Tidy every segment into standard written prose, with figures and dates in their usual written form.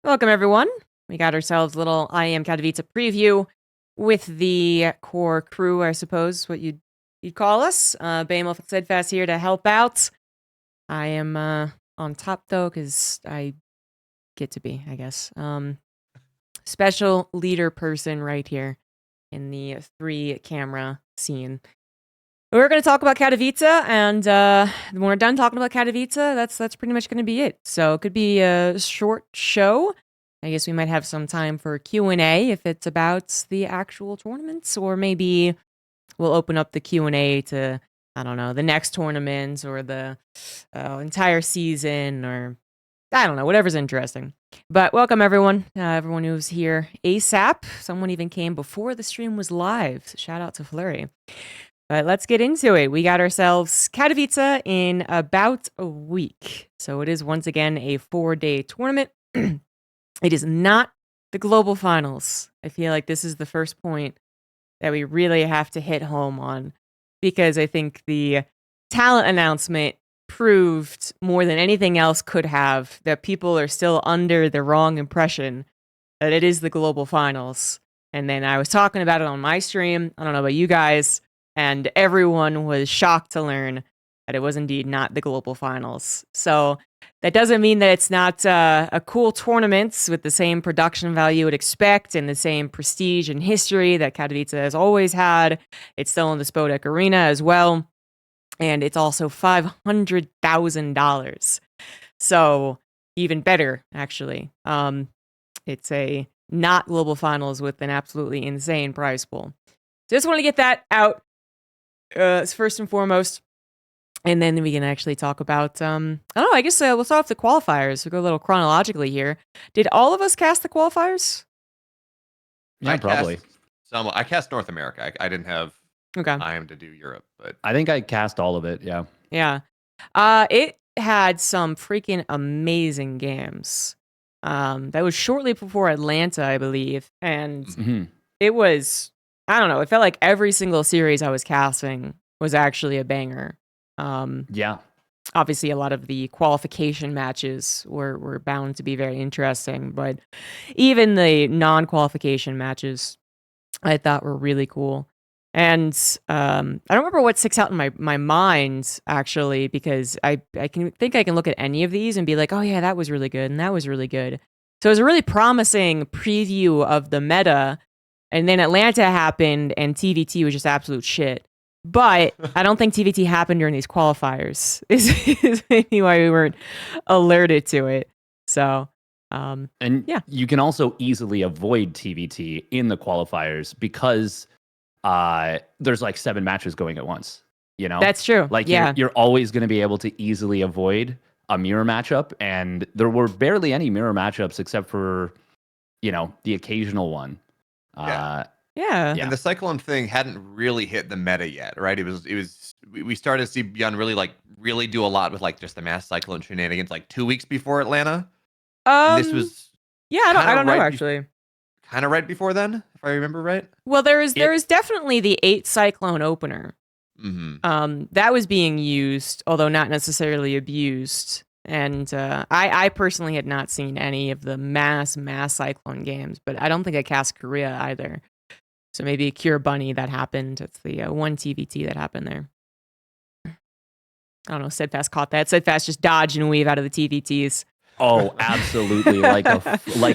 Welcome, everyone. We got ourselves a little IEM Katowice preview with the core crew, I suppose, what you'd call us. Baemolf and Steadfast here to help out. I am on top, though, because I get to be, I guess. Special leader person right here in the 3-camera scene. We're going to talk about Katowice, and when we're done talking about Katowice, that's pretty much going to be it. So it could be a short show. I guess we might have some time for Q&A if it's about the actual tournaments, or maybe we'll open up the Q&A to, I don't know, the next tournament or the entire season, or I don't know, whatever's interesting. But welcome, everyone. Everyone who's here ASAP. Someone even came before the stream was live. Shout out to Flurry. But let's get into it. We got ourselves Katowice in about a week. So it is once again a 4-day tournament. It is not the global finals. I feel like this is the first point that we really have to hit home on, because I think the talent announcement proved more than anything else could have that people are still under the wrong impression that it is the global finals. And then I was talking about it on my stream. I don't know about you guys. And everyone was shocked to learn that it was indeed not the global finals. So that doesn't mean that it's not a cool tournament with the same production value you would expect and the same prestige and history that Katowice has always had. It's still in the Spodek Arena as well. And it's also $500,000. So even better, actually. It's a not global finals with an absolutely insane prize pool. Just want to get that out first and foremost. And then we can actually talk about, I don't know, I guess we'll start off the qualifiers. We'll go a little chronologically here. Did all of us cast the qualifiers? Yeah, probably. I cast North America. I didn't have time to do Europe, but I think I cast all of it, yeah. Yeah. It had some freaking amazing games. That was shortly before Atlanta, I believe. And it was, I don't know, it felt like every single series I was casting was actually a banger. Yeah. Obviously, a lot of the qualification matches were bound to be very interesting, but even the non-qualification matches I thought were really cool. And I don't remember what sticks out in my mind, actually, because I can look at any of these and be like, oh yeah, that was really good, and that was really good. So it was a really promising preview of the meta, and then Atlanta happened, and TVT was just absolute shit. But I don't think TVT happened during these qualifiers. Is maybe why we weren't alerted to it. So, and yeah, you can also easily avoid TVT in the qualifiers because there's like 7 matches going at once. You know, that's true. Like yeah, you're always going to be able to easily avoid a mirror matchup, and there were barely any mirror matchups except for, you know, the occasional one. Yeah. And the Cyclone thing hadn't really hit the meta yet, right? We started to see Beyond really do a lot with like just the mass Cyclone shenanigans like 2 weeks before Atlanta. And this was I don't know actually. Kind of right before then, if I remember right. Well, there is definitely the 8 Cyclone opener. That was being used, although not necessarily abused. And I personally had not seen any of the mass Cyclone games, but I don't think I cast Korea either. So maybe Cure Bunny that happened. It's the one TVT that happened there. I don't know. Steadfast caught that. Steadfast just dodge and weave out of the TVTs. Oh, absolutely. like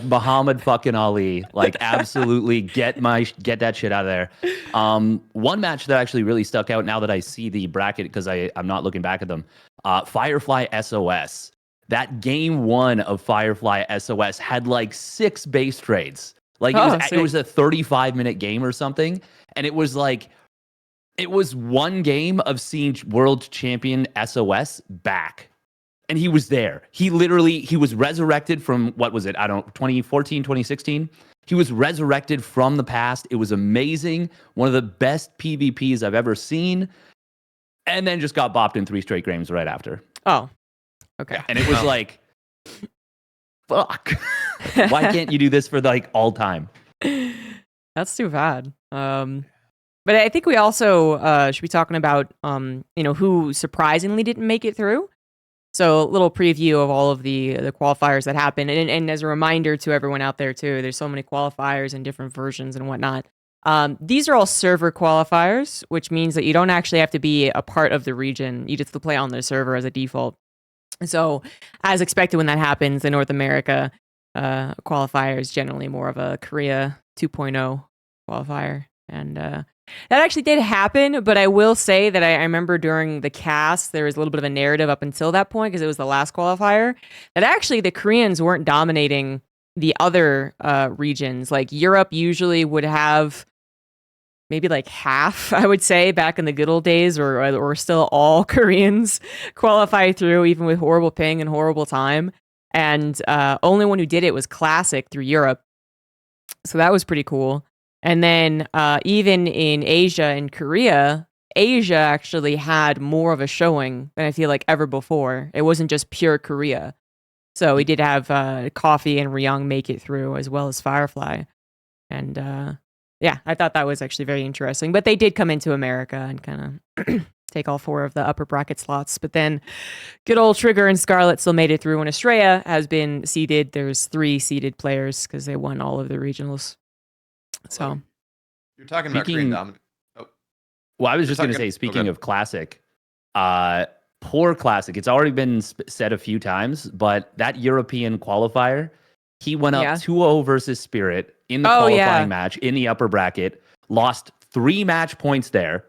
Muhammad fucking Ali. Like, absolutely get that shit out of there. One match that actually really stuck out now that I see the bracket, because I'm not looking back at them. Firefly SOS. That game 1 of Firefly SOS had like 6 base trades. Like it was a 35-minute game or something, and it was one game of seeing world champion SOS back. And he was there. He was resurrected from, what was it? I don't know, 2014, 2016. He was resurrected from the past. It was amazing. One of the best PvPs I've ever seen. And then just got bopped in 3 straight games right after. Oh, okay. And it was like, fuck. Why can't you do this for like all time? That's too bad. But I think we also should be talking about who surprisingly didn't make it through. So a little preview of all of the qualifiers that happen. And as a reminder to everyone out there too, there's so many qualifiers and different versions and whatnot. These are all server qualifiers, which means that you don't actually have to be a part of the region. You just have to play on the server as a default. So as expected when that happens, the North America qualifier is generally more of a Korea 2.0 qualifier. And that actually did happen, but I will say that I remember during the cast, there was a little bit of a narrative up until that point, because it was the last qualifier, that actually the Koreans weren't dominating the other regions. Like Europe usually would have maybe like half, I would say, back in the good old days, or still all Koreans qualify through, even with horrible ping and horrible time. And only one who did it was Classic through Europe. So that was pretty cool. And then even in Asia and Korea, Asia actually had more of a showing than I feel like ever before. It wasn't just pure Korea. So we did have Coffee and Ryung make it through, as well as Firefly. And yeah, I thought that was actually very interesting. But they did come into America and kind of take all 4 of the upper bracket slots. But then good old Trigger and Scarlet still made it through. And Estrella has been seeded. There's 3 seeded players because they won all of the regionals. So you're talking about Korean dominance. Oh. Well, I was just going to say, speaking of Classic, poor Classic. It's already been said a few times, but that European qualifier, he went up 2-0 versus Spirit in the qualifying match in the upper bracket, lost 3 match points there,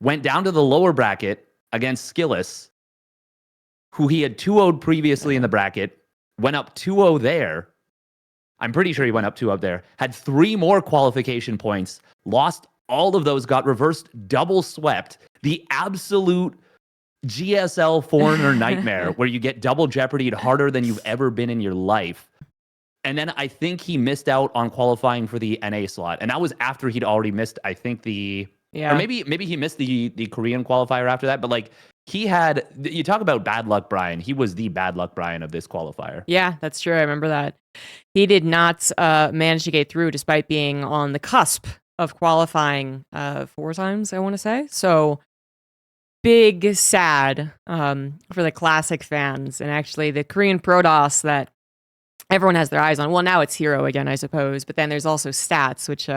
went down to the lower bracket against Skillis, who he had 2-0'd previously in the bracket, went up 2-0 there. I'm pretty sure he went up 2 up there, had 3 more qualification points, lost all of those, got reversed, double swept. The absolute GSL foreigner nightmare where you get double jeopardied harder than you've ever been in your life. And then I think he missed out on qualifying for the NA slot. And that was after he'd already missed, I think, or maybe he missed the Korean qualifier after that. But like, he had, you talk about bad luck Brian. He was the bad luck Brian of this qualifier. Yeah, that's true. I remember that. He did not manage to get through despite being on the cusp of qualifying 4 times, I want to say. So big sad for the Classic fans. And actually the Korean Protoss that everyone has their eyes on. Well, now it's Hero again, I suppose. But then there's also Stats, which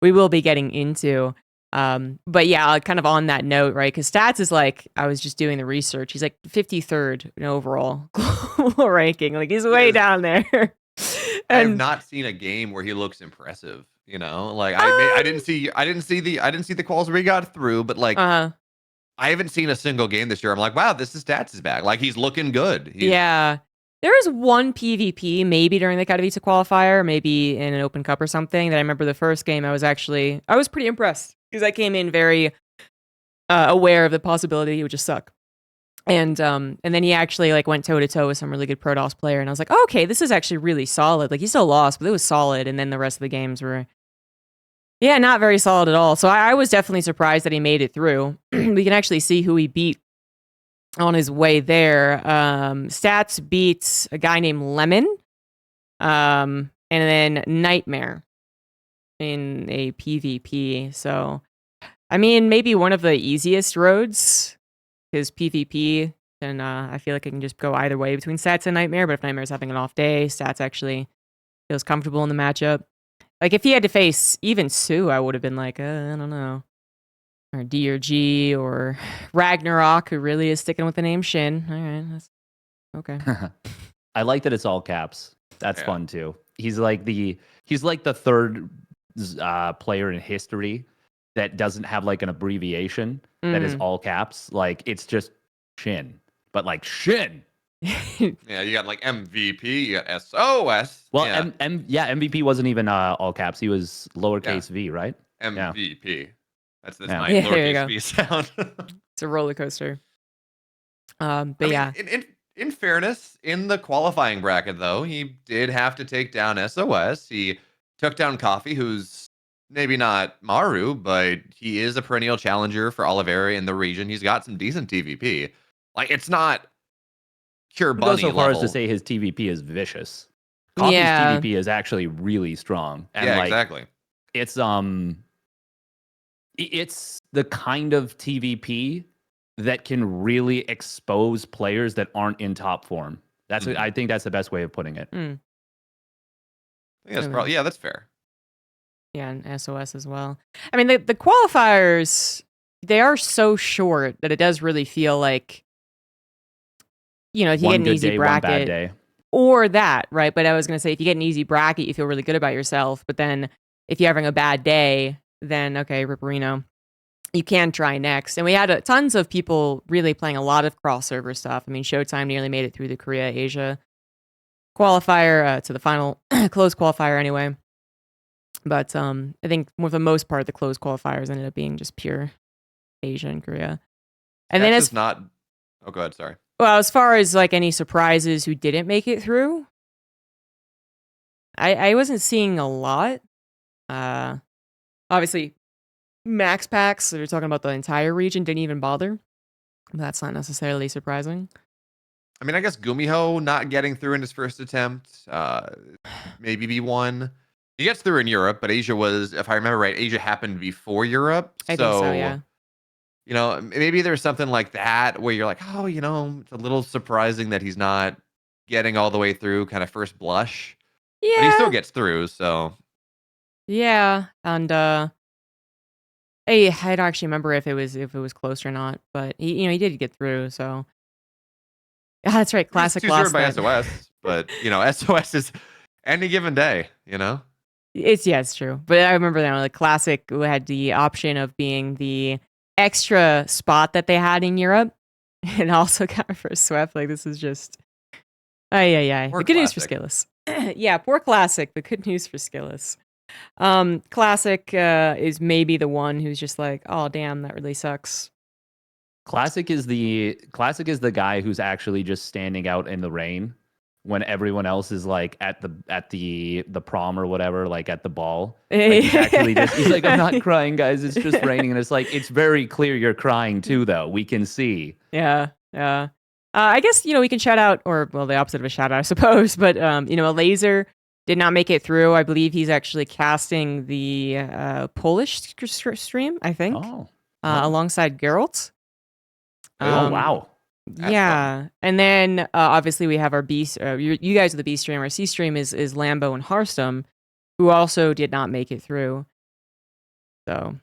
we will be getting into. But yeah, kind of on that note, right? Because Stats is like, I was just doing the research. He's like 53rd in overall global ranking. Like he's way down there. I have not seen a game where he looks impressive. You know, like I didn't see the quals where he got through, but like I haven't seen a single game this year. I'm like, wow, this is Stats is back. Like he's looking good. Yeah. There is one PvP, maybe during the Katowice qualifier, maybe in an open cup or something, that I remember the first game I was pretty impressed. Because I came in very aware of the possibility he would just suck. And then he actually like went toe to toe with some really good Protoss player, and I was like, oh, okay, this is actually really solid. Like he still lost, but it was solid. And then the rest of the games were, not very solid at all. So I was definitely surprised that he made it through. We can actually see who he beat on his way there. Stats beats a guy named Lemon, and then Nightmare in a PvP. So, I mean, maybe one of the easiest roads, because PvP, and I feel like it can just go either way between Stats and Nightmare. But if Nightmare's having an off day, Stats actually feels comfortable in the matchup. Like if he had to face even Sue, I would have been like, I don't know, or D or G or Ragnarok, who really is sticking with the name Shin. All right, that's okay. I like that it's all caps. That's fun too. He's like the third player in history that doesn't have like an abbreviation that is all caps. Like it's just Shin, but like Shin. Yeah, you got like MVP, you got SOS. Well, MVP wasn't even all caps. He was lowercase v, right? MVP. Yeah. That's my lowercase v sound. It's a roller coaster. But in fairness, in the qualifying bracket though, he did have to take down SOS. He took down Coffee, who's maybe not Maru, but he is a perennial challenger for Oliveira in the region. He's got some decent TVP. Like it's not pure bunny level. Go so far as to level. say his TVP is vicious. Coffee's TVP is actually really strong. And exactly. It's the kind of TVP that can really expose players that aren't in top form. That's I think that's the best way of putting it. I think that's probably, yeah, that's fair. Yeah, and SOS as well. I mean, the qualifiers, they are so short that it does really feel like, you know, if you One get an good easy day, bracket, one bad day. or that, right? But I was going to say, if you get an easy bracket, you feel really good about yourself. But then if you're having a bad day, then okay, Ripperino, you can try next. And we had tons of people really playing a lot of cross server stuff. I mean, Showtime nearly made it through the Korea Asia qualifier to the final closed qualifier anyway. But I think for the most part, the closed qualifiers ended up being just pure Asia and Korea. And then it's not. Oh, go ahead. Sorry. Well, as far as like any surprises who didn't make it through, I wasn't seeing a lot. Obviously, max packs, if you're talking about the entire region, didn't even bother. That's not necessarily surprising. I mean, I guess Gumiho not getting through in his first attempt, maybe B1. He gets through in Europe, but Asia was, if I remember right, Asia happened before Europe. I think so, yeah. You know, maybe there's something like that where you're like, oh, you know, it's a little surprising that he's not getting all the way through kind of first blush. Yeah. But he still gets through, so. Yeah, and I don't actually remember if it was close or not, but he did get through, so. That's right, classic loss. By that. SOS, but you know, SOS is any given day, you know? It's true. But I remember that the classic had the option of being the extra spot that they had in Europe, and also got first swept. Like, this is just the good news for Skillous. Yeah, poor Classic, but good news for Skillous. Classic is maybe the one who's just like, oh damn, that really sucks. Classic is the guy who's actually just standing out in the rain when everyone else is like at the prom or whatever, like at the ball. Like, he's like, I'm not crying, guys. It's just raining, and it's like, it's very clear you're crying too, though. We can see. Yeah. I guess we can shout out, or well, the opposite of a shout out, I suppose. But a Laser did not make it through. I believe he's actually casting the Polish stream, I think, alongside Geralt. Oh wow. Yeah, fun. And then obviously we have our B. You guys are the B stream. Our C stream is Lambo and Harstum, who also did not make it through. So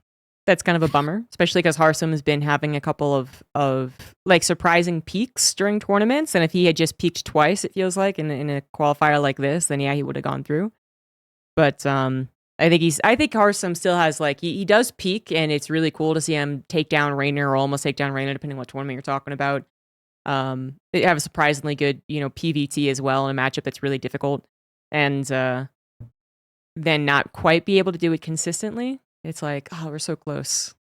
that's kind of a bummer, especially because Harstum has been having a couple of like surprising peaks during tournaments, and if he had just peaked twice, it feels like in a qualifier like this, then yeah, he would have gone through. But I think Harstum still has like he does peak, and it's really cool to see him take down Rainer or almost take down Rainer, depending on what tournament you're talking about. They have a surprisingly good, PVT as well in a matchup that's really difficult, and then not quite be able to do it consistently. It's like, oh, we're so close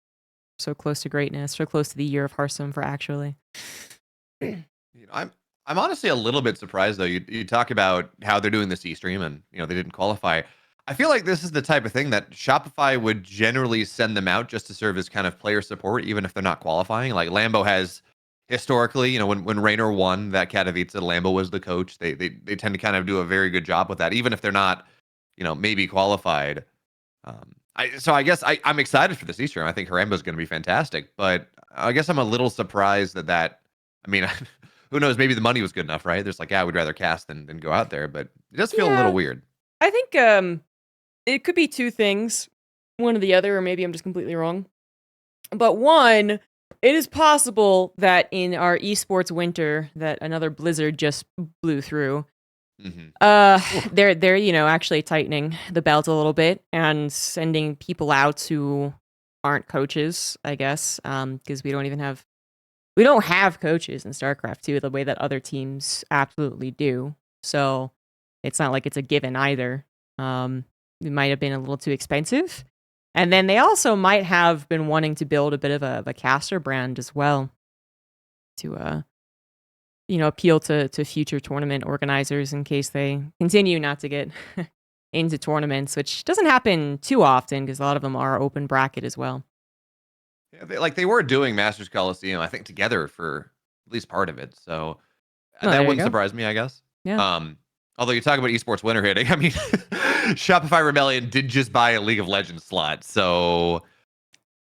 to greatness, so close to the year of Harstum for actually. I'm honestly a little bit surprised though. You talk about how they're doing the C stream, and they didn't qualify. I feel like this is the type of thing that Shopify would generally send them out just to serve as kind of player support, even if they're not qualifying. Like Lambo has historically, when Rainer won that Katowice, Lambo was the coach. They tend to kind of do a very good job with that, even if they're not, maybe qualified. So I guess I'm excited for the C stream. I think Harambo is going to be fantastic, but I guess I'm a little surprised that. I mean, who knows? Maybe the money was good enough, right? There's like, yeah, I would rather cast than go out there, but it does feel a little weird. I think it could be two things, one or the other, or maybe I'm just completely wrong. But one, it is possible that in our esports winter that another blizzard just blew through. Mm-hmm. They're actually tightening the belt a little bit and sending people out who aren't coaches, I guess, because we don't have coaches in StarCraft 2 the way that other teams absolutely do. So it's not like it's a given either. It might have been a little too expensive. And then they also might have been wanting to build a bit of a caster brand as well to appeal to future tournament organizers in case they continue not to get into tournaments, which doesn't happen too often because a lot of them are open bracket as well. Yeah, they were doing Masters Coliseum, I think, together for at least part of it. So that wouldn't surprise me, I guess. Yeah. Although you talk about esports winter hitting, I mean, Shopify Rebellion did just buy a League of Legends slot. So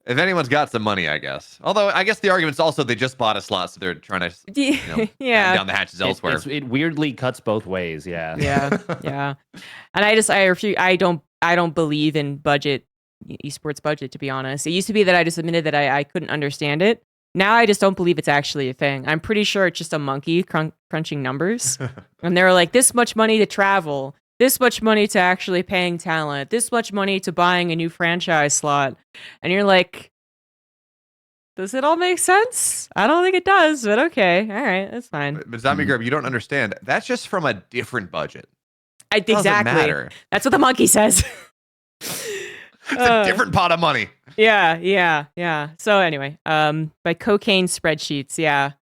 If anyone's got some money, I guess. Although I guess the argument's also they just bought a slot, so they're trying to batten Yeah. down the hatches elsewhere. It weirdly cuts both ways. Yeah. Yeah. And I refuse. I don't believe in esports budget, to be honest. It used to be that I just admitted that I couldn't understand it. Now I just don't believe it's actually a thing. I'm pretty sure it's just a monkey crunching numbers. And they're like, this much money to travel, this much money to actually paying talent, this much money to buying a new franchise slot. And you're like, does it all make sense? I don't think it does, but okay. All right, that's fine. But ZombieGrub, you don't understand. That's just from a different budget. Exactly. Doesn't matter. That's what the monkey says. It's a different pot of money. Yeah. So anyway, by cocaine spreadsheets, yeah.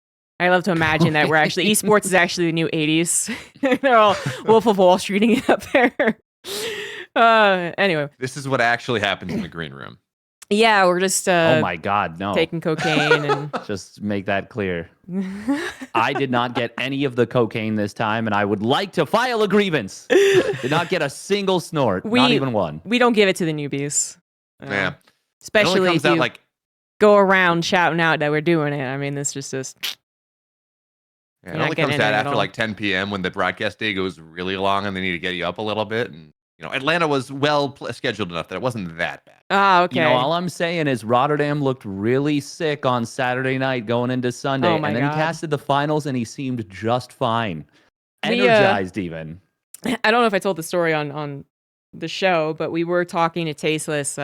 I love to imagine that we're actually esports is actually the new 80s. They're all Wolf of Wall Streeting it up there. Anyway. This is what actually happens in the green room. Yeah, we're just oh my God, no. taking cocaine and just make that clear. I did not get any of the cocaine this time, and I would like to file a grievance. Did not get a single snort, not even one. We don't give it to the newbies. Yeah. Especially comes if you out go around shouting out that we're doing it. I mean, this just is. it only comes out after like 10 p.m. when the broadcast day goes really long and they need to get you up a little bit. And Atlanta was well scheduled enough that it wasn't that bad. Oh, okay. All I'm saying is Rotterdam looked really sick on Saturday night going into Sunday. Oh my and then God. he casted the finals and he seemed just fine. Energized even. I don't know if I told the story on the show, but we were talking to Tasteless,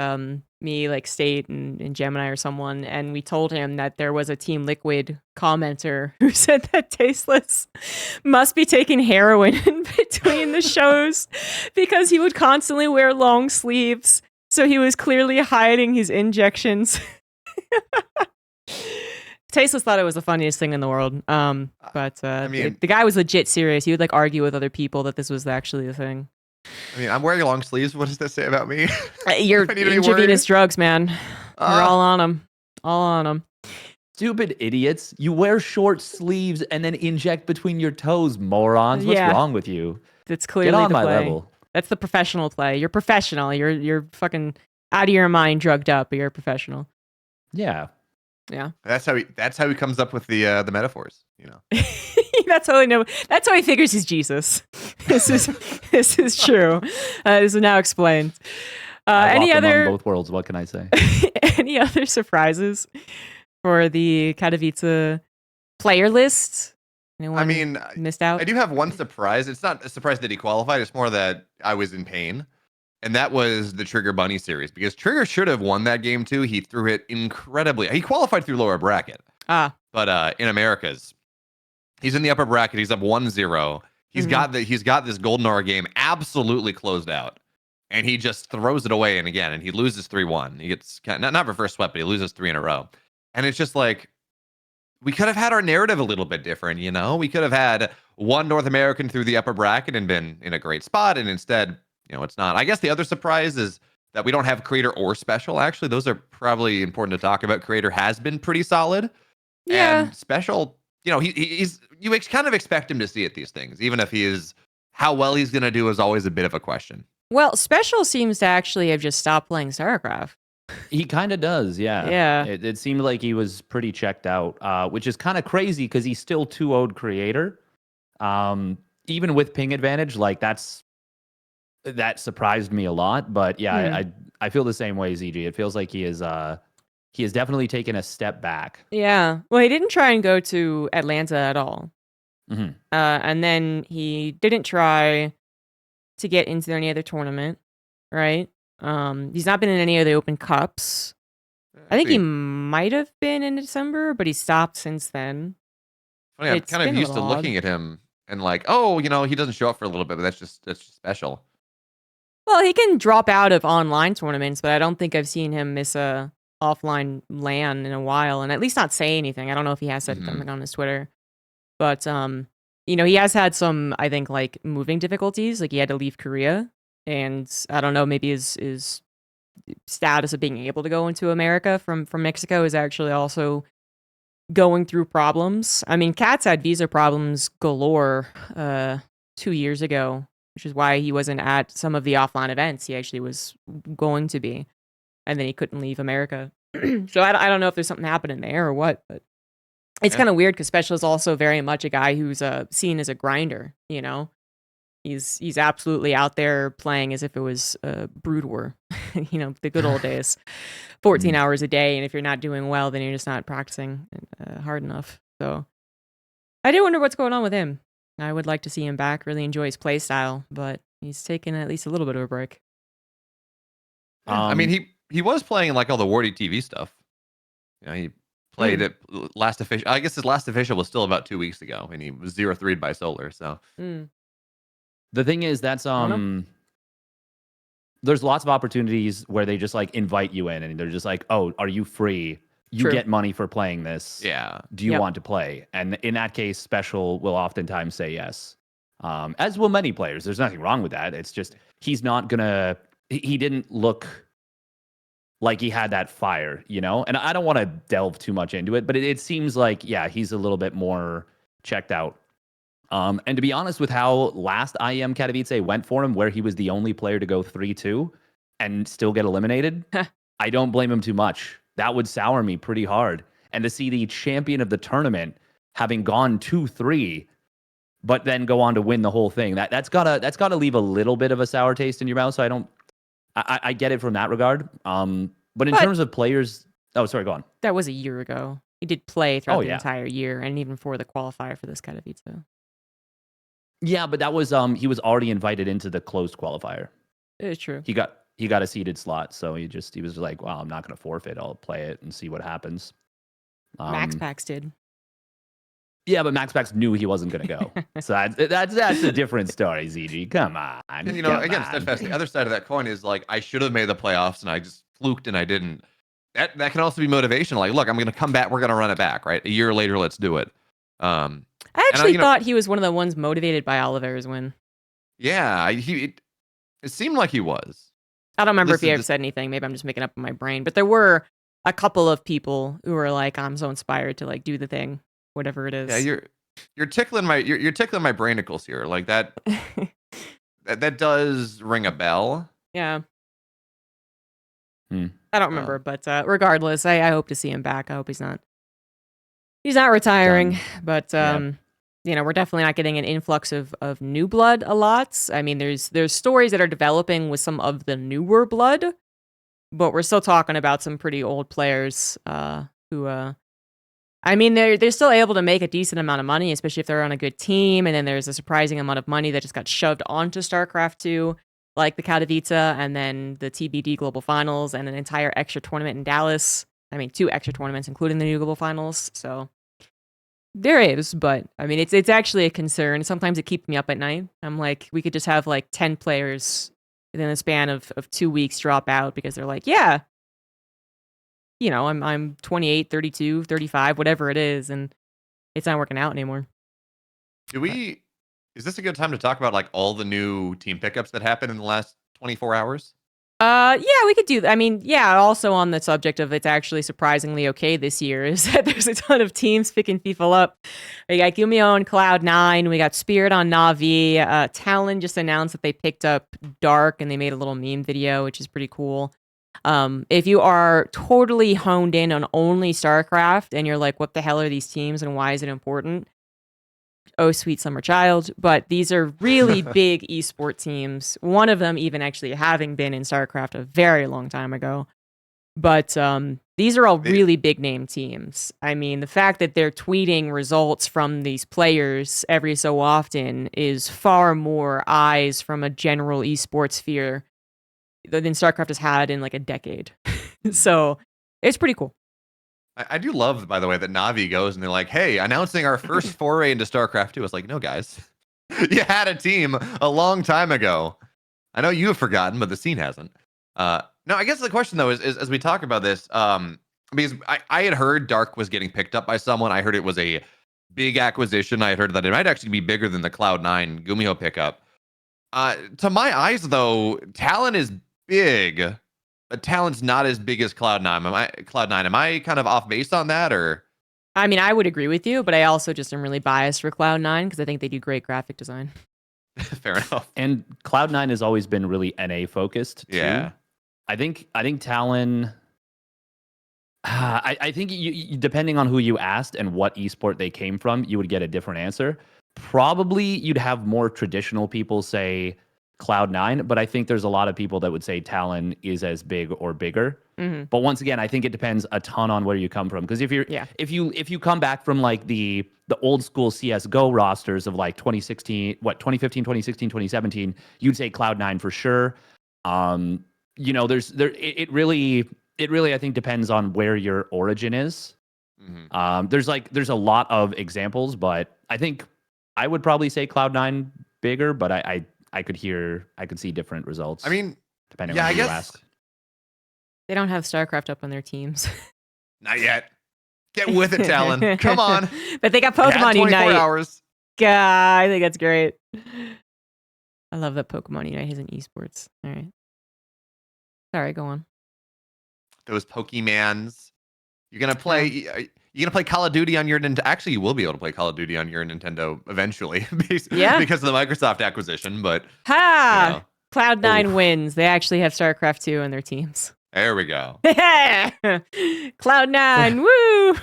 me, like State and Gemini or someone, and we told him that there was a Team Liquid commenter who said that Tasteless must be taking heroin in between the shows because he would constantly wear long sleeves, so he was clearly hiding his injections. Tasteless thought it was the funniest thing in the world, but I mean, the guy was legit serious. He would like argue with other people that this was actually a thing. I mean, I'm wearing long sleeves. What does that say about me? You're intravenous drugs, man. You're all on them. All on them. Stupid idiots. You wear short sleeves and then inject between your toes, morons. What's wrong with you? That's clearly Get on the my play. level. That's the professional play. You're professional. You're fucking out of your mind, drugged up, but you're a professional. Yeah. Yeah. That's how he comes up with the metaphors, That's how I know. That's how he figures he's Jesus. This is true. This is now explained. Any other among both worlds? What can I say? Any other surprises for the Katowice player list? Anyone missed out? I do have one surprise. It's not a surprise that he qualified. It's more that I was in pain. And that was the Trigger Bunny series, because Trigger should have won that game too. He threw it incredibly. He qualified through lower bracket. But in Americas, he's in the upper bracket. He's up 1-0. He's got this Golden Aura game absolutely closed out. And he just throws it away and he loses 3-1. He gets not reverse swept, but he loses 3 in a row. And it's just like, we could have had our narrative a little bit different, We could have had one North American through the upper bracket and been in a great spot, and instead, it's not. I guess the other surprise is that we don't have Creator or Special. Actually, those are probably important to talk about. Creator has been pretty solid. Yeah. And Special, he's you kind of expect him to see at these things, even if he is, how well he's going to do is always a bit of a question. Well, Special seems to actually have just stopped playing StarCraft. He kind of does, yeah. Yeah. It seemed like he was pretty checked out, which is kind of crazy because he's still 2-0'd Creator. Even with ping advantage, like that surprised me a lot. But yeah, I feel the same way as EG. It feels like he has definitely taken a step back. Yeah. Well, he didn't try and go to Atlanta at all. Mm-hmm. And then he didn't try to get into any other tournament, right? He's not been in any of the Open Cups. I think he might have been in December, but he stopped since then. Funny, I'm kind of used to looking at him and like, he doesn't show up for a little bit, but that's just special. Well, he can drop out of online tournaments, but I don't think I've seen him miss a offline LAN in a while, and at least not say anything. I don't know if he has said something on his Twitter, but he has had some, I think, like moving difficulties. Like he had to leave Korea, and I don't know, maybe his status of being able to go into America from Mexico is actually also going through problems. I mean, Kat's had visa problems galore 2 years ago, which is why he wasn't at some of the offline events he actually was going to be. And then he couldn't leave America. So I don't know if there's something happening there or what, but it's Yeah. kind of weird because Special is also very much a guy who's seen as a grinder. You know, he's absolutely out there playing as if it was Brood War. You know, the good old days, 14 hours a day, and if you're not doing well, then you're just not practicing hard enough. So I do wonder what's going on with him. I would like to see him back. Really enjoy his play style, but he's taken at least a little bit of a break. I mean, he was playing like all the Wardy TV stuff. You know, he played it last official. I guess his last official was still about 2 weeks ago, and he was 0-3'd by Solar. So The thing is, that's know. there's lots of opportunities where they just like invite you in, and they're just like, "Oh, are you free? You True. get money for playing this. yeah, Do you Yep. want to play?" And in that case, Special will oftentimes say yes. As will many players. There's nothing wrong with that. It's just he's not gonna. He didn't look like he had that fire, you know. And I don't want to delve too much into it, but it seems like he's a little bit more checked out. And to be honest, with how last IEM Katowice went for him, where he was the only player to go 3-2 and still get eliminated, I don't blame him too much. That would sour me pretty hard. And to see the champion of the tournament having gone 2-3, but then go on to win the whole thing, that's gotta leave a little bit of a sour taste in your mouth. So I get it from that regard. But in terms of players, oh, sorry, go on. That was a year ago. He did play throughout the yeah. entire year, and even for the qualifier for this Katowice. Yeah, but that was he was already invited into the closed qualifier. It's true. He got a seated slot, so he was like, "Well, I'm not going to forfeit. I'll play it and see what happens." Max Pax did. Yeah, but Max Pax knew he wasn't going to go, so that's a different story. ZG, come on. and you know, again, Steadfast. The other side of that coin is like I should have made the playoffs, and I just fluked and I didn't. That can also be motivation. Like, look, I'm going to come back. We're going to run it back, right? A year later, let's do it. I actually thought he was one of the ones motivated by Oliver's win. Yeah, it seemed like he was. I don't remember if he ever said anything. Maybe I'm just making up in my brain. But there were a couple of people who were like, "I'm so inspired to like do the thing, whatever it is." Yeah, you're tickling my brainicles here. Like that that does ring a bell. Yeah. I don't remember, but regardless, I hope to see him back. I hope he's not retiring, but you know, we're definitely not getting an influx of new blood a lot. I mean, there's stories that are developing with some of the newer blood, but we're still talking about some pretty old players who I mean, they're still able to make a decent amount of money, especially if they're on a good team, and then there's a surprising amount of money that just got shoved onto StarCraft 2, like the Katowice and then the TBD Global Finals and an entire extra tournament in Dallas. I mean, 2 extra tournaments, including the new Global Finals. So there is, but I mean, it's actually a concern. Sometimes it keeps me up at night. I'm like, we could just have like 10 players within the span of 2 weeks drop out because they're like, yeah, you know, I'm 28, 32, 35, whatever it is, and it's not working out anymore. Is this a good time to talk about like all the new team pickups that happened in the last 24 hours? Yeah, we could do that. I mean, yeah, also on the subject of it's actually surprisingly okay this year is that there's a ton of teams picking people up. We got Gumio on Cloud9, we got Spirit on Na'Vi. Talon just announced that they picked up Dark and they made a little meme video, which is pretty cool. If you are totally honed in on only StarCraft and you're like, what the hell are these teams and why is it important? Oh, sweet summer child. But these are really big esport teams. One of them even actually having been in StarCraft a very long time ago. But these are all really big name teams. I mean, the fact that they're tweeting results from these players every so often is far more eyes from a general esports sphere than StarCraft has had in like a decade. So it's pretty cool. I do love, by the way, that Na'Vi goes and they're like, hey, announcing our first foray into StarCraft 2. It's like, no, guys, you had a team a long time ago. I know you have forgotten, but the scene hasn't. No, I guess the question, though, is as we talk about this, because I had heard Dark was getting picked up by someone. I heard it was a big acquisition. I had heard that it might actually be bigger than the Cloud9 Gumio pickup. To my eyes, though, Talon is big. But Talon's not as big as Cloud9. Am I kind of off base on that, or? I mean, I would agree with you, but I also just am really biased for Cloud9 because I think they do great graphic design. Fair enough. And Cloud9 has always been really NA focused too. Yeah. I think Talon I think depending on who you asked and what esport they came from, you would get a different answer. Probably you'd have more traditional people say Cloud9, but I think there's a lot of people that would say Talon is as big or bigger. Mm-hmm. But once again, I think it depends a ton on where you come from. Because if you come back from like the old school CS:GO rosters of like 2015, 2016, 2017, you'd say Cloud9 for sure. It really I think depends on where your origin is. Mhm. There's a lot of examples, but I think I would probably say Cloud9 bigger, but I could see different results. I mean, depending yeah, on I who you guess ask. They don't have StarCraft up on their teams. not yet. Get with it, Talon. Come on. But they got You had Pokemon 24 Unite. hours. God, I think that's great. I love that Pokemon Unite is in esports. All right. Sorry, go on. Those Pokemans. You're gonna play. You're gonna play Call of Duty on your Nintendo. Actually, you will be able to play Call of Duty on your Nintendo eventually, Yeah. because of the Microsoft acquisition. But Ha! you know, Cloud9 Oof. wins. They actually have StarCraft 2 on their teams. there we go. Cloud9, woo!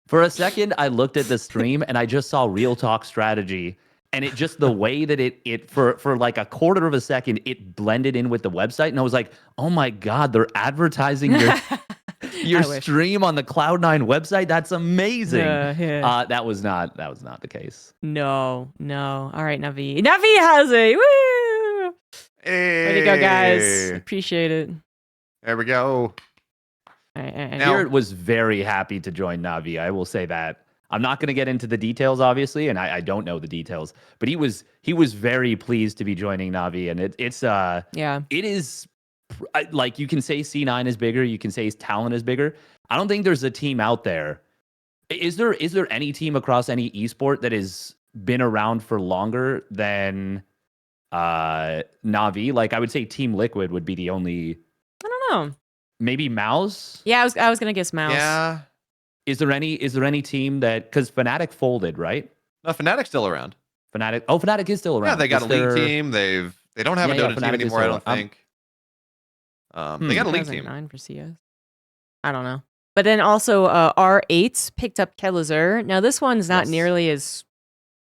For a second, I looked at the stream and I just saw Real Talk Strategy, and it just the way that it for like a quarter of a second it blended in with the website, and I was like, oh my god, they're advertising your I wish. stream on the Cloud9 website. That's amazing. Yeah. That was not the case. No. All right, Navi. Navi has it. Woo! Way to go, guys. Hey. Appreciate it. There we go. All right. Now- Jared was very happy to join Navi. I will say that. I'm not going to get into the details, obviously, and I don't know the details, but he was very pleased to be joining Navi, and it is like you can say C9 is bigger, you can say Talon is bigger. I don't think there's a team out there. Is there any team across any esport that has been around for longer than Navi? Like I would say Team Liquid would be the only. I don't know. Maybe Mouse? Yeah, I was gonna guess Mouse. Yeah. Is there any team that, because Fnatic folded, right? No, Fnatic's still around. Fnatic is still around. Yeah, they got Is a league there- team. They don't have a Dota team Fnatic is anymore, I still don't around. think. They got a league team. 2009 for CS. I don't know. But then also R8 picked up Kellizer. Now this one's not Yes. nearly as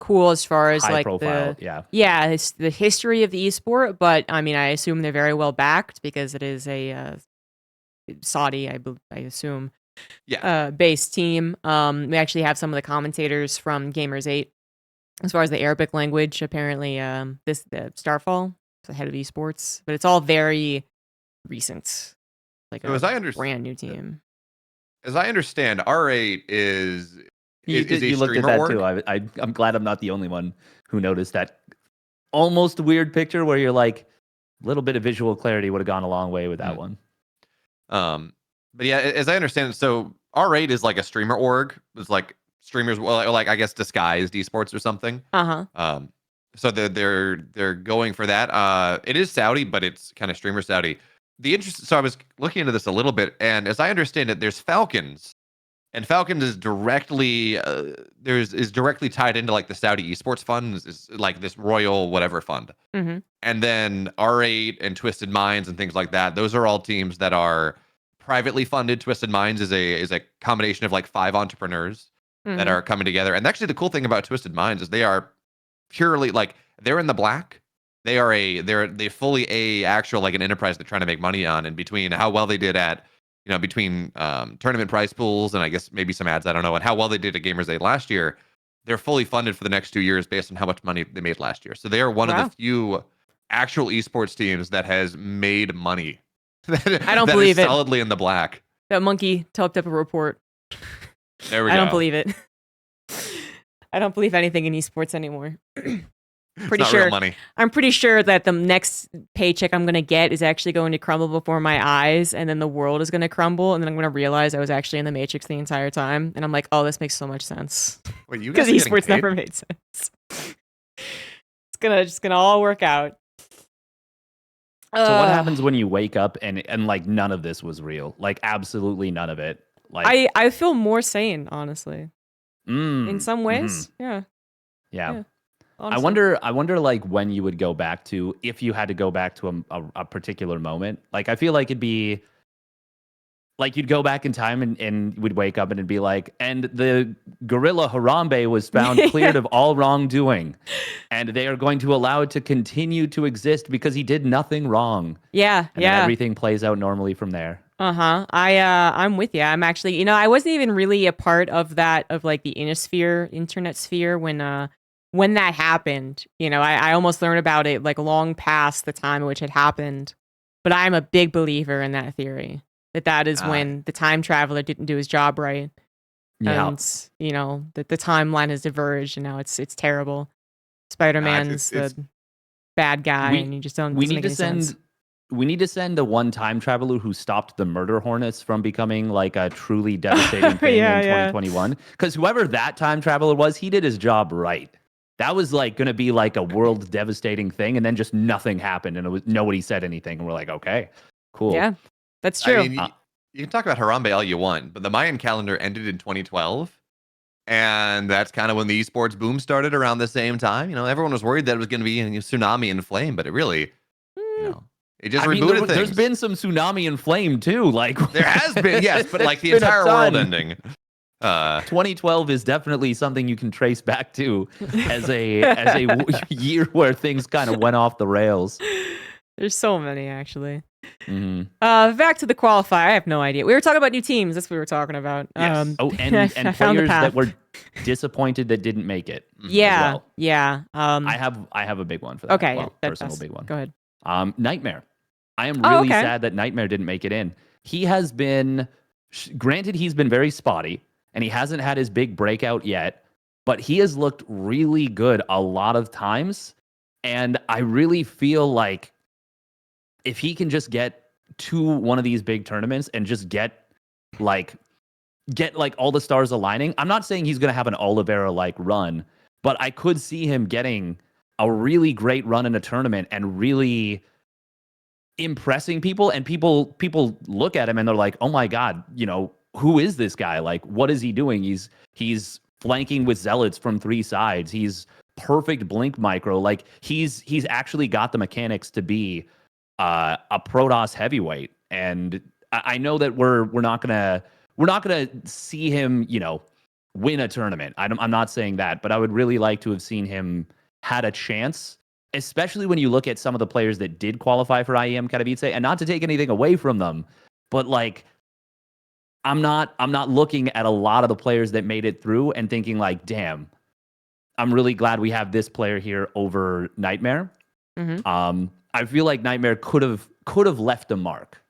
cool as far as High like profile, it's the history of the esport, but I mean I assume they're very well backed because it is a Saudi, I assume, based team. We actually have some of the commentators from Gamers 8 as far as the Arabic language. Apparently, the Starfall is the head of esports, but it's all very recent, like So as I understand, brand new team. As I understand, R8 is a You looked at streamer that org. too. I'm glad I'm not the only one who noticed that almost weird picture where you're like, a little bit of visual clarity would have gone a long way with that one. But yeah, as I understand it, so R8 is like a streamer org. It's like streamers, well, like I guess disguised esports or something. So they're going for that. It is Saudi, but it's kind of streamer Saudi. So I was looking into this a little bit, and as I understand it, there's Falcons, and Falcons is directly directly tied into like the Saudi esports fund, is like this royal whatever fund. And then R8 and Twisted Minds and things like that. Those are all teams that are privately funded. Twisted Minds is a combination of like 5 entrepreneurs that are coming together. And actually, the cool thing about Twisted Minds is they are purely like they're in the black. They fully actual like an enterprise they're trying to make money on. And between how well they did at between tournament prize pools and I guess maybe some ads, I don't know, and how well they did at Gamers 8 last year, they're fully funded for the next 2 years based on how much money they made last year. So they are one of the few actual esports teams that has made money. I don't believe it. Solidly in the black. That monkey typed up a report. There we go. I don't believe it. I don't believe anything in esports anymore. Pretty sure. Real money. I'm pretty sure that the next paycheck I'm going to get is actually going to crumble before my eyes, and then the world is going to crumble, and then I'm going to realize I was actually in the Matrix the entire time, and I'm like, oh, this makes so much sense. Wait, you guys because esports never made sense. It's gonna all work out. So what happens when you wake up and like none of this was real? Like absolutely none of it. Like I feel more sane, honestly. In some ways, yeah. Honestly. I wonder like when you would go back to, if you had to go back to a particular moment. Like I feel like it'd be like you'd go back in time and we'd wake up and it'd be like, and the gorilla Harambe was found cleared of all wrongdoing, and they are going to allow it to continue to exist because he did nothing wrong. Yeah, And yeah. then everything plays out normally from there. I'm with you. I'm actually, I wasn't even really a part of that, of like the internet sphere when that happened. I almost learned about it like long past the time in which it happened. But I'm a big believer in that theory. That is when the time traveler didn't do his job right. Yeah. And, the timeline has diverged and now it's terrible. Spider-Man's the bad guy and you just don't we doesn't need make to any send sense. we need to send the one time traveler who stopped the murder hornets from becoming like a truly devastating thing in 2021. Because whoever that time traveler was, he did his job right. That was like going to be like a world devastating thing, and then just nothing happened, and nobody said anything, and we're like, okay, cool. Yeah, that's true. I mean, you can talk about Harambe all you want, but the Mayan calendar ended in 2012. And that's kind of when the esports boom started around the same time. Everyone was worried that it was going to be a tsunami and flame, but it really, it just rebooted things. There's been some tsunami and flame too. Like there has been, yes, but like the entire world ending. 2012 is definitely something you can trace back to as a year where things kind of went off the rails. There's so many actually. Mm-hmm. Back to the qualifier. I have no idea. We were talking about new teams. That's what we were talking about. Yes. And players that were disappointed that didn't make it. Yeah, well. yeah. I have a big one for that. Okay, well, personal big one. Go ahead. Nightmare. I am really sad that Nightmare didn't make it in. He has been, granted, he's been very spotty and he hasn't had his big breakout yet, but he has looked really good a lot of times. And I really feel like if he can just get to one of these big tournaments and just get like all the stars aligning, I'm not saying he's going to have an Oliveira like run, but I could see him getting a really great run in a tournament and really impressing people. And people look at him and they're like, oh my God, who is this guy? Like, what is he doing? He's flanking with zealots from 3 sides. He's perfect blink micro. Like he's actually got the mechanics to be a Protoss heavyweight. And I know that we're not gonna see him, win a tournament. I'm not saying that, but I would really like to have seen him had a chance, especially when you look at some of the players that did qualify for IEM Katowice, and not to take anything away from them, but like I'm not looking at a lot of the players that made it through and thinking like, damn, I'm really glad we have this player here over Nightmare. Mm-hmm. I feel like Nightmare could have left a mark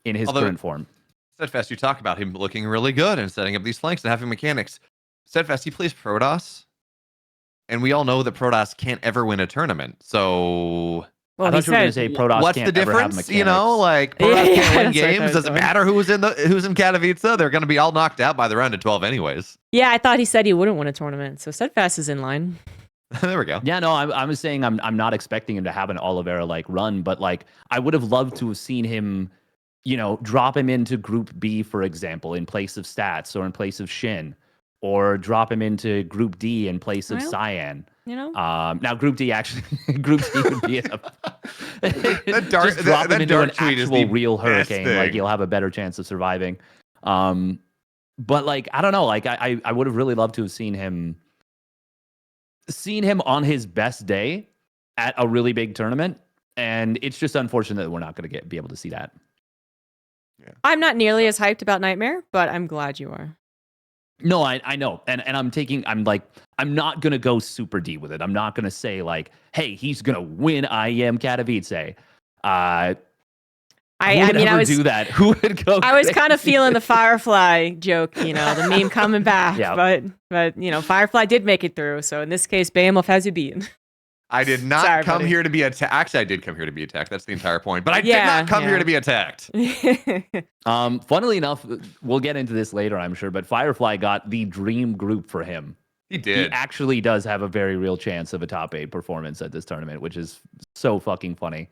in his current form. Steadfast, you talk about him looking really good and setting up these flanks and having mechanics. Steadfast, he plays Protoss, and we all know that Protoss can't ever win a tournament. So I thought you were going to say Protoss what's can't the difference? ever have mechanics. Like Protoss can't win games. Doesn't matter who's in Katowice. They're going to be all knocked out by the round of 12 anyways. Yeah, I thought he said he wouldn't win a tournament. So Steadfast is in line. There we go. Yeah, no, I was saying I'm not expecting him to have an Oliveira like run, but like I would have loved to have seen him, drop him into Group B, for example, in place of Stats or in place of Shin, or drop him into Group D in place of Cyan. Now Group D Group D would be just drop him into an actual real hurricane. Like you'll have a better chance of surviving. But like I don't know, like I would have really loved to have seen him on his best day at a really big tournament, and it's just unfortunate that we're not going to be able to see that. Yeah. I'm not nearly as hyped about Nightmare, but I'm glad you are. No, I know, and I'm not going to go super deep with it. I'm not going to say like, hey, he's going to win IEM Katowice. I would do that. Who would go? I was kind of feeling the Firefly joke, the meme coming back. Yeah. But Firefly did make it through. So in this case, Behemoth has you beaten. I did not come here to be attacked. Actually, I did come here to be attacked. That's the entire point. But I did not come here to be attacked. Funnily enough, we'll get into this later, I'm sure. But Firefly got the dream group for him. He did. He actually does have a very real chance of a top 8 performance at this tournament, which is so fucking funny.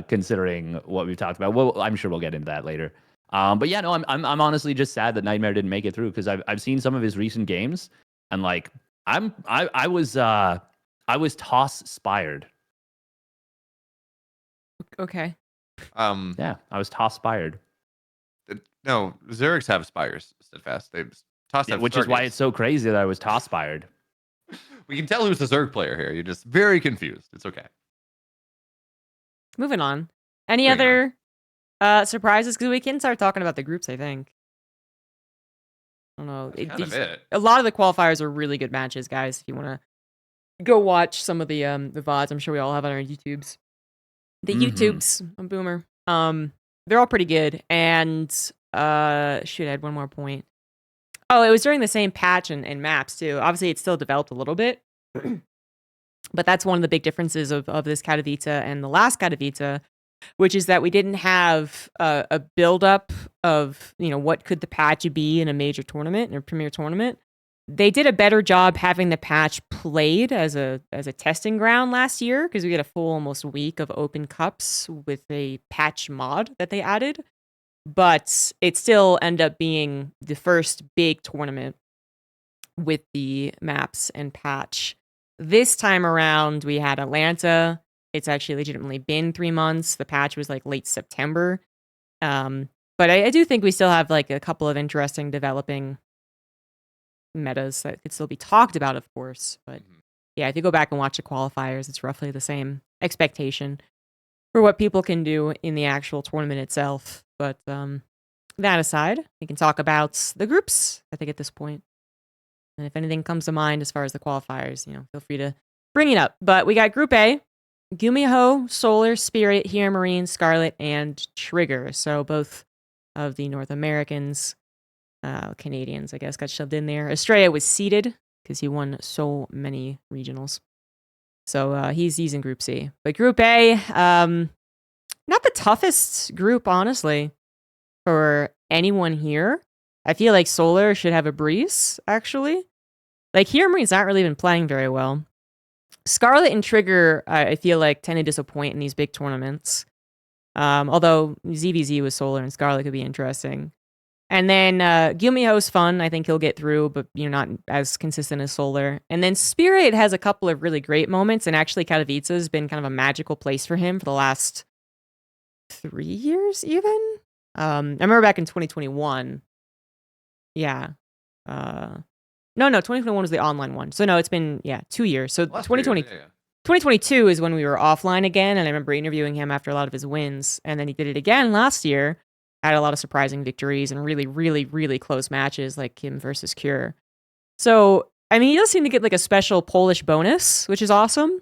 Considering what we've talked about. Well, I'm sure we'll get into that later. But yeah, no, I'm honestly just sad that Nightmare didn't make it through, because I've seen some of his recent games, and like I was toss-spired. Okay. Yeah, I was toss-spired. No, Zergs have Spires, Steadfast. They've tossed out which is why it's so crazy that I was toss-spired. We can tell who's the Zerg player here. You're just very confused. It's okay. Moving on. Any Moving other surprises? Because we can start talking about the groups, I think. I don't know. That's kind of it. A lot of the qualifiers are really good matches, guys. If you want to go watch some of the VODs, I'm sure we all have on our YouTubes. The YouTubes, I'm boomer. They're all pretty good. And shoot, I had one more point. Oh, it was during the same patch and maps too. Obviously, it's still developed a little bit, but that's one of the big differences of this Katowice and the last Katowice, which is that we didn't have a build-up of, you know, what could the patch be in a major tournament or premier tournament. They did a better job having the patch played as a testing ground last year, because we had a full almost week of open cups with a patch mod that they added. But it still ended up being the first big tournament with the maps and patch. This time around, we had Atlanta. It's actually legitimately been 3 months. The patch was like late September. But I do think we still have like a couple of interesting developing metas that could still be talked about, of course. But yeah, if you go back and watch the qualifiers, it's roughly the same expectation for what people can do in the actual tournament itself. But that aside, we can talk about the groups, I think, at this point. And if anything comes to mind as far as the qualifiers, you know, feel free to bring it up. But we got Group A, Gumiho, Solar, Spirit, Here Marine, Scarlet, and Trigger. So both of the North Americans, Canadians, I guess, got shoved in there. Estrella was seeded because he won so many regionals. So he's in Group C. But Group A, not the toughest group, honestly, for anyone here. I feel like Solar should have a breeze, actually. Like, Here Marine's not really been playing very well. Scarlet and Trigger, I feel like, tend to disappoint in these big tournaments. Although ZVZ with Solar and Scarlet could be interesting. And then Gumiho's fun. I think he'll get through, but you're not as consistent as Solar. And then Spirit has a couple of really great moments, and actually Katowice has been kind of a magical place for him for the last 3 years, even. I remember back in 2021. Yeah. No, 2021 was the online one. So no, it's been 2 years. So 2020. 2022 is when we were offline again, and I remember interviewing him after a lot of his wins, and then he did it again last year. Had a lot of surprising victories and really, really, really close matches, like him versus Cure. So, I mean, he does seem to get like a special Polish bonus, which is awesome.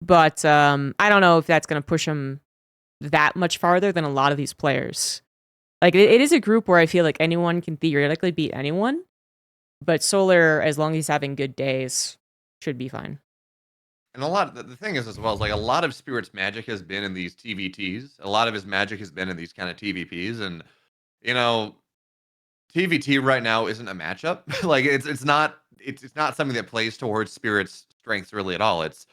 But I don't know if that's going to push him that much farther than a lot of these players. Like, it is a group where I feel like anyone can theoretically beat anyone. But Solar, as long as he's having good days, should be fine. And the thing is, as well, is like a lot of Spirit's magic has been in these TVTs. A lot of his magic has been in these kind of TVPs, and you know, TVT right now isn't a matchup. Like it's not something that plays towards Spirit's strengths really at all. It's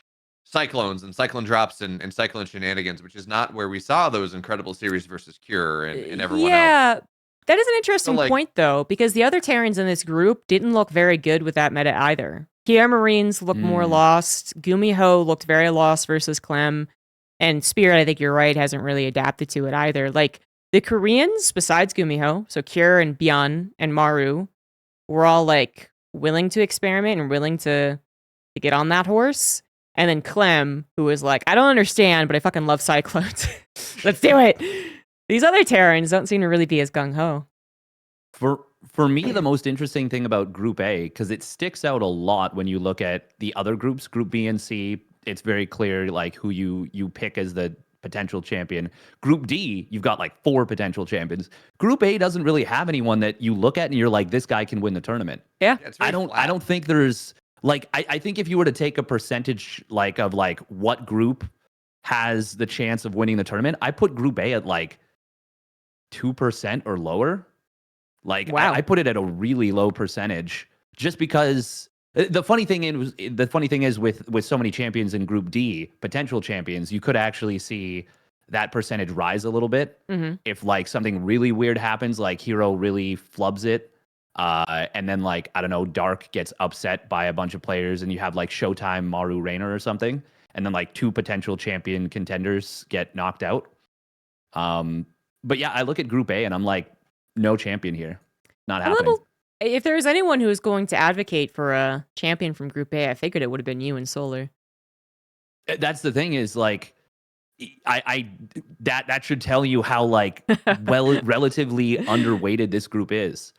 Cyclones and Cyclone drops and Cyclone shenanigans, which is not where we saw those incredible series versus Cure and everyone else. Yeah, that is an interesting So, point, though, because the other Terrans in this group didn't look very good with that meta either. Kia Marines looked more lost. Gumiho looked very lost versus Clem. And Spirit, I think you're right, hasn't really adapted to it either. Like, the Koreans, besides Gumiho, so Cure and Byun and Maru, were all, like, willing to experiment and willing to get on that horse. And then Clem, who was like, I don't understand, but I fucking love Cyclones. Let's do it. These other Terrans don't seem to really be as gung-ho. For me, the most interesting thing about Group A, because it sticks out a lot when you look at the other groups, Group B and C, it's very clear like who you pick as the potential champion. Group D, you've got like 4 potential champions. Group A doesn't really have anyone that you look at and you're like, this guy can win the tournament. Yeah. I don't think there's like I think if you were to take a percentage like of like what group has the chance of winning the tournament, I put Group A at like 2% or lower. Like, wow. I put it at a really low percentage just because the funny thing is with so many champions in Group D, potential champions, you could actually see that percentage rise a little bit. If like something really weird happens, like Hero really flubs it, and then like, I don't know, Dark gets upset by a bunch of players and you have like Showtime, Maru, Raynor or something, and then like 2 potential champion contenders get knocked out. But yeah, I look at Group A and I'm like, no champion here. Not I'm a happening. little. If there's anyone who is going to advocate for a champion from Group A, I figured it would have been you and Solar. That's the thing is like, that should tell you how like relatively underweighted this group is.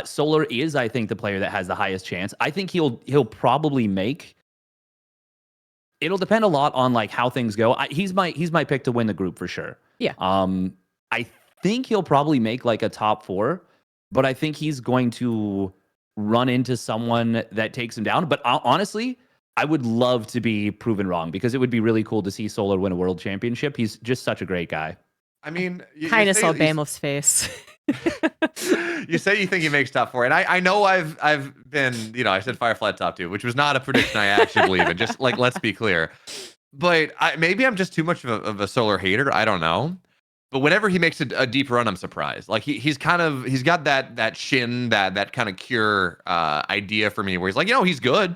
Solar is, I think, the player that has the highest chance. I think he'll probably make. It'll depend a lot on like how things go. He's my pick to win the group for sure. Yeah. I think he'll probably make like a top 4, but I think he's going to run into someone that takes him down. But honestly, I would love to be proven wrong because it would be really cool to see Solar win a world championship. He's just such a great guy. I mean, Kind of saw Bamof's face. You say you think he makes top 4, and I know I've been, I said Firefly top 2, which was not a prediction I actually believe in. Just like, let's be clear. But maybe I'm just too much of a Solar hater. I don't know. But whenever he makes a deep run, I'm surprised. Like he's got that shin, that kind of cure idea for me, where he's like, he's good,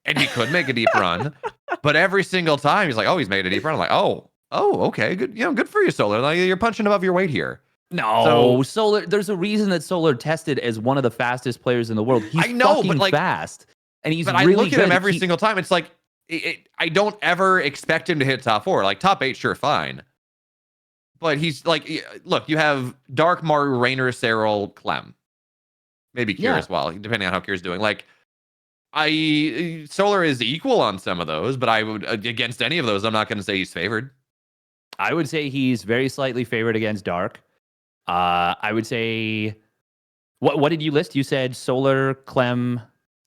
and he could make a deep run, but every single time he's like, oh, he's made a deep run. I'm like, oh, okay, good, good for you, Solar. Like you're punching above your weight here. No, Solar. There's a reason that Solar tested as one of the fastest players in the world. He's fucking fast, and he's really good. I look at him every single time. It's like I don't ever expect him to hit top 4. Like top 8, sure, fine. But he's like, look, you have Dark, Maru, Rainer, Serral, Clem, maybe Kier as well, depending on how Kier's doing. Like, Solar is equal on some of those, but I would against any of those, I'm not going to say he's favored. I would say he's very slightly favored against Dark. I would say, what did you list? You said Solar, Clem.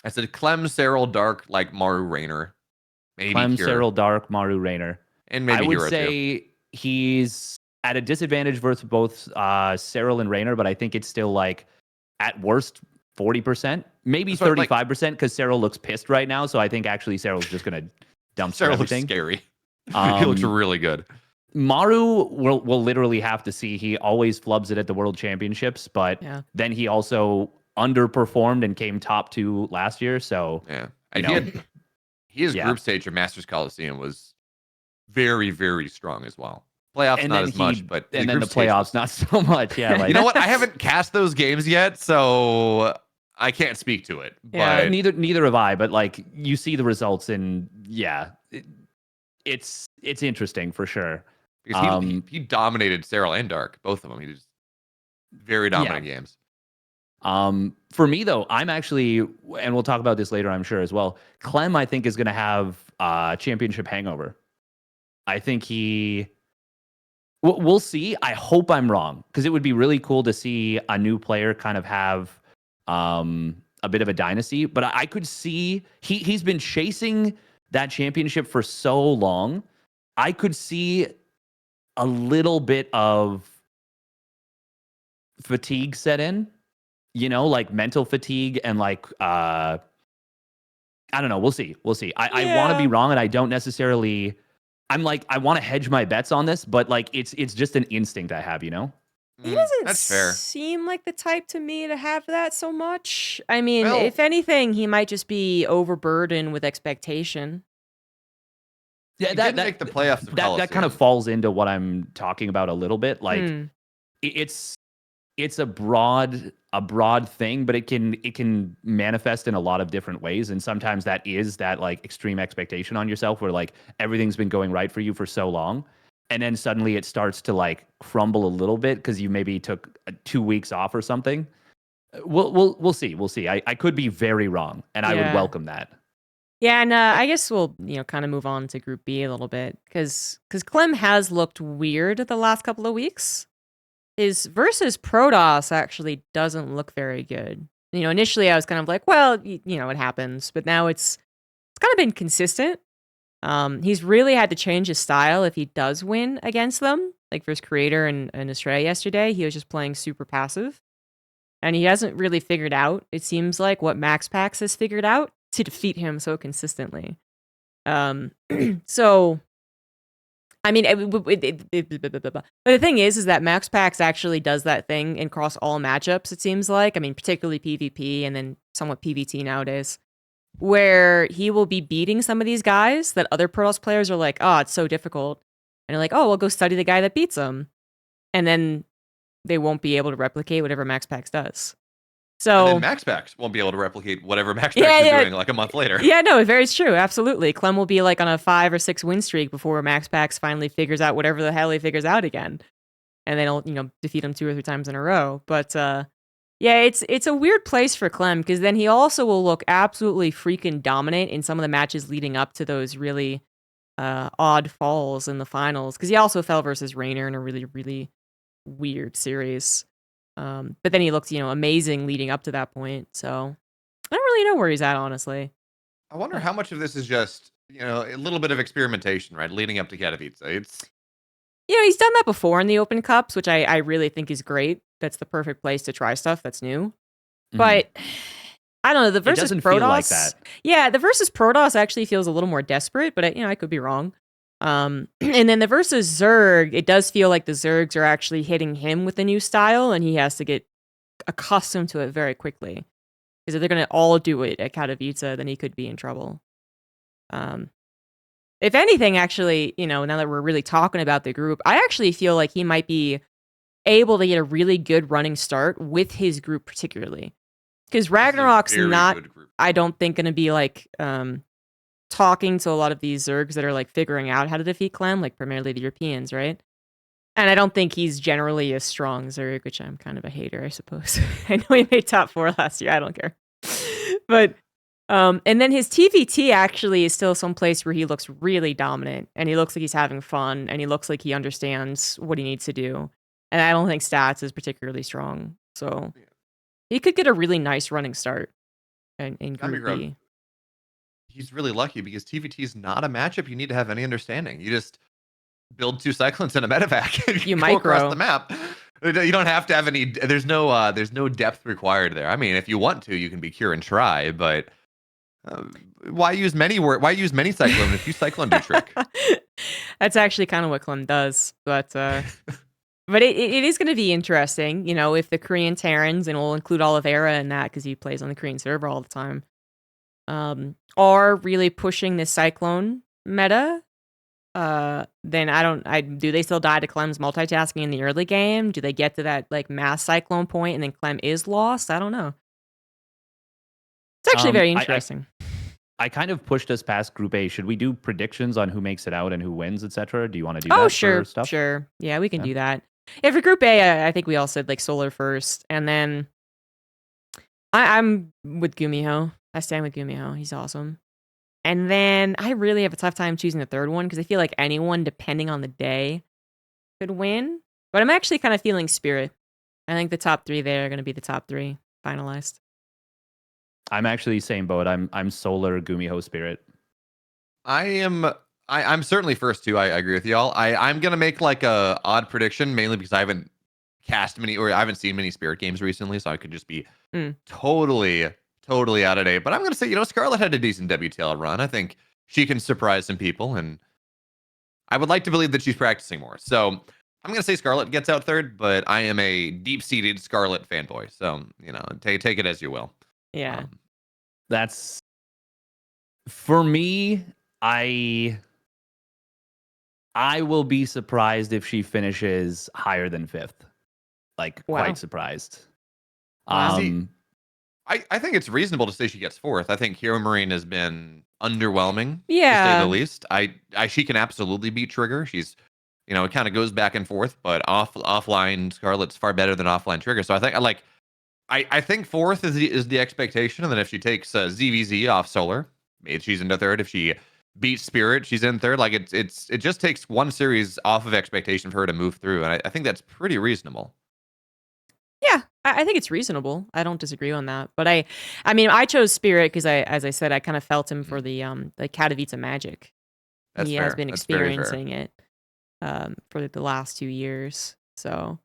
I said Clem, Serral, Dark, like Maru, Rainer. Maybe Clem, Kier. Serral, Dark, Maru, Rainer. And maybe I would Hero say too. He's at a disadvantage versus both Serral and Rainer, but I think it's still like at worst 40%, maybe 35% because Serral looks pissed right now. So I think actually Serral's just going to dump everything. Looks scary. He looks really good. Maru will literally have to see. He always flubs it at the World Championships, but then he also underperformed and came top 2 last year. So his group stage or Masters Coliseum was very, very strong as well. Playoffs and not as much, but and then the playoffs not so much. Yeah, like, you know what? I haven't cast those games yet, so I can't speak to it. Yeah, but neither have I. But like, you see the results, and it's interesting for sure. Because he dominated Serral and Dark, both of them. He just very dominant games. For me though, I'm actually, and we'll talk about this later, I'm sure as well. Clem, I think, is going to have championship hangover. I think we'll see. I hope I'm wrong because it would be really cool to see a new player kind of have a bit of a dynasty. But I could see he's been chasing that championship for so long. I could see a little bit of fatigue set in, like mental fatigue and like I don't know. We'll see. I want to be wrong, and I don't necessarily. I'm like, I want to hedge my bets on this, but like it's just an instinct I have, He doesn't That's fair. seem like the type to me to have that so much. I mean, if anything, he might just be overburdened with expectation. Yeah, that make the playoffs. That kind of falls into what I'm talking about a little bit. Like it's a broad thing, but it can manifest in a lot of different ways. And sometimes that is that like extreme expectation on yourself where like everything's been going right for you for so long. And then suddenly it starts to like crumble a little bit because you maybe took 2 weeks off or something. We'll see. We'll see. I could be very wrong, and I would welcome that. Yeah, and I guess we'll kind of move on to Group B a little bit because Clem has looked weird the last couple of weeks. His versus Protoss actually doesn't look very good. Initially I was kind of like, well, it happens, but now it's kind of been consistent. He's really had to change his style if he does win against them. Like versus Creator and Australia yesterday, he was just playing super passive. And he hasn't really figured out, it seems like, what Max Pax has figured out to defeat him so consistently. So, I mean, but the thing is that Max Pax actually does that thing across all matchups, it seems like. I mean, particularly PvP and then somewhat PvT nowadays, where he will be beating some of these guys that other Protoss players are like, oh, it's so difficult. And they're like, oh, we'll go study the guy that beats him. And then they won't be able to replicate whatever Max Pax does. And So then Max Pax won't be able to replicate whatever Max Pax Yeah, is yeah. doing like a month later. yeah, no, very true. Absolutely. Clem will be like on a 5 or 6 win streak before Max Pax finally figures out whatever the hell he figures out again. And then he'll, defeat him 2 or 3 times in a row. But yeah, it's a weird place for Clem because then he also will look absolutely freaking dominant in some of the matches leading up to those really odd falls in the finals. Because he also fell versus Raynor in a really, really weird series. But then he looked, amazing leading up to that point. So I don't really know where he's at, honestly. I wonder how much of this is just, a little bit of experimentation, right? Leading up to Katowice. It's He's done that before in the Open Cups, which I really think is great. That's the perfect place to try stuff that's new. Mhm. But I don't know, the versus doesn't Protoss. feel like that. Yeah, the versus Protoss actually feels a little more desperate, but I could be wrong. And then the versus Zerg, it does feel like the Zergs are actually hitting him with a new style, and he has to get accustomed to it very quickly. Because if they're going to all do it at Katowice, then he could be in trouble. If anything, actually, now that we're really talking about the group, I actually feel like he might be able to get a really good running start with his group particularly. Because Ragnarok's very not, good group. I don't think, going to be like talking to a lot of these Zergs that are like figuring out how to defeat Clem, like primarily the Europeans, right? And I don't think he's generally a strong Zerg, which I'm kind of a hater, I suppose. I know he made top 4 last year. I don't care. But and then his TVT actually is still someplace where he looks really dominant, and he looks like he's having fun, and he looks like he understands what he needs to do. And I don't think stats is particularly strong, so he could get a really nice running start in Group ZombieGrub, B. he's really lucky because TVT is not a matchup you need to have any understanding. You just build 2 cyclones and a medevac and You go micro. across the map. You don't have to have any. There's no depth required there. I mean, if you want to, you can be cure and try, but why use many cyclone if you cyclone do trick? That's actually kind of what Clem does, but but it is going to be interesting, if the Korean Terrans, and we'll include Oliveira in that because he plays on the Korean server all the time, are really pushing this cyclone meta. Then do they still die to Clem's multitasking in the early game? Do they get to that like mass cyclone point and then Clem is lost? I don't know. It's actually very interesting. I kind of pushed us past Group A. Should we do predictions on who makes it out and who wins, etc.? Do you want to do that? Oh, for stuff? sure. Yeah, we can do that. Yeah, for Group A, I think we all said like Solar first, and then I'm with Gumiho. I stand with Gumiho. He's awesome. And then I really have a tough time choosing the third one because I feel like anyone, depending on the day, could win. But I'm actually kind of feeling Spirit. I think the top 3 there are going to be the top 3 finalized. I'm actually same boat. I'm Solar, Gumiho, Spirit. I'm certainly first too. I agree with y'all. I'm gonna make like a odd prediction mainly because I haven't cast many or I haven't seen many Spirit games recently, so I could just be totally out of date. But I'm gonna say, Scarlet had a decent WTL run. I think she can surprise some people, and I would like to believe that she's practicing more. So I'm gonna say Scarlet gets out third, but I am a deep-seated Scarlet fanboy. So take it as you will. Yeah. That's for me. I will be surprised if she finishes higher than 5th. Like quite surprised. Wow. I think it's reasonable to say she gets 4th. I think Hero Marine has been underwhelming, to Yeah. say the least. She can absolutely beat Trigger. She's, it kind of goes back and forth, but offline Scarlet's far better than offline Trigger. So I think I think 4th is the expectation, and then if she takes ZVZ off Solar, maybe she's into 3rd. If she beats Spirit, she's in 3rd. Like it just takes one series off of expectation for her to move through, and I think that's pretty reasonable. Yeah, I think it's reasonable. I don't disagree on that. But I mean, I chose Spirit because as I said, I kind of felt him for the Katowice magic. That's he fair. has been That's very fair. experiencing it for the last 2 years. So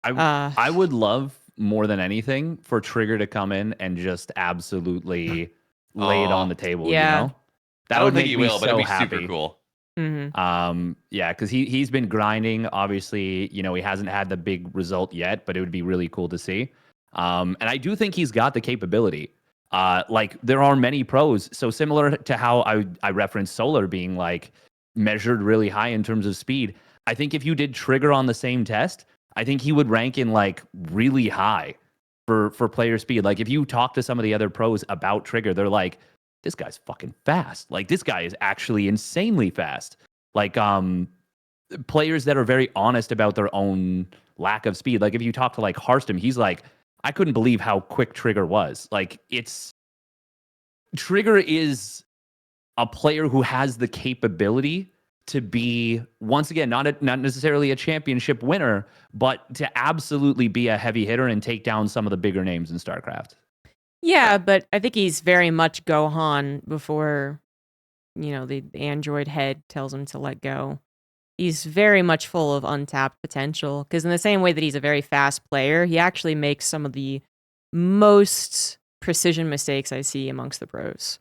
I would love more than anything for Trigger to come in and just absolutely lay it on the table. Yeah. That would make he me will, but it'd so be happy. super cool. Mm-hmm. Yeah, because he's been grinding. Obviously, he hasn't had the big result yet, but it would be really cool to see. And I do think he's got the capability. Like there are many pros. So similar to how I referenced Solar being like measured really high in terms of speed. I think if you did Trigger on the same test, I think he would rank in like really high for player speed. Like if you talk to some of the other pros about Trigger, they're like, this guy's fucking fast. Like this guy is actually insanely fast. Like players that are very honest about their own lack of speed. Like if you talk to like Harstem, he's like, I couldn't believe how quick Trigger was. Like Trigger is a player who has the capability to be, once again, not necessarily a championship winner, but to absolutely be a heavy hitter and take down some of the bigger names in StarCraft. Yeah, but I think he's very much Gohan before, the android head tells him to let go. He's very much full of untapped potential, because in the same way that he's a very fast player, he actually makes some of the most precision mistakes I see amongst the pros,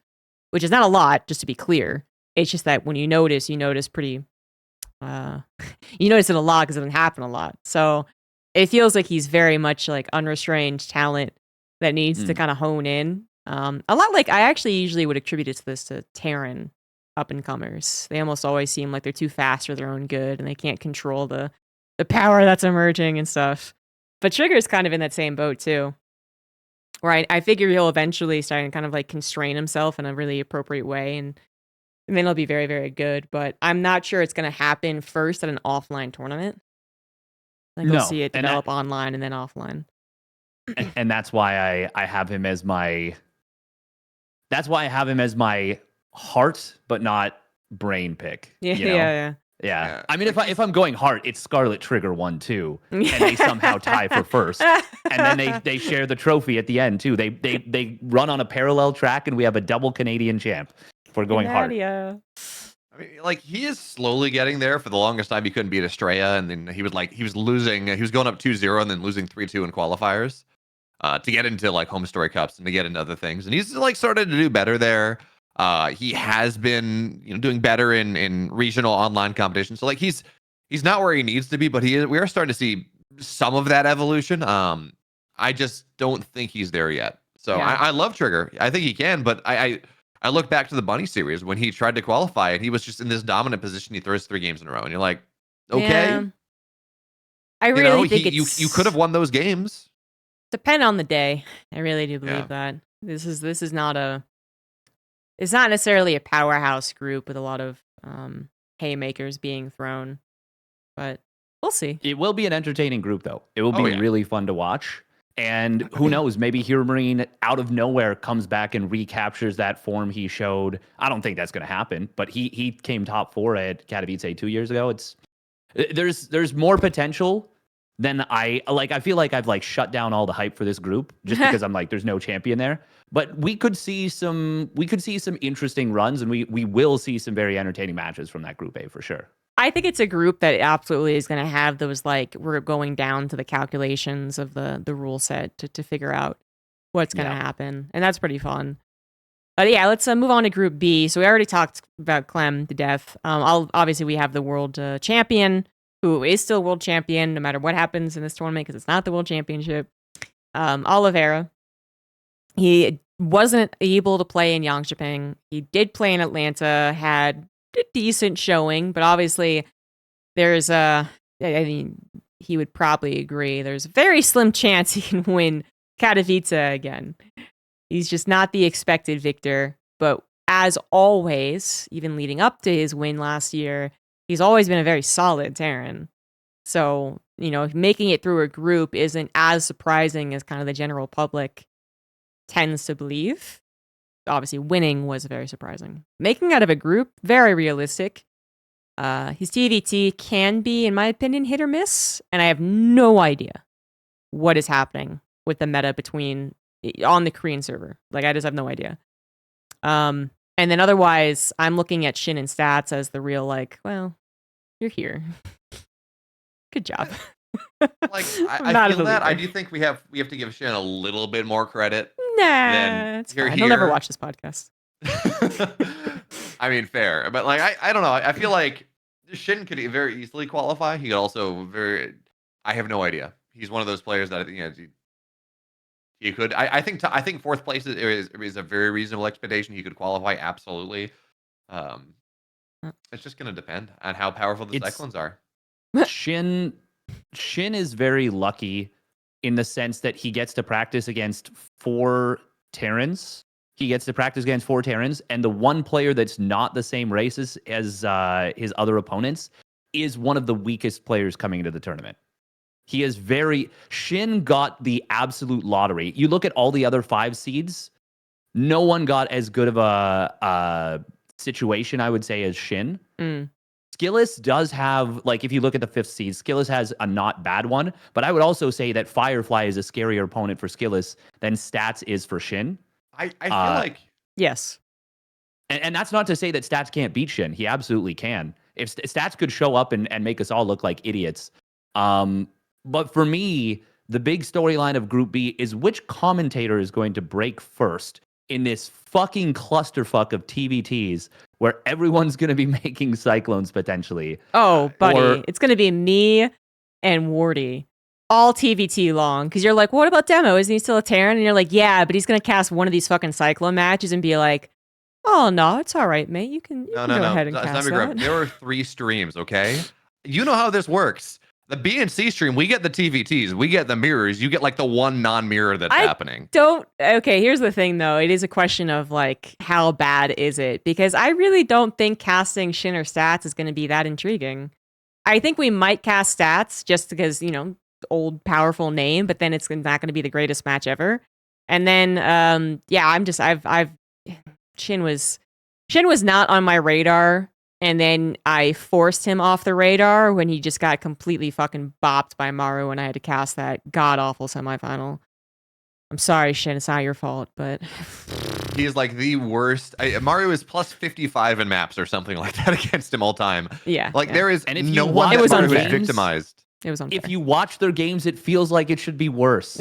which is not a lot, just to be clear. It's just that when you notice pretty, you notice it a lot because it doesn't happen a lot. So it feels like he's very much like unrestrained talent that needs to kind of hone in. A lot like I actually usually would attribute it to this to Terran up and comers. They almost always seem like they're too fast for their own good and they can't control the power that's emerging and stuff. But Trigger's kind of in that same boat too. Right. I figure he'll eventually start to kind of like constrain himself in a really appropriate way and then he'll be very, very good. But I'm not sure it's going to happen first at an offline tournament. I think we'll see it develop online and then offline. And that's why I have him as my. That's why I have him as my heart, but not brain pick. Yeah. I mean, if I'm going heart, it's Scarlet Trigger 1-2, and they somehow tie for first, and then they share the trophy at the end too. They run on a parallel track, and we have a double Canadian champ. If we're going heart. I mean, like he is slowly getting there. For the longest time, he couldn't beat Estrella, and then he was losing. He was going up 2-0 and then losing 3-2 in qualifiers to get into like home story cups and to get into other things. And he's like started to do better there. He has been doing better in regional online competition. So like he's not where he needs to be, but we are starting to see some of that evolution. I just don't think he's there yet. So yeah. I love Trigger. I think he can, but I look back to the Bunny series when he tried to qualify and he was just in this dominant position. He throws 3 games in a row, and you're like, okay. Yeah. I really think you could have won those games. Depend on the day. I really do believe that this is not it's not necessarily a powerhouse group with a lot of haymakers being thrown, but we'll see. It will be an entertaining group, though. It will be really fun to watch. And who knows, maybe Hero Marine out of nowhere comes back and recaptures that form he showed. I don't think that's going to happen, but he came top 4 at Katowice 2 years ago. There's more potential than I feel like I've like shut down all the hype for this group just because I'm like, there's no champion there. But we could see some interesting runs, and we will see some very entertaining matches from that group A for sure. I think it's a group that absolutely is going to have those, like, we're going down to the calculations of the rule set to figure out what's going to happen. And that's pretty fun. But yeah, let's move on to Group B. So we already talked about Clem to death. Obviously, we have the world champion, who is still world champion no matter what happens in this tournament because it's not the world championship. Oliveira. He wasn't able to play in Yangtze. He did play in Atlanta, had a decent showing, but obviously there's I mean, he would probably agree, there's a very slim chance he can win Katowice again. He's just not the expected victor, but as always, even leading up to his win last year, he's always been a very solid Terran. So, making it through a group isn't as surprising as kind of the general public tends to believe. Obviously, winning was very surprising. Making out of a group, very realistic. His TVT can be, in my opinion, hit or miss, and I have no idea what is happening with the meta on the Korean server. Like, I just have no idea. And then otherwise, I'm looking at Shin and Stats as the real, like, well, you're here. Good job. Like, I feel that. I do think we have to give Shin a little bit more credit. Nah, it's fine. He'll never watch this podcast. I mean, fair, but like, I don't know. I feel like Shin could very easily qualify. He could also I have no idea. He's one of those players that I think he could. I think 4th place is a very reasonable expectation. He could qualify absolutely. It's just going to depend on how powerful the Cyclones are. Shin Shin is very lucky in the sense that he gets to practice against 4 Terrans. He gets to practice against 4 Terrans, and the one player that's not the same race as his other opponents is one of the weakest players coming into the tournament. He is Shin got the absolute lottery. You look at all the other 5 seeds, no one got as good of a situation, I would say, as Shin. Skillous does have, like, if you look at the 5th seed, Skillous has a not bad one, but I would also say that Firefly is a scarier opponent for Skillous than Stats is for Shin. I feel like... Yes. And that's not to say that Stats can't beat Shin. He absolutely can. If Stats could show up and make us all look like idiots. But for me, the big storyline of Group B is which commentator is going to break first in this fucking clusterfuck of TVTs where everyone's going to be making Cyclones potentially. Oh, buddy. It's going to be me and Wardy. All TVT long. Because you're like, what about Demo? Isn't he still a Terran? And you're like, yeah, but he's going to cast one of these fucking Cyclone matches and be like, oh, no, it's all right, mate. You can go ahead and cast that. There are 3 streams, okay? You know how this works. The B and C stream, we get the TVTs, we get the mirrors, you get like the one non-mirror that's happening. Okay, here's the thing though. It is a question of like, how bad is it? Because I really don't think casting Shin or Stats is going to be that intriguing. I think we might cast Stats just because, you know, old powerful name, but then it's not going to be the greatest match ever. And then, Shin was not on my radar. And then I forced him off the radar when he just got completely fucking bopped by Maru when I had to cast that god-awful semifinal. I'm sorry, Shin. It's not your fault, but... He's like the worst. Maru is plus 55 in maps or something like that against him all time. Yeah. Like, there is no one one that Maru unfair. is victimized. It was unfair. If you watch their games, it feels like it should be worse.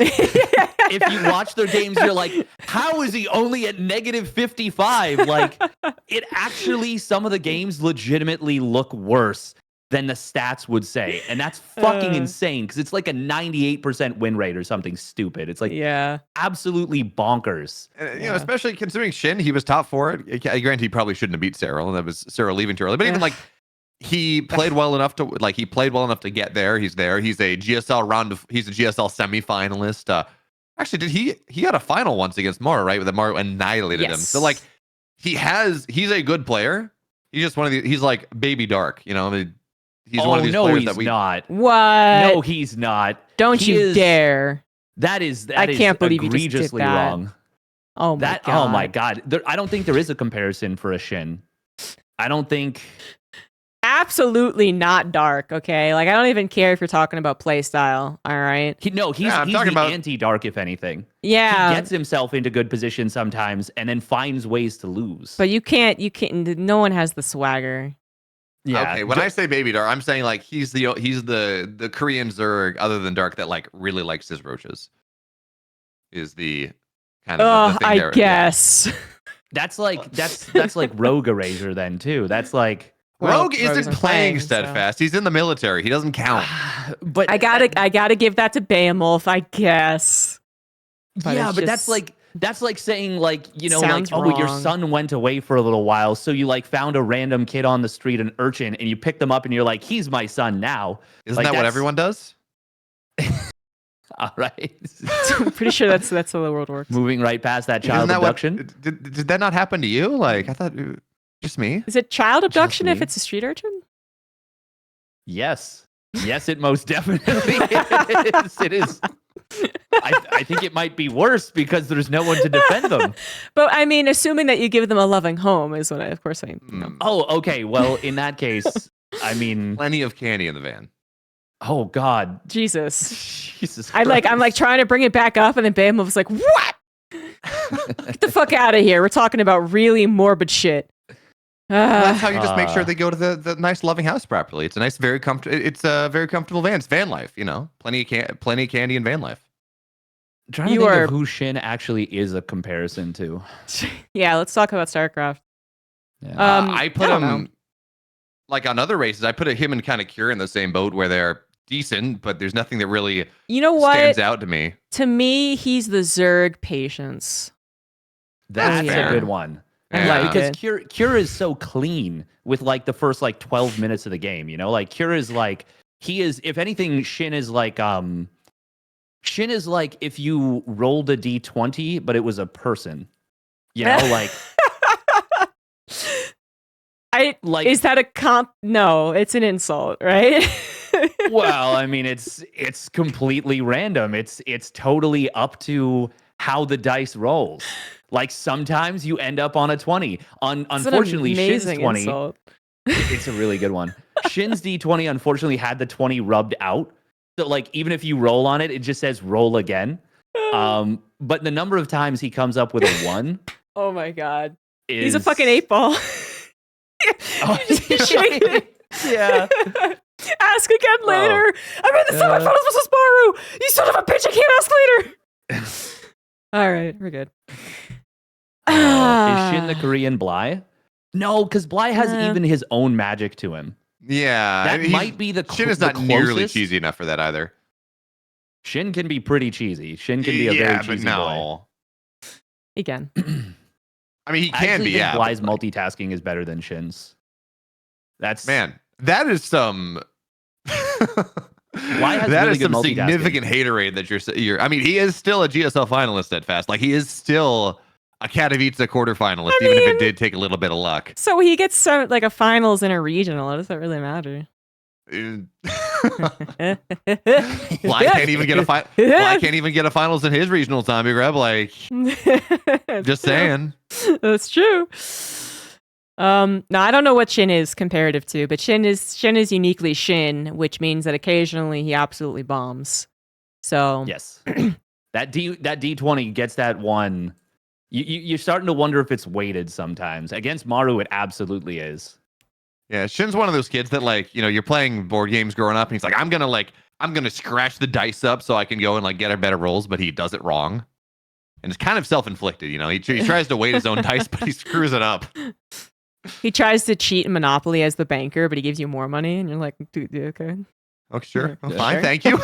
If you watch their games, you're like, how is he only at negative 55? Like, it actually, some of the games legitimately look worse than the stats would say. And that's fucking insane because it's like a 98% win rate or something stupid. It's like, absolutely bonkers. And, you know, especially considering Shin, he was top 4. Granted, he probably shouldn't have beat Cyril, and that was Cyril leaving too early. But even like, he played well enough to get there. He's there. He's a GSL semifinalist. Actually, he had a final once against Maru, right? That Maru annihilated him. So like, he's a good player. He's just one of he's like Baby Dark, you know. I mean, he's one of these players that we not. What? No, he's not. Don't you dare. That is I can't believe you just did egregiously that. wrong. Oh my god. Oh my god. I don't think there is a comparison for a Shin. I don't think. Absolutely not dark, okay? Like, I don't even care if you're talking about play style, all right? He's the anti-dark, if anything. Yeah. He gets himself into good position sometimes and then finds ways to lose. But you can't, no one has the swagger. Yeah. Okay, when I say Baby Dark, I'm saying like he's the Korean Zerg other than Dark that like really likes his roaches. Is the kind of the thing there. I guess. Yeah. That's like Rogue Eraser then too. That's like Rogue isn't playing Steadfast. So. He's in the military. He doesn't count. But I gotta give that to Beowulf, I guess. But yeah, but that's like saying like, you know, like, wrong. Your son went away for a little while, so you like found a random kid on the street, an urchin, and you picked them up and you're like, he's my son now. Isn't that what everyone does? All right. I'm pretty sure that's how the world works. Moving right past that child abduction. Did that not happen to you? Like, I thought just me. Is it child abduction if it's a street urchin? Yes. Yes, it most definitely is. It is. I think it might be worse because there's no one to defend them. But I mean, assuming that you give them a loving home is what of course I know. Oh, okay. Well, in that case, I mean, plenty of candy in the van. Oh God, Jesus Christ. I'm like trying to bring it back up, and then Bam was like, "What? Get the fuck out of here! We're talking about really morbid shit." That's how you just make sure they go to the nice, loving house properly. It's a nice, very comfortable. It's a very comfortable van. It's van life, you know. Plenty of candy and van life. I'm trying to think of who Shin actually is a comparison to. Yeah, let's talk about StarCraft. Yeah. I put him like on other races. I put him and kind of Cure in the same boat where they're decent, but there's nothing that really stands out to me. To me, he's the Zerg Patience. That's a good one. Yeah. Because Cure is so clean with like the first like 12 minutes of the game, you know? Like Cure is like he is, if anything, Shin is like if you rolled a d20, but it was a person. You know, like is that a comp? No, it's an insult, right? well, I mean, it's completely random. It's totally up to how the dice rolls. Like sometimes you end up on a 20. Unfortunately, Shin's 20. Insult. It's a really good one. Shin's D20 unfortunately had the 20 rubbed out. So like even if you roll on it, it just says roll again. But the number of times he comes up with a 1. Oh my god. He's a fucking 8-ball. Yeah. Ask again later. I'm in the semifinals versus Maru. You son of a bitch, I can't ask later. All right, we're good. Is Shin the Korean Bly? No, because Bly has even his own magic to him. Yeah. That might be the Shin is not nearly cheesy enough for that either. Shin can be pretty cheesy. Shin can be a very cheesy boy. He can. I mean, he can be, yeah. Bly's multitasking is better than Shin's. Man, that is some... Bly has that really is good some significant haterade that you're... I mean, he is still a GSL finalist at Fast. Like, he is still a Katowice quarterfinalist, even if it did take a little bit of luck. So he gets like a finals and a regional. Does that really matter? Bly can't even get a Bly can't even get a finals in his regional, ZombieGrub. Like, just saying. That's true. No, I don't know what Shin is comparative to, but Shin is uniquely Shin, which means that occasionally he absolutely bombs. So yes, that D20 gets that 1. You're starting to wonder if it's weighted sometimes. Against Maru, it absolutely is. Yeah, Shin's one of those kids that, like, you know, you're playing board games growing up, and he's like, I'm gonna scratch the dice up so I can go and like get a better rolls, but he does it wrong, and it's kind of self-inflicted. You know, he tries to weight his own dice, but he screws it up. He tries to cheat in Monopoly as the banker, but he gives you more money, and you're like, dude, okay. Oh, sure, Yeah, fine, sure. thank you.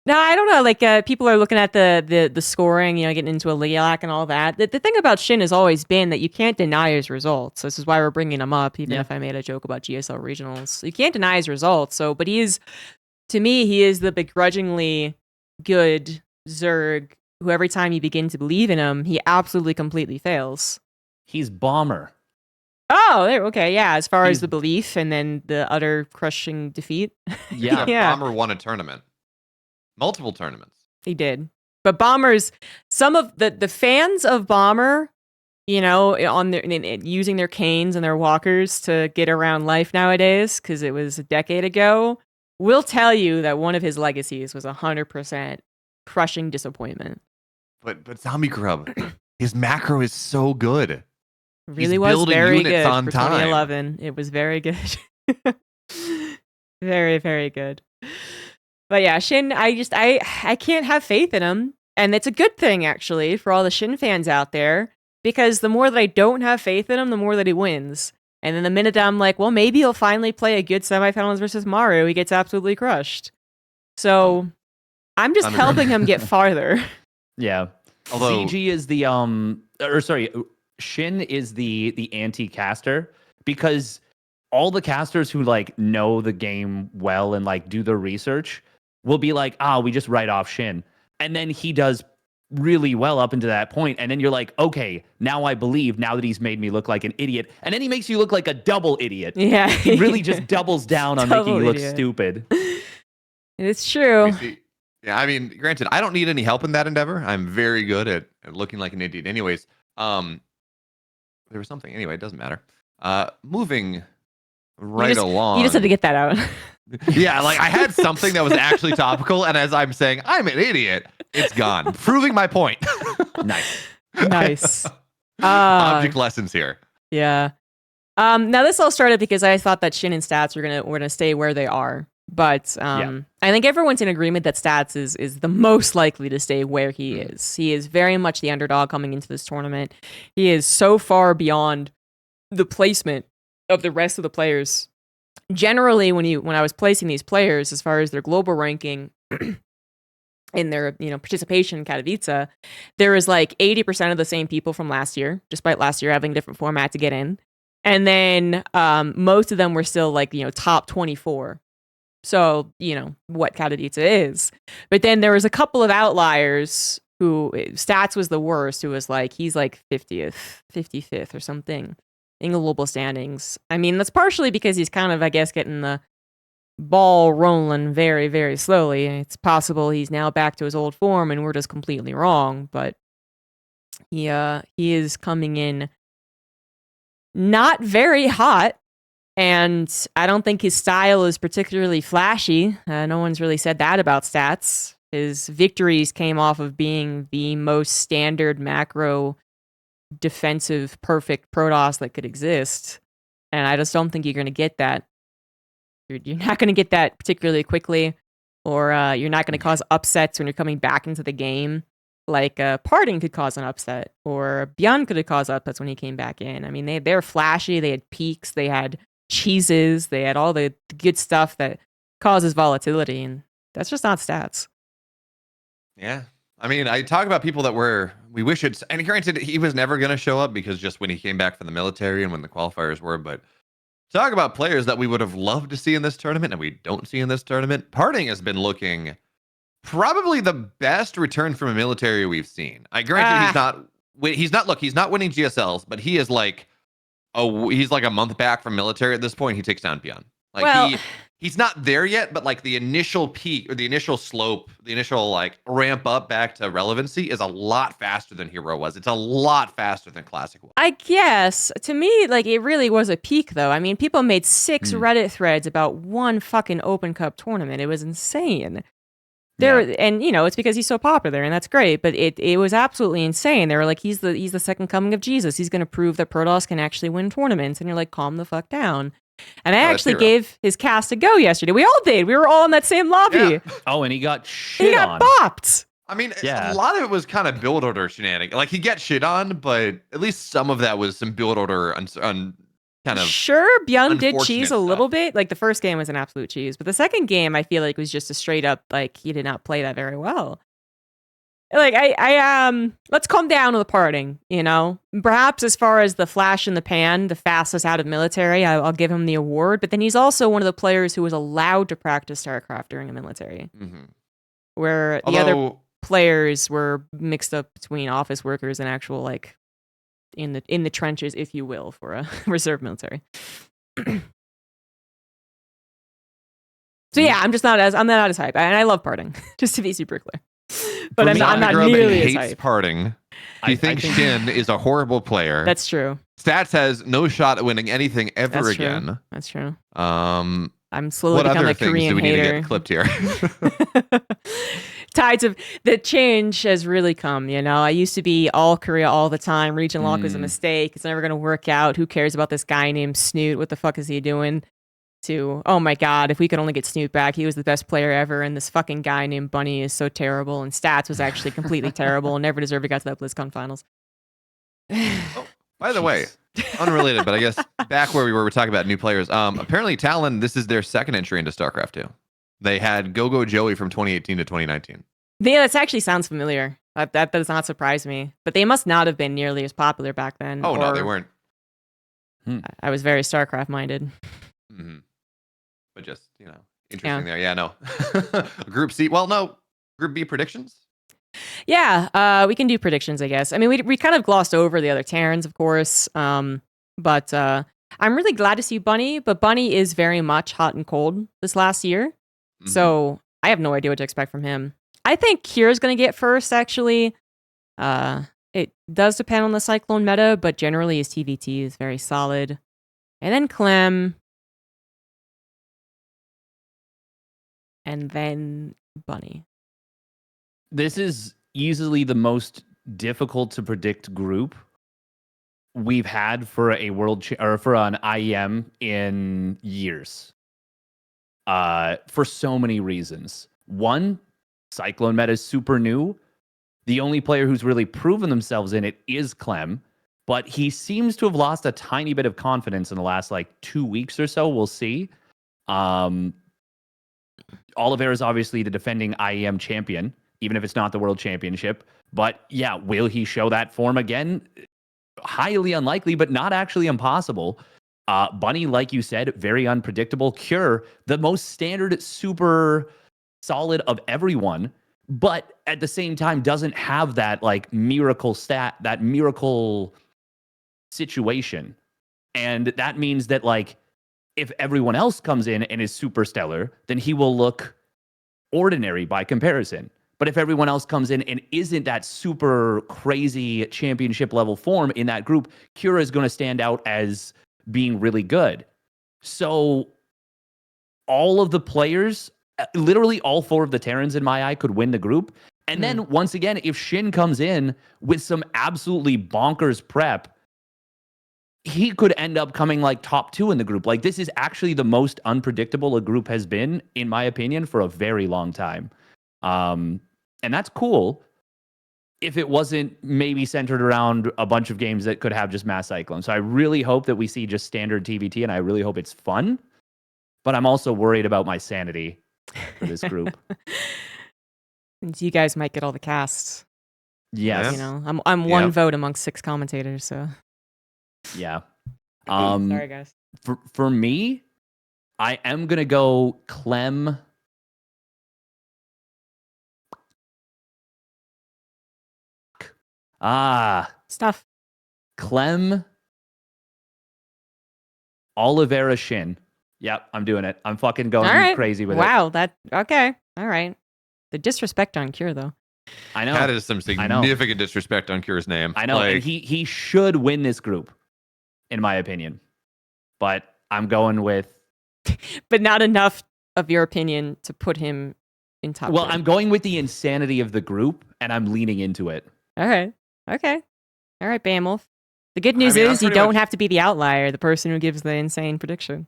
No, I don't know. Like, people are looking at the scoring, you know, getting into a Lilac and all that. The thing about Shin has always been that you can't deny his results. This is why we're bringing him up, even if I made a joke about GSL regionals. You can't deny his results. So, but to me, he is the begrudgingly good Zerg who every time you begin to believe in him, he absolutely completely fails. He's Bomber. Oh, okay, yeah. As far as the belief and then the utter crushing defeat. Yeah. Bomber won a tournament. Multiple tournaments. He did. But Bombers, some of the fans of Bomber, you know, using their canes and their walkers to get around life nowadays, because it was a decade ago, will tell you that one of his legacies was 100% crushing disappointment. But ZombieGrub, his macro is so good. Really was very good for 2011. It was very good. Very, very good. But yeah, Shin, I can't have faith in him. And it's a good thing, actually, for all the Shin fans out there, because the more that I don't have faith in him, the more that he wins. And then the minute that I'm like, well, maybe he'll finally play a good semifinals versus Maru, he gets absolutely crushed. So I'm just helping him get farther. Yeah. Although CG is the Shin is the anti-caster, because all the casters who like know the game well and like do the research will be like, we just write off Shin. And then he does really well up into that point. And then you're like, okay, now I believe, now that he's made me look like an idiot. And then he makes you look like a double idiot. Yeah. He really just doubles down on making you look stupid. It's true. Yeah, I mean, granted, I don't need any help in that endeavor. I'm very good at looking like an idiot. Anyways, there was something. Anyway, it doesn't matter. Moving along. You just had to get that out. Yeah, like I had something that was actually topical, and as I'm saying, I'm an idiot, it's gone. Proving my point. Nice. Object lessons here. Yeah. Now this all started because I thought that Shin and Stats were gonna stay where they are. But I think everyone's in agreement that Stats is the most likely to stay where he is. He is very much the underdog coming into this tournament. He is so far beyond the placement of the rest of the players. Generally, when I was placing these players as far as their global ranking in their participation in Katowice, there is like 80% of the same people from last year, despite last year having a different format to get in. And then most of them were still like, top 24. So, what Katowice is. But then there was a couple of outliers who stats was the worst, who was like, he's like 50th, 55th or something in global standings. I mean, that's partially because he's kind of, I guess, getting the ball rolling very, very slowly. It's possible he's now back to his old form and we're just completely wrong. But he is coming in not very hot. And I don't think his style is particularly flashy. No one's really said that about stats. His victories came off of being the most standard macro defensive perfect Protoss that could exist. And I just don't think you're going to get that. You're not going to get that particularly quickly, or you're not going to cause upsets when you're coming back into the game. Like Parting could cause an upset, or Beyond could have caused upsets when he came back in. I mean, they're flashy. They had peaks. They had cheeses. They had all the good stuff that causes volatility, and that's just not stats. Yeah. I mean, I talk about people that we wish it's, and granted, he was never going to show up because just when he came back from the military and when the qualifiers were, but talk about players that we would have loved to see in this tournament and we don't see in this tournament. Parting has been looking probably the best return from a military we've seen. I granted he's not winning GSLs, but he is like he's like a month back from military at this point. He takes down Beyond. Like he's not there yet, but like the initial peak or the initial slope, the initial like ramp up back to relevancy is a lot faster than Hero was. It's a lot faster than Classic was. I guess to me, like it really was a peak though. I mean, people made 6 Reddit threads about one fucking Open Cup tournament. It was insane. And it's because he's so popular, and that's great. But it was absolutely insane. They were like, he's the second coming of Jesus. He's going to prove that Protoss can actually win tournaments. And you're like, calm the fuck down. And I actually gave his cast a go yesterday. We all did. We were all in that same lobby. Yeah. Oh, and he got shit he got bopped. I mean, a lot of it was kind of build order shenanigans. Like he got shit on, but at least some of that was some build order kind of sure. Beyond did cheese a stuff. little bit. Like the first game was an absolute cheese, but the second game I feel like was just a straight up like he did not play that very well. Like I let's calm down with the Parting. Perhaps as far as the flash in the pan, the fastest out of military, I'll give him the award. But then he's also one of the players who was allowed to practice StarCraft during a military, where the other players were mixed up between office workers and actual like in the trenches, if you will, for a reserve military. So yeah, I'm not as hype, and I love Parting, just to be super clear. But I'm not nearly as hype. Parting. I think Shin is a horrible player. That's true. Stats has no shot at winning anything ever That's again. True. That's true. I'm slowly becoming a Korean do we hater. need to get clipped here? Tides of the change has really come. I used to be all Korea all the time. Region lock was a mistake. It's never going to work out. Who cares about this guy named Snoot? What the fuck is he doing? To, oh my god, if we could only get Snoot back, he was the best player ever, and this fucking guy named Bunny is so terrible, and stats was actually completely terrible and never deserved to get to that BlizzCon finals. By the way, unrelated, but I guess back where we're talking about new players. Apparently Talon, this is their second entry into StarCraft 2. They had Go-Go Joey from 2018 to 2019. Yeah, that actually sounds familiar. That does not surprise me. But they must not have been nearly as popular back then. Oh, no, they weren't. I was very StarCraft minded. Mm-hmm. But just, interesting there. Yeah, no. Group C. Well, no. Group B predictions? Yeah, we can do predictions, I guess. I mean, we kind of glossed over the other Terrans, of course. But I'm really glad to see Bunny. But Bunny is very much hot and cold this last year. Mm-hmm. So I have no idea what to expect from him. I think Kira's going to get first, actually. It does depend on the Cyclone meta, but generally his TVT is very solid. And then Clem. And then Bunny. This is easily the most difficult to predict group we've had for a or for an IEM in years. For so many reasons. One, Cyclone meta is super new. The only player who's really proven themselves in it is Clem, but he seems to have lost a tiny bit of confidence in the last 2 weeks or so. We'll see. Oliveira is obviously the defending IEM champion, even if it's not the world championship. But yeah, will he show that form again? Highly unlikely, but not actually impossible. Bunny, like you said, very unpredictable. Cure, the most standard, super solid of everyone, but at the same time doesn't have that like miracle stat, that miracle situation. And that means that like if everyone else comes in and is super stellar, then he will look ordinary by comparison. But if everyone else comes in and isn't that super crazy championship level form in that group, Cura is going to stand out as being really good. So all of the players, literally all 4 of the Terrans in my eye could win the group. And then once again, if Shin comes in with some absolutely bonkers prep, he could end up coming like top 2 in the group. Like this is actually the most unpredictable a group has been, in my opinion, for a very long time. And that's cool if it wasn't maybe centered around a bunch of games that could have just mass cyclone. So I really hope that we see just standard TVT, and I really hope it's fun. But I'm also worried about my sanity for this group. And you guys might get all the casts. Yes. You know, I'm one vote amongst 6 commentators, so yeah. Sorry guys. For me, I am gonna go Clem. Stuff. Clem Oliveira Shin. Yep, I'm doing it. I'm fucking going crazy with it. Wow, okay. All right. The disrespect on Cure though. I know. That is some significant disrespect on Cure's name. I know. Like, and he should win this group, in my opinion. But I'm going with but not enough of your opinion to put him in top. Well, 3. I'm going with the insanity of the group, and I'm leaning into it. All right. Okay. All right, Bamwolf. The good news is you don't have to be the outlier, the person who gives the insane prediction.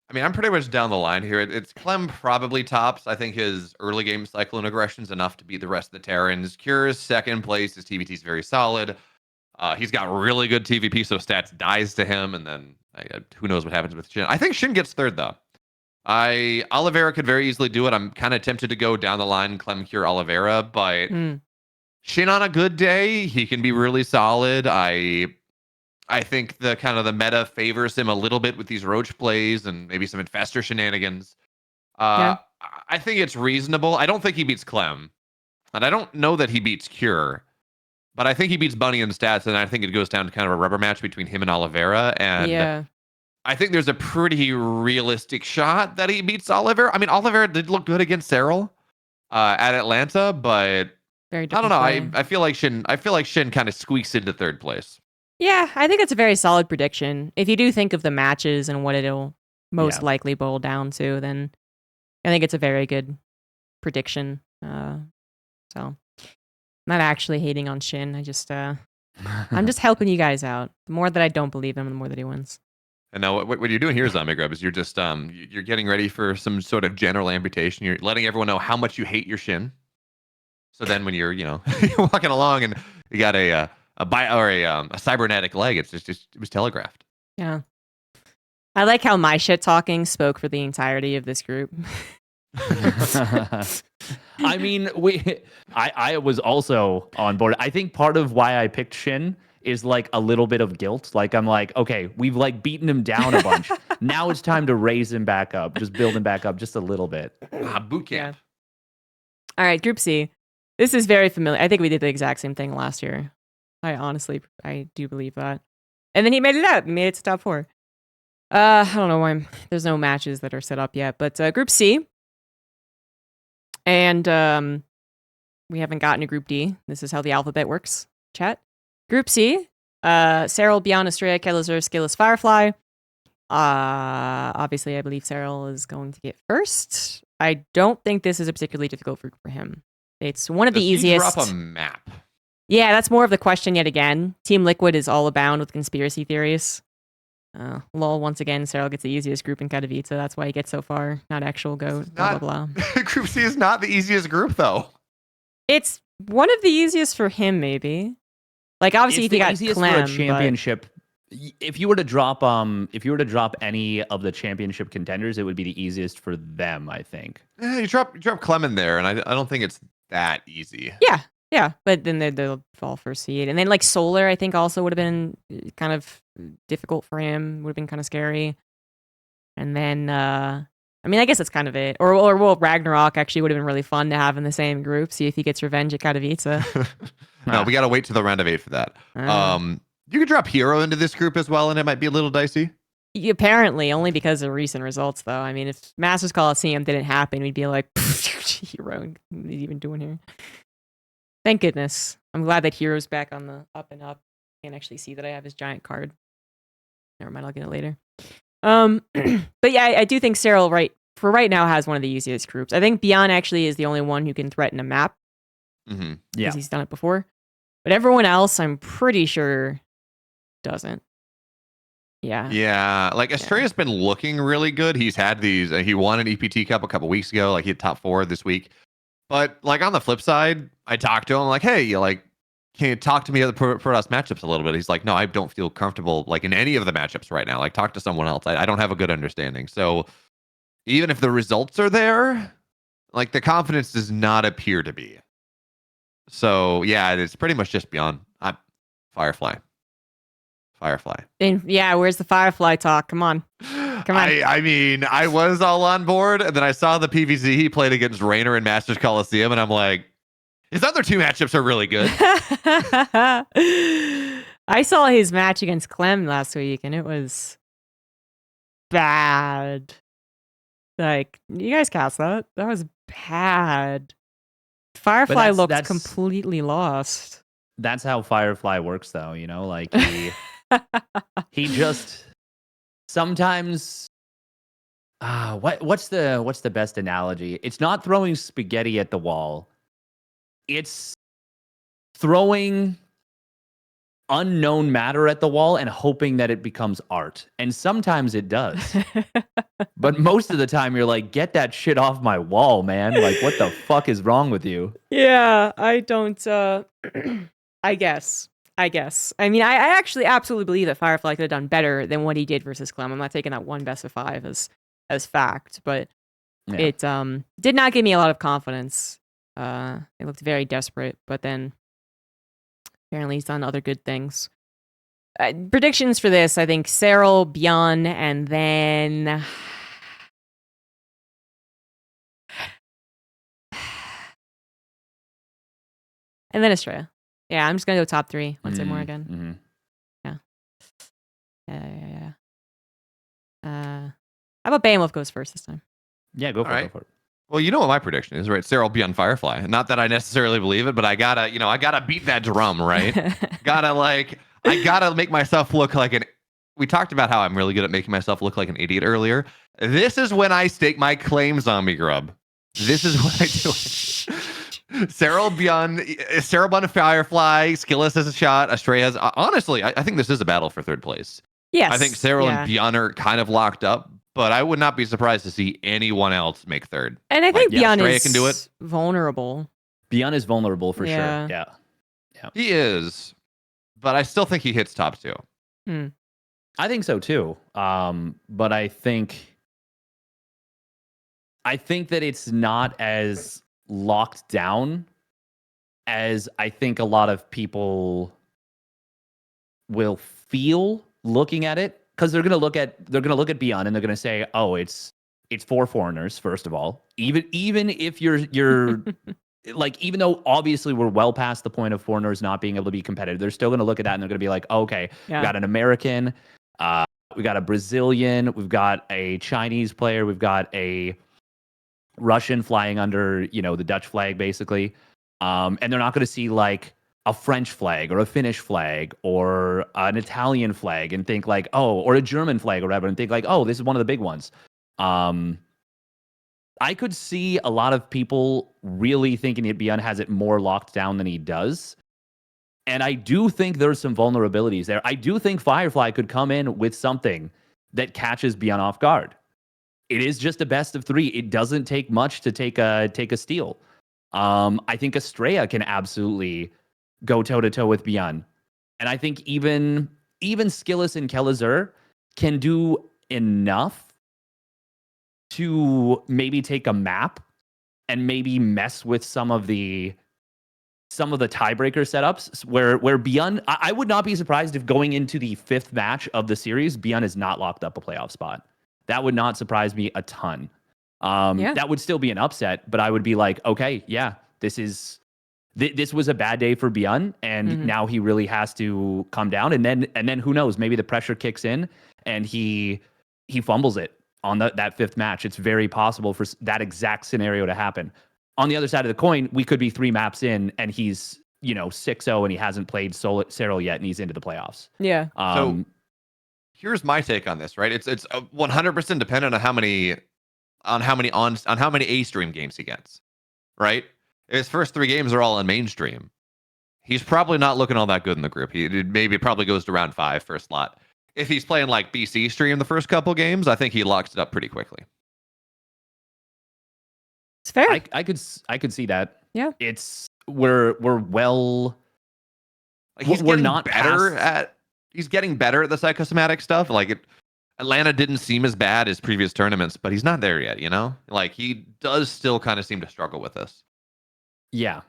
I mean, I'm pretty much down the line here. It's Clem probably tops. I think his early game Cyclone aggression is enough to beat the rest of the Terrans. Cure's second place. His TVT is very solid. He's got really good TVP, so stats dies to him, and then who knows what happens with Shin. I think Shin gets third, though. Oliveira could very easily do it. I'm kind of tempted to go down the line Clem, Cure, Oliveira, but Shin on a good day, he can be really solid. I think the kind of the meta favors him a little bit with these roach plays and maybe some infestor shenanigans. I think it's reasonable. I don't think he beats Clem, and I don't know that he beats Cure, but I think he beats Bunny in stats, and I think it goes down to kind of a rubber match between him and Oliveira. And I think there's a pretty realistic shot that he beats Oliveira. I mean, Oliveira did look good against Cyril at Atlanta, but I don't know. I feel like Shin kind of squeaks into third place. Yeah, I think it's a very solid prediction. If you do think of the matches and what it'll most likely boil down to, then I think it's a very good prediction. So I'm not actually hating on Shin. I just I'm just helping you guys out. The more that I don't believe him, the more that he wins. And now what you're doing here, ZombieGrub, is you're just you're getting ready for some sort of general amputation. You're letting everyone know how much you hate your Shin. So then when you're you're walking along and you got a cybernetic leg, it was telegraphed. Yeah. I like how my shit talking spoke for the entirety of this group. I mean, I was also on board. I think part of why I picked Shin is like a little bit of guilt. Like I'm like, okay, we've like beaten him down a bunch. Now it's time to raise him back up, just build him back up just a little bit. Boot camp. All right, Group C. This is very familiar. I think we did the exact same thing last year. I do believe that. And then he made it out. He made it to top 4. I don't know why there's no matches that are set up yet, but Group C. And we haven't gotten to Group D. This is how the alphabet works, chat. Group C. Cyril, Beyond, Estrella, Kelazur, Skilless, Firefly. Obviously, I believe Cyril is going to get first. I don't think this is a particularly difficult group for him. It's one of the easiest. Does he drop a map? Yeah, that's more of the question yet again. Team Liquid is all abound with conspiracy theories. Lol, once again, Cyril gets the easiest group in Katowice. That's why he gets so far. Not actual GOAT, blah, blah, blah. Group C is not the easiest group, though. It's one of the easiest for him, maybe. Like, obviously, if you got Clem, for a championship. If you were to drop any of the championship contenders, it would be the easiest for them, I think. You drop Clem in there, and I don't think it's that easy. Yeah. Yeah, but then they'll fall first seed. And then like Solar, I think also would have been kind of difficult for him. Would have been kind of scary. And then I mean, I guess that's kind of it. Or well, Ragnarok actually would have been really fun to have in the same group. See if he gets revenge at Katowice. No, we got to wait to the round of 8 for that. Uh, You could drop Hero into this group as well, and it might be a little dicey. Apparently, only because of recent results, though. I mean, if Masters Coliseum didn't happen, we'd be like, Hero, what are you even doing here? Thank goodness. I'm glad that Hero's back on the up and up. Can't actually see that I have his giant card. Never mind, I'll get it later. But yeah, I do think Cyril right now has one of the easiest groups. I think Beyond actually is the only one who can threaten a map. Mm-hmm. Because he's done it before. But everyone else, I'm pretty sure, doesn't. Yeah. Yeah, like Estrella's been looking really good. He's had these. He won an EPT Cup a couple weeks ago. Like he hit top 4 this week. But like on the flip side, I talked to him like, hey, can you talk to me at the Protoss matchups a little bit? He's like, no, I don't feel comfortable like in any of the matchups right now. Like talk to someone else. I don't have a good understanding. So even if the results are there, like the confidence does not appear to be. So yeah, it's pretty much just Beyond. Firefly. And yeah, where's the Firefly talk? Come on. I mean, I was all on board, and then I saw the PVZ he played against Raynor in Masters Coliseum, and I'm like, his other 2 matchups are really good. I saw his match against Clem last week, and it was bad. Like, you guys cast that? That was bad. Firefly looks completely lost. That's how Firefly works, though. You know, like he just sometimes. What's the best analogy? It's not throwing spaghetti at the wall. It's throwing unknown matter at the wall and hoping that it becomes art. And sometimes it does. But most of the time you're like, get that shit off my wall, man. Like, what the fuck is wrong with you? Yeah, I don't I guess. I mean, I actually absolutely believe that Firefly could have done better than what he did versus Clem. I'm not taking that one best of 5 as fact, but it did not give me a lot of confidence. It looked very desperate, but then apparently he's done other good things. Predictions for this, I think Cyril, Beyond, and then Estrella. Yeah, I'm just gonna go top 3 once more again. Mm-hmm. Yeah. How about Behemoth goes first this time? Yeah, go for it. Well, you know what my prediction is, right? Cyril Beyond Firefly. Not that I necessarily believe it, but I gotta beat that drum, right? I gotta make myself look like an. We talked about how I'm really good at making myself look like an idiot earlier. This is when I stake my claim, ZombieGrub. This is what I do. Cyril Beyond Firefly, Skillless has a shot. Astray has. Honestly, I think this is a battle for 3rd place. Yes. I think Cyril and Beyond are kind of locked up. But I would not be surprised to see anyone else make 3rd. And I think Beyond is can do it. Vulnerable. Beyond is vulnerable for sure. Yeah. He is. But I still think he hits top 2. I think so too. But I think that it's not as locked down as I think a lot of people will feel looking at it. Because they're gonna look at Beyond and they're gonna say, oh, it's 4 foreigners, first of all. Even if you're like, even though obviously we're well past the point of foreigners not being able to be competitive, they're still gonna look at that and they're gonna be like, oh, okay, we got an American, we got a Brazilian, we've got a Chinese player, we've got a Russian flying under, the Dutch flag, basically. And they're not gonna see like a French flag or a Finnish flag or an Italian flag and think like, oh, or a German flag or whatever, and think like, oh, this is one of the big ones. I could see a lot of people really thinking that Beyond has it more locked down than he does. And I do think there's some vulnerabilities there. I do think Firefly could come in with something that catches Beyond off guard. It is just a best of 3. It doesn't take much to take a steal. I think Estrella can absolutely go toe-to-toe with Beyond. And I think even Skillless and Kelazur can do enough to maybe take a map and maybe mess with some of the some of the tiebreaker setups where Beyond, I would not be surprised if going into the 5th match of the series, Beyond is not locked up a playoff spot. That would not surprise me a ton. That would still be an upset, but I would be like, okay, yeah, this was a bad day for Beyond, and now he really has to come down, and then who knows, maybe the pressure kicks in and he fumbles it on that 5th match. It's very possible for that exact scenario to happen. On the other side of the coin, we could be 3 maps in and he's 6-0 and he hasn't played Serral yet and he's into the playoffs. Yeah. So here's my take on this, right? It's 100% dependent on how many A stream games he gets, right? His first 3 games are all on mainstream. He's probably not looking all that good in the group. Maybe it probably goes to round 5 for a slot. If he's playing like BC stream the first couple games, I think he locks it up pretty quickly. It's fair. I could see that. Yeah. We're well. Like he's getting better at the psychosomatic stuff. Like Atlanta didn't seem as bad as previous tournaments, but he's not there yet. Like he does still kind of seem to struggle with this. Yeah.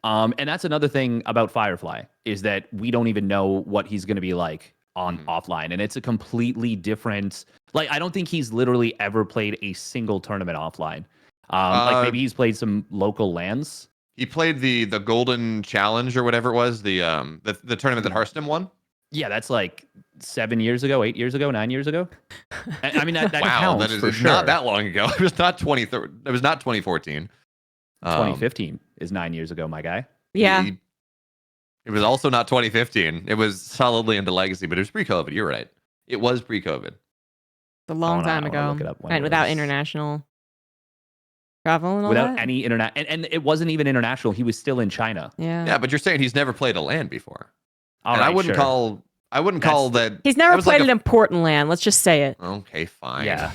And that's another thing about Firefly is that we don't even know what he's going to be like on offline, and it's a completely different. Like I don't think he's literally ever played a single tournament offline. Like maybe he's played some local LANs. He played the Golden Challenge or whatever it was, the tournament that Hearthstone won. Yeah, that's like 7 years ago, 8 years ago, 9 years ago. I mean that wow, counts that is for sure. Not that long ago. It was not 2014. 2015 is 9 years ago, my guy. Yeah. It was also not 2015. It was solidly into Legacy, but it was pre-COVID. You're right. It was pre-COVID. It's a long time ago. And without international travel and all without that? any internet, and it wasn't even international. He was still in China. Yeah, but you're saying he's never played a LAN before. All right, I wouldn't call that. He's never played an important LAN. Let's just say it. Okay, fine. Yeah.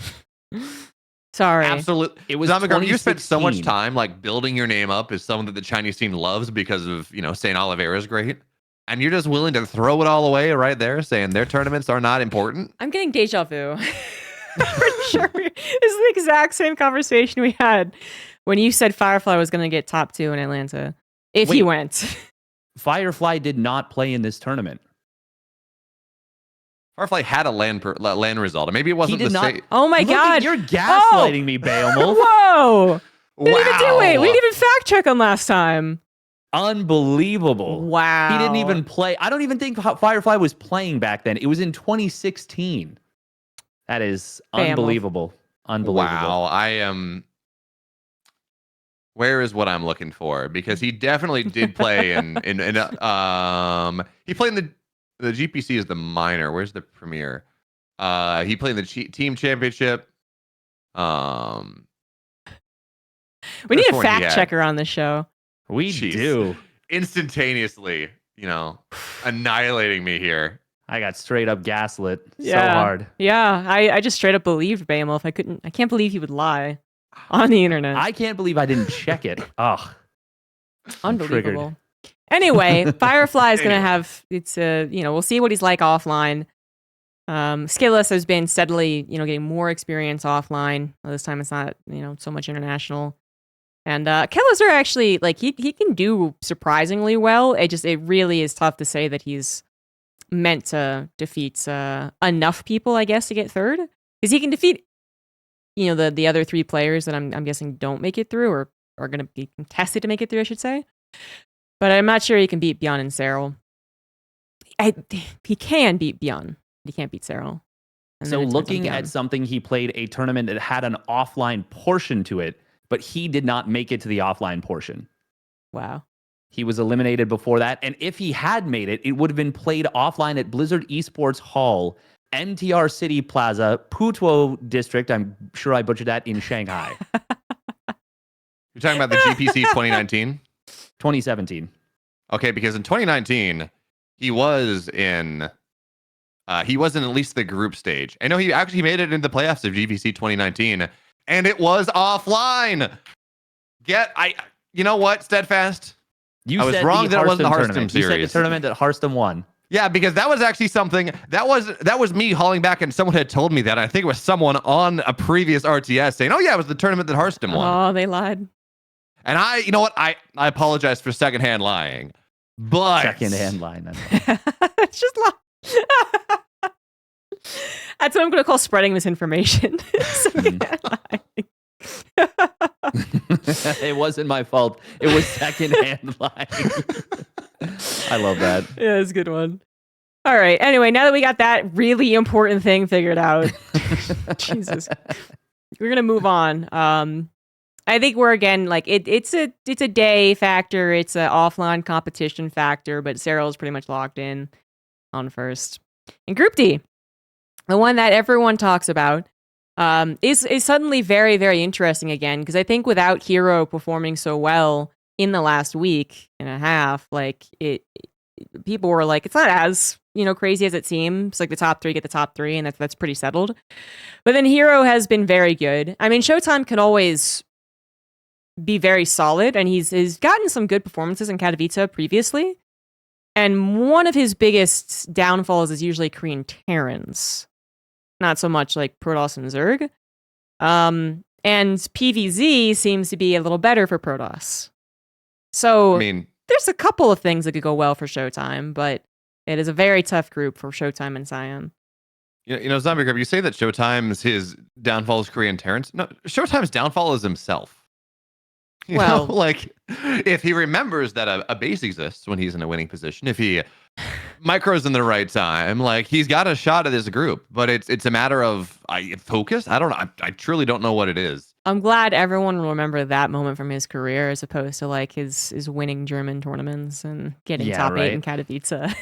Sorry. Absolutely. It was ZombieGrub, you spent so much time like building your name up as someone that the Chinese team loves because of Saint Oliveira is great, and you're just willing to throw it all away right there, saying their tournaments are not important. I'm getting deja vu. For sure. This is the exact same conversation we had when you said Firefly was going to get top 2 in Atlanta if he went. Firefly did not play in this tournament. Firefly had a LAN result. Maybe it wasn't the same. Oh my God. You're gaslighting me, Beowulf. Whoa. We didn't even do it. We didn't even fact check him last time. Unbelievable. Wow. He didn't even play. I don't even think Firefly was playing back then. It was in 2016. That is unbelievable. Unbelievable. Wow. I am. Where is what I'm looking for? Because he definitely did play in he played in the GPC is the minor. Where's the premier? He played in the team championship. We need a fact checker on the show. We do. Instantaneously, annihilating me here. I got straight up gaslit so hard. Yeah, I just straight up believed Beowulf. I can't believe he would lie on the internet. I can't believe I didn't check it. Ugh. Unbelievable. Anyway, Firefly is going to have, we'll see what he's like offline. Skilless has been steadily, getting more experience offline. This time it's not, so much international. And Killers are actually, he can do surprisingly well. It really is tough to say that he's meant to defeat enough people, I guess, to get third. Because he can defeat, the other 3 players that I'm guessing don't make it through or are going to be contested to make it through, I should say. But I'm not sure he can beat Beyond and Serral. He can beat Beyond. He can't beat Serral. So looking at something, he played a tournament that had an offline portion to it, but he did not make it to the offline portion. Wow. He was eliminated before that. And if he had made it, it would have been played offline at Blizzard Esports Hall, NTR City Plaza, Putuo District. I'm sure I butchered that, in Shanghai. You're talking about the GPC 2019? 2017. Okay, because in 2019, he was in at least the group stage. I know he actually made it into the playoffs of GPC 2019, and it was offline. You know what, Steadfast? I was wrong that it wasn't the Hearthstone series. You said the tournament that Hearthstone won. Yeah, because that was actually something that was me hauling back, and someone had told me that. I think it was someone on a previous RTS saying, "Oh yeah, it was the tournament that Hearthstone won." Oh, they lied. And you know what? I apologize for secondhand lying, but Secondhand line. It's just that's what I'm going to call spreading misinformation. It wasn't my fault. It was secondhand lying. I love that. Yeah, it's a good one. All right. Anyway, now that we got that really important thing figured out, Jesus, we're gonna move on. I think we're again like it's a day factor. It's an offline competition factor, but Cyril's pretty much locked in on first. And Group D, the one that everyone talks about, is suddenly very, very interesting again, because I think without Hero performing so well in the last week and a half, like people were like, it's not as crazy as it seems. Like the top three get the top three, and that's pretty settled. But then Hero has been very good. I mean, Showtime can always be very solid, and he's gotten some good performances in Katowice previously. And one of his biggest downfalls is usually Korean Terrans, not so much like Protoss and Zerg. And PVZ seems to be a little better for Protoss. So I mean, there's a couple of things that could go well for Showtime, but it is a very tough group for Showtime and Cyan. ZombieGrub, you say that Showtime's his downfall is Korean Terrans. No, Showtime's downfall is himself. You know, like if he remembers that a base exists when he's in a winning position, if he micros in the right time, like he's got a shot at this group. But it's a matter of focus. I don't know. I truly don't know what it is. I'm glad everyone will remember that moment from his career as opposed to like his winning German tournaments and getting top 8 in Katowice.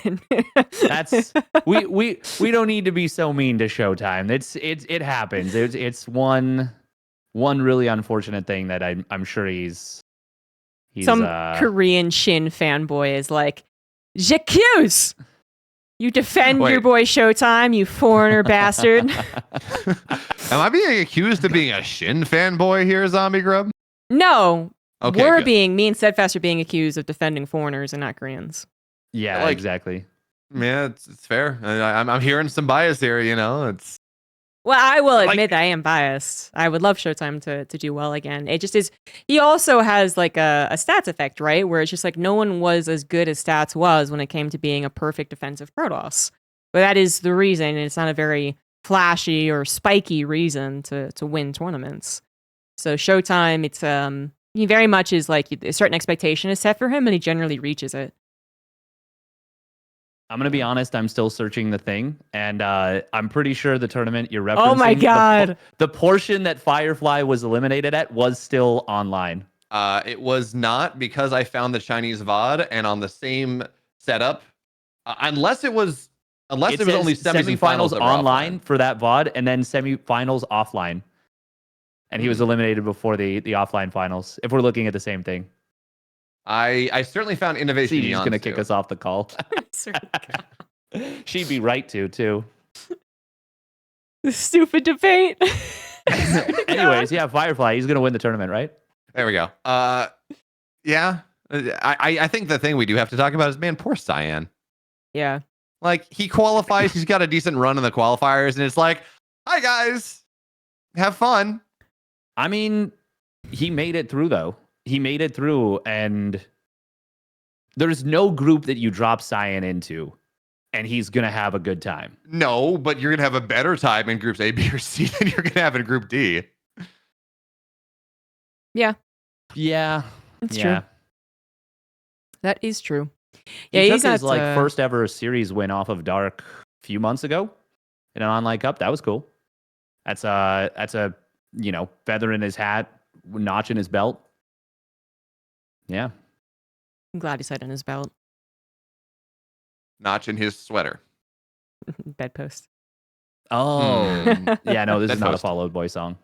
That's we don't need to be so mean to Showtime. It happens. It's one really unfortunate thing that I'm sure he's some Korean Shin fanboy is like, j'accuse! You defend your boy Showtime, you foreigner bastard. Am I being accused of being a Shin fanboy here, ZombieGrub? No. Okay, me and Steadfast are being accused of defending foreigners and not Koreans. Yeah, exactly. Yeah, it's fair. I'm hearing some bias here, It's well, I will admit that I am biased. I would love Showtime to do well again. It just is. He also has like a stats effect, right? Where it's just like no one was as good as Stats was when it came to being a perfect defensive Protoss. But that is the reason, and it's not a very flashy or spiky reason to win tournaments. So Showtime, it's he very much is like a certain expectation is set for him, and he generally reaches it. I'm going to be honest, I'm still searching the thing, and I'm pretty sure the tournament you're referencing... Oh my god! The portion that Firefly was eliminated at was still online. It was not, because I found the Chinese VOD, and on the same setup, unless it was only semifinals online for that VOD, and then semifinals offline. And he was eliminated before the offline finals, if we're looking at the same thing. I certainly found Innovation She's going to kick us off the call. She'd be right to, The stupid debate. Anyways, yeah, Firefly, he's going to win the tournament, right? There we go. Yeah. I think the thing we do have to talk about is, man, poor Cyan. Yeah. Like, he qualifies, he's got a decent run in the qualifiers, and it's like, hi, guys. Have fun. I mean, he made it through, though. He made it through, and there's no group that you drop Cyan into, and he's going to have a good time. No, but you're going to have a better time in groups A, B, or C than you're going to have in Group D. Yeah. Yeah. That's true. That is true. Yeah, he's his first ever series win off of Dark a few months ago in an online cup. That was cool. That's a feather in his hat, notch in his belt. Yeah. I'm glad he said in his belt. Notch in his sweater. Bedpost. Oh. Yeah, no, this is not a Fall Out Boy song.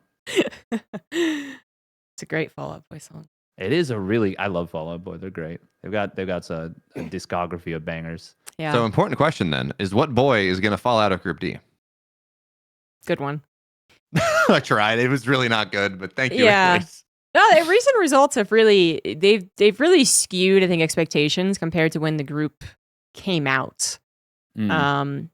It's a great Fall Out Boy song. It is I love Fall Out Boy. They're great. They've got a discography of bangers. Yeah. So important question then is, what boy is going to fall out of Group D? Good one. I tried. It was really not good, but thank you. Yeah. Anyways. No, the recent results have really they've really skewed, I think, expectations compared to when the group came out. When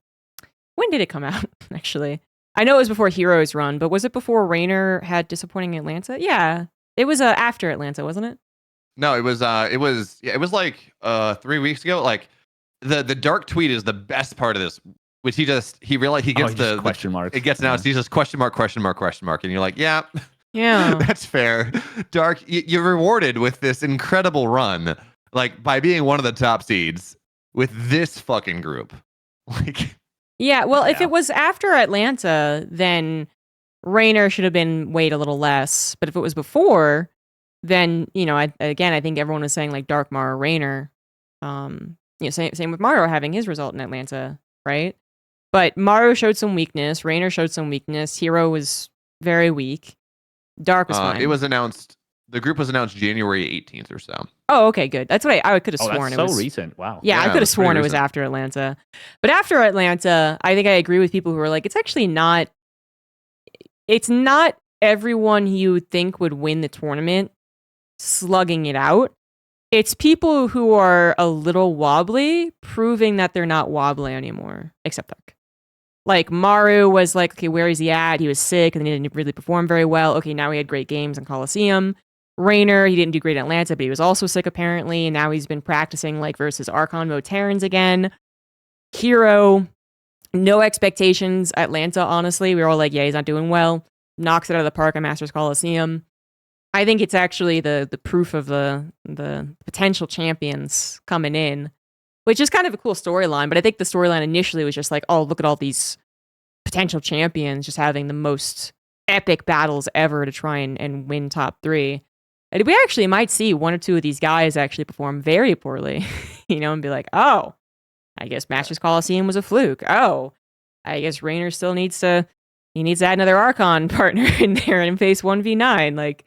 did it come out? Actually, I know it was before Heroes run, but was it before Raynor had disappointing Atlanta? Yeah, it was after Atlanta, wasn't it? No, it was like 3 weeks ago. Like the dark tweet is the best part of this, which he realized he gets just question marks. It gets announced. He's just question mark, and you're like, yeah, Yeah. that's fair. Dark, you're rewarded with this incredible run, like by being one of the top seeds with this fucking group. Like, Yeah, well, if Yeah. it was after Atlanta, then Rayner should have been weighed a little less. But if it was before, then, I think everyone was saying like Dark Mara Rayner. Same with Maru having his result in Atlanta, right? But Maru showed some weakness. Rayner showed some weakness. Hero was very weak. Dark was fine. it was announced. The group was announced January 18th or so. Oh, okay, good. That's what I could have sworn that's it was. recent. Wow. Yeah, I Yeah, could have it's pretty sworn it was recent. after Atlanta. But after Atlanta, I think I agree with people who are like, it's actually not. It's not everyone you would think would win the tournament slugging it out. It's people who are a little wobbly proving that they're not wobbly anymore, except Dark. Like Maru was like, okay, where is he at? He was sick and he didn't really perform very well. Okay, now he had great games in Coliseum. Rayner, he didn't do great in Atlanta, but he was also sick apparently, and now he's been practicing like versus Archon Terrans again. Hero, no expectations. Atlanta, honestly, we were all like, yeah, he's not doing well. Knocks it out of the park at Masters Coliseum. I think it's actually the proof of the potential champions coming in, which is kind of a cool storyline. But I think the storyline initially was just like, oh, look at all these potential champions just having the most epic battles ever to try and win top 3. And we actually might see one or two of these guys actually perform very poorly, and be like, oh, I guess Masters Coliseum was a fluke. Oh, I guess Rayner still needs to add another Archon partner in there and face 1v9. Like,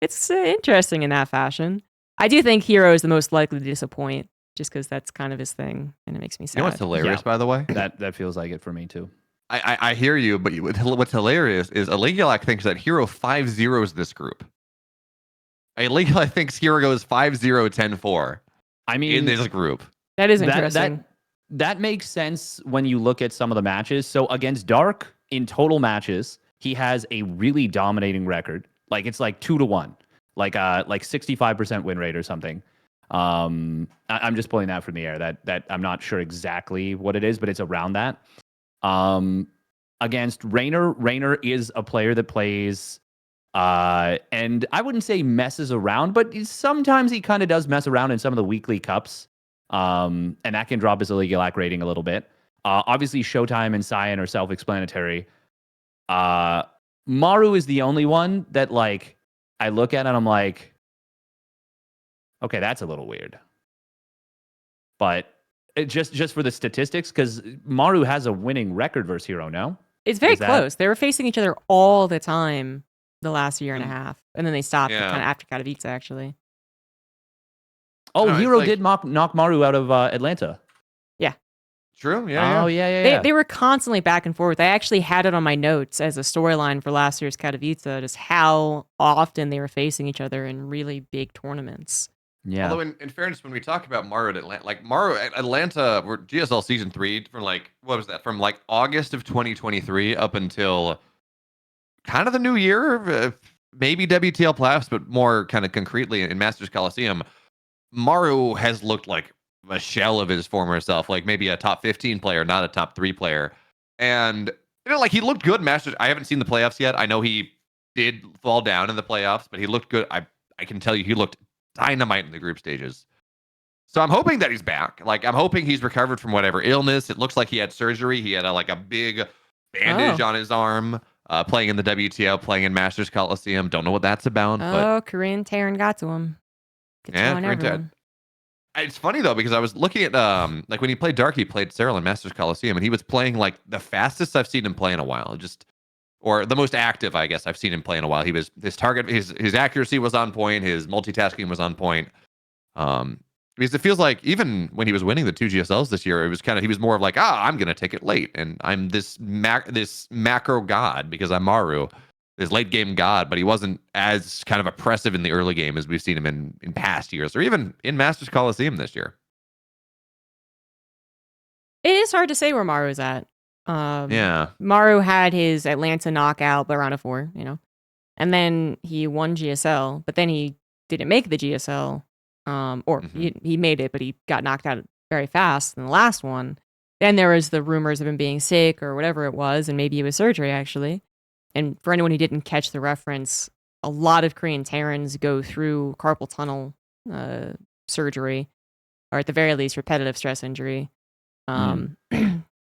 it's interesting in that fashion. I do think Hero is the most likely to disappoint, just because that's kind of his thing, and it makes me sad. You know what's hilarious, by the way? That feels like it for me too. I hear you, but what's hilarious is Aligulak thinks that Hero 5-0s this group. Aligulak thinks Hero goes 5-0, 10-4. I mean, in this group. That is interesting. That makes sense when you look at some of the matches. So against Dark, in total matches, he has a really dominating record. Like it's like 2-1, like 65% win rate or something. I'm just pulling that from the air. That I'm not sure exactly what it is, but it's around that. Against Rayner is a player that plays, and I wouldn't say messes around, but sometimes he kind of does mess around in some of the weekly cups. And that can drop his Aligulac rating a little bit. Obviously, Showtime and Cyan are self-explanatory. Maru is the only one that like I look at and I'm like, okay, that's a little weird. But just for the statistics, because Maru has a winning record versus Hero, no? It's very close. They were facing each other all the time the last year and a half, and then they stopped kind of after Katowice, actually. Oh, No, Hero like, did knock Maru out of Atlanta. Yeah. True. Yeah. Oh, yeah. They were constantly back and forth. I actually had it on my notes as a storyline for last year's Katowice, just how often they were facing each other in really big tournaments. Yeah. Although, in fairness, when we talk about Maru at Atlanta, like Maru at Atlanta, were GSL Season 3 from like, what was that? From like August of 2023 up until kind of the new year, maybe WTL playoffs, but more kind of concretely in Masters Coliseum. Maru has looked like a shell of his former self, like maybe a top 15 player, not a top 3 player. And, like he looked good in Masters. I haven't seen the playoffs yet. I know he did fall down in the playoffs, but he looked good. I can tell you he looked dynamite in the group stages. So I'm hoping that he's back. Like, I'm hoping he's recovered from whatever illness. It looks like he had surgery. He had a big bandage on his arm, playing in the WTL, playing in Masters Coliseum. Don't know what that's about. But Korean Terran got to him. It's funny though, because I was looking at like when he played Dark, he played Cyril in Masters Coliseum, and he was playing like the fastest I've seen him play in a while. Or the most active, I guess, I've seen him play in a while. He was his accuracy was on point, his multitasking was on point. Because it feels like even when he was winning the 2 GSLs this year, it was he was more of like, I'm gonna take it late, and I'm this macro god because I'm Maru. This late game god, but he wasn't as kind of oppressive in the early game as we've seen him in past years, or even in Masters Coliseum this year. It is hard to say where Maru's at. Yeah. Maru had his Atlanta knockout by round of 4, and then he won GSL, but then he didn't make the GSL, or Mhm. he made it, but he got knocked out very fast in the last one. Then there was the rumors of him being sick or whatever it was, and maybe it was surgery actually. And for anyone who didn't catch the reference, a lot of Korean Terrans go through carpal tunnel surgery, or at the very least, repetitive stress injury. Mm.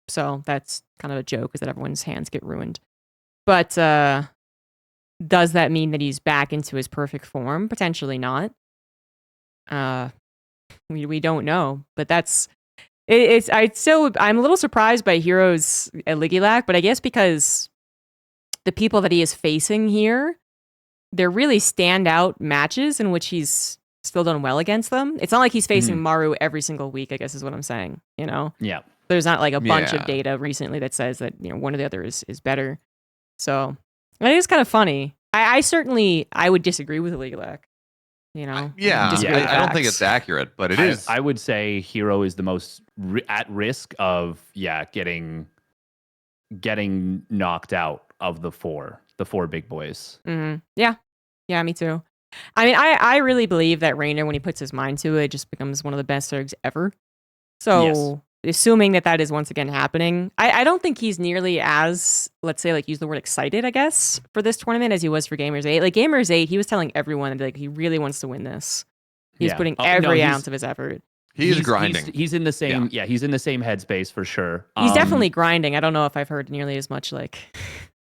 So that's kind of a joke, is that everyone's hands get ruined. But does that mean that he's back into his perfect form? Potentially not. We don't know, but that's I'm a little surprised by Heroes at Ligilac, but I guess because the people that he is facing here, they're really standout matches in which he's still done well against them. It's not like he's facing Maru every single week, I guess is what I'm saying, you know? Yeah. There's not like a bunch of Yeah. data recently that says that, you know, one or the other is better. So it is kind of funny. I certainly would disagree with Ligilac. You know? Yeah, Disagree with I don't think facts. it's accurate, but it is. I would say Hero is the most at risk of getting knocked out of the four big boys. Yeah, me too. I mean, I really believe that Rainer, when he puts his mind to it, just becomes one of the best Zergs ever. So, assuming that is once again happening, I don't think he's nearly as, let's say, like, use the word excited, I guess, for this tournament as he was for Gamers 8. Like, Gamers 8, he was telling everyone that, like, he really wants to win this. He's putting every ounce of his effort. He's grinding. He's in the same he's in the same headspace for sure. He's definitely grinding. I don't know if I've heard nearly as much, like...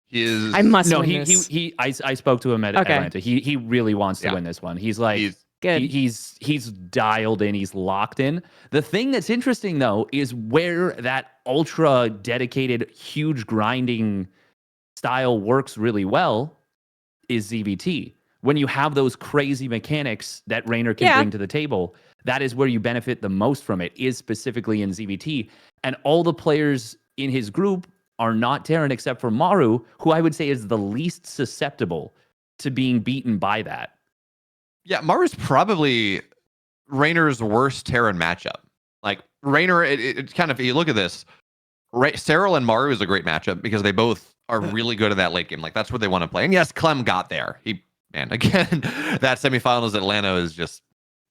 He is. I must No, win this. I spoke to him at Atlanta. He really wants to win this one. He's like Good. He's dialed in. He's locked in. The thing that's interesting though is where that ultra dedicated, huge grinding style works really well is ZVT. When you have those crazy mechanics that Rainer can bring to the table, that is where you benefit the most from it, is specifically in ZVT. And all the players in his group are not Terran except for Maru, who I would say is the least susceptible to being beaten by that. Yeah, Maru's probably Rainer's worst Terran matchup. Like, Rainer, it kind of, if you look at this, Serral and Maru is a great matchup because they both are really good at that late game. Like, that's what they want to play. And yes, Clem got there. Again, that semifinals Atlanta is just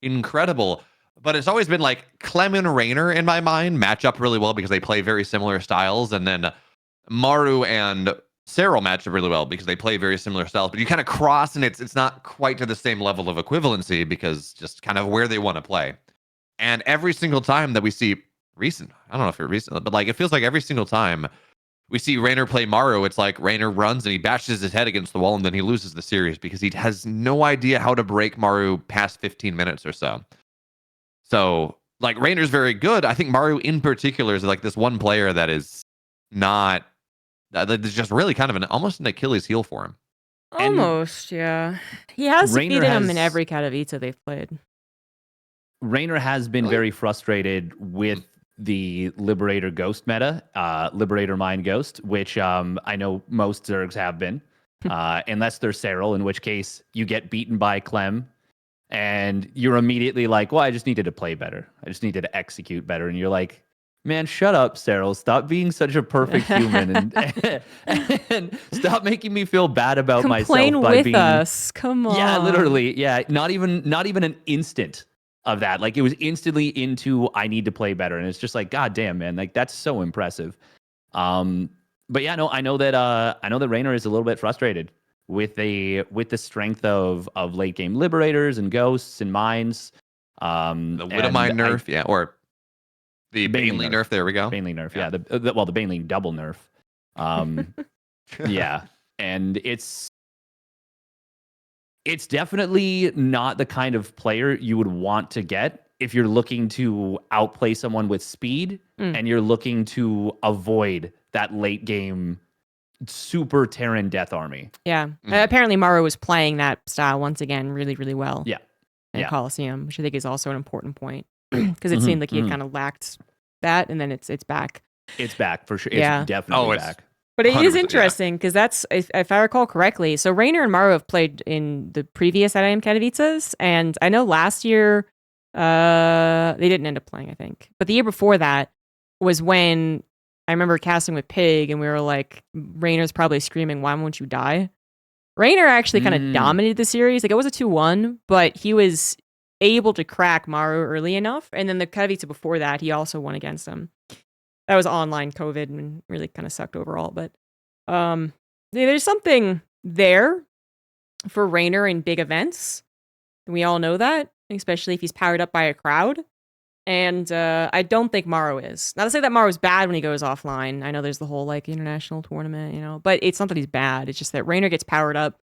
incredible. But it's always been like Clem and Rainer, in my mind, match up really well because they play very similar styles. And then Maru and Serral match up really well because they play very similar styles. But you kind of cross, and it's not quite to the same level of equivalency because just kind of where they want to play. And every single time that we see I don't know if it's recent, but like it feels like every single time we see Rainer play Maru, it's like Rainer runs and he bashes his head against the wall and then he loses the series because he has no idea how to break Maru past 15 minutes or so. So, like, Rainer's very good. I think Maru in particular is like this one player that is not, that's just really kind of almost an Achilles heel for him. Almost, yeah. He has Rainer defeated him in every Katowice they've played. Rainer has been very frustrated with the Liberator Ghost meta, Liberator Mind Ghost, which I know most Zergs have been, unless they're Serral, in which case you get beaten by Clem, and you're immediately like, well, I just needed to play better. I just needed to execute better. And you're like, man, shut up, Serral. Stop being such a perfect human and stop making me feel bad about myself. Complain with us. Come on. Yeah, literally. Yeah, not even an instant of that. Like, it was instantly into, I need to play better. And it's just like, God damn, man, like, that's so impressive. But yeah, no, I know that Rainer is a little bit frustrated with the strength of late game liberators and ghosts and mines. The Widowmine nerf, or the Baneley nerf. There we go. Baneley nerf, yeah. The Baneley double nerf. Yeah, and it's definitely not the kind of player you would want to get if you're looking to outplay someone with speed and you're looking to avoid that late game super Terran death army. Yeah. Apparently Maru was playing that style once again really, really well. Yeah. In Coliseum, which I think is also an important point because it seemed like he had kind of lacked that, and then it's back. It's back for sure. Yeah. It's definitely back. But it is interesting because that's, if I recall correctly, so Rainer and Maru have played in the previous IEM Katowices, and I know last year they didn't end up playing, I think. But the year before that was when I remember casting with Pig, and we were like, Rainer's probably screaming, "Why won't you die?" Raynor actually kind of dominated the series. Like, it was a 2-1, but he was able to crack Maru early enough. And then the Katowice before that, he also won against him. That was online COVID and really kind of sucked overall. But there's something there for Raynor in big events. We all know that, especially if he's powered up by a crowd. And I don't think Maru is. Not to say that Maru's bad when he goes offline. I know there's the whole like international tournament, you know, but it's not that he's bad. It's just that Raynor gets powered up.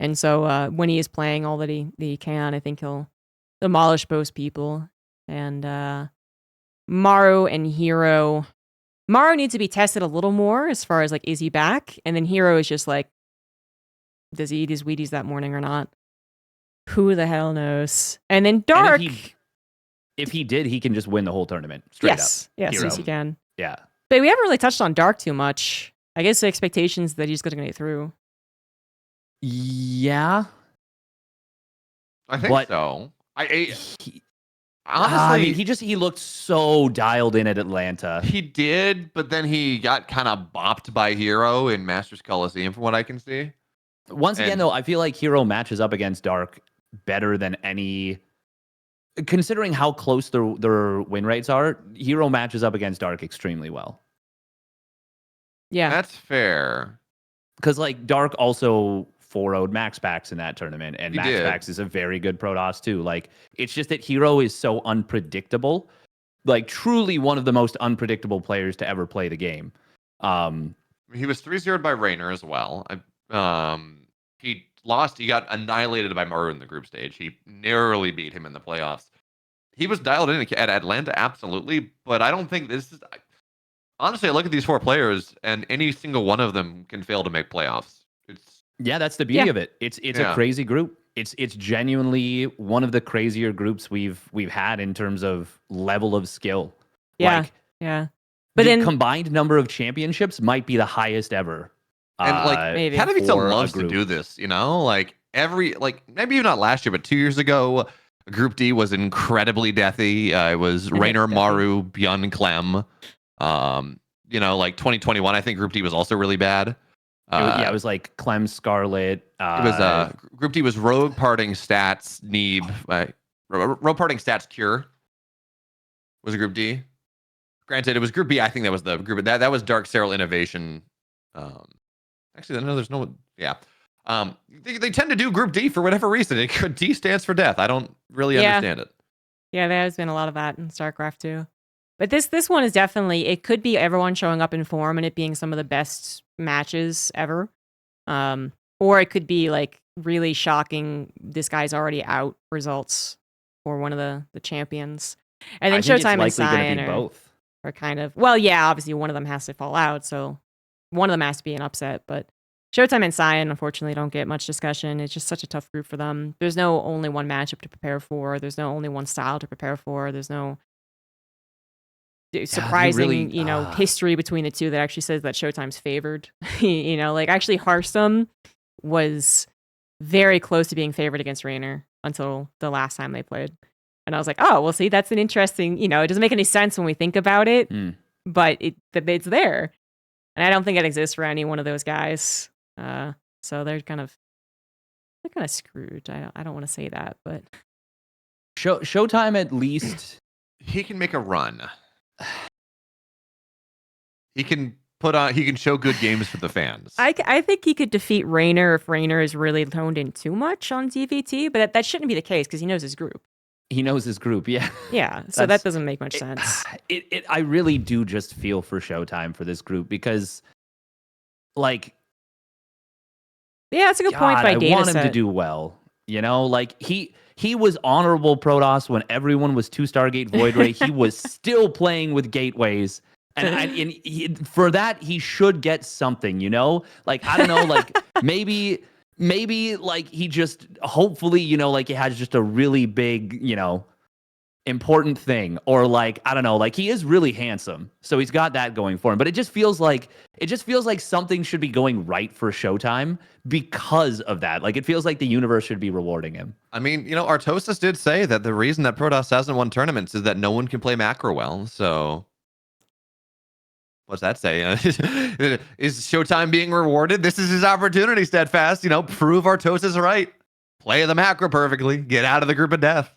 And so when he is playing all that he can, I think he'll demolish most people. And Maru and Hero. Maru needs to be tested a little more as far as like, is he back? And then Hero is just like, does he eat his Wheaties that morning or not? Who the hell knows? And then Dark. And if he did, he can just win the whole tournament straight up. Yes, Hero. yes, he can. Yeah. But we haven't really touched on Dark too much. I guess the expectations that he's going to get through. Yeah. I think so. Honestly, I mean, he looked so dialed in at Atlanta. He did, but then he got kind of bopped by Hero in Masters Coliseum, from what I can see. Once again, though, I feel like Hero matches up against Dark better than any. Considering how close their win rates are, Hero matches up against Dark extremely well. Yeah, that's fair. Because like Dark also 4-0'd MaxPax in that tournament, and MaxPax is a very good Protoss too. Like, it's just that Hero is so unpredictable, like truly one of the most unpredictable players to ever play the game. He was 3-0'd by Raynor as well. He lost. He got annihilated by Maru in the group stage. He narrowly beat him in the playoffs. He was dialed in at Atlanta, absolutely, but I don't think this is. Honestly, I look at these 4 players, and any single one of them can fail to make playoffs. Yeah, that's the beauty of it. It's a crazy group. It's genuinely one of the crazier groups we've had in terms of level of skill. Yeah, like, yeah. But the combined number of championships might be the highest ever. And like, maybe. Katowice loves to do this, you know? Like maybe not last year, but 2 years ago, Group D was incredibly deathy. It was Raynor, Maru, Bjorn, Clem. You know, like 2021, I think Group D was also really bad. It was like Clem, Scarlet. It was Group D was Rogue, Parting, Stats, Neeb. Rogue, Parting, Stats, Cure was a Group D. Granted, it was Group B. I think that was the group. That was Dark Cyril Innovation. Actually, no, there's no. Yeah. They tend to do Group D for whatever reason. D stands for death. I don't really understand it. Yeah, there has been a lot of that in StarCraft too. But this one is definitely, it could be everyone showing up in form and it being some of the best matches ever. Or it could be like really shocking, this guy's already out results for one of the champions. And then Showtime and Cyan are kind of, well, yeah, obviously one of them has to fall out, so one of them has to be an upset, but Showtime and Cyan, unfortunately, don't get much discussion. It's just such a tough group for them. There's no only one matchup to prepare for. There's no only one style to prepare for. There's no surprising, history between the two that actually says that Showtime's favored. Like actually Hearthstone was very close to being favored against Raynor until the last time they played. And I was like, oh, well, see, that's an interesting, it doesn't make any sense when we think about it, but it's there. And I don't think it exists for any one of those guys. So they're kind of screwed. I don't want to say that, but Showtime, at least he can make a run. He can show good games for the fans. I think he could defeat Raynor if Raynor is really toned in too much on DVT, but that shouldn't be the case because he knows his group. He knows his group, yeah. Yeah, so that doesn't make much sense. I really do just feel for Showtime for this group because, like, yeah, that's a good point by Dataset. I want him to do well. Like he was honorable Protoss when everyone was 2 Stargate Void Ray. He was still playing with gateways. And for that, he should get something, Like, I don't know, like, maybe, like, he just, hopefully, like, he has just a really big, important thing. Or, like, I don't know, like, he is really handsome. So he's got that going for him. But it just feels like something should be going right for Showtime because of that. Like, it feels like the universe should be rewarding him. I mean, Artosis did say that the reason that Protoss hasn't won tournaments is that no one can play macro well. So what's that say? Is Showtime being rewarded? This is his opportunity, Steadfast. Prove Artosis right. Play the macro perfectly. Get out of the group of death.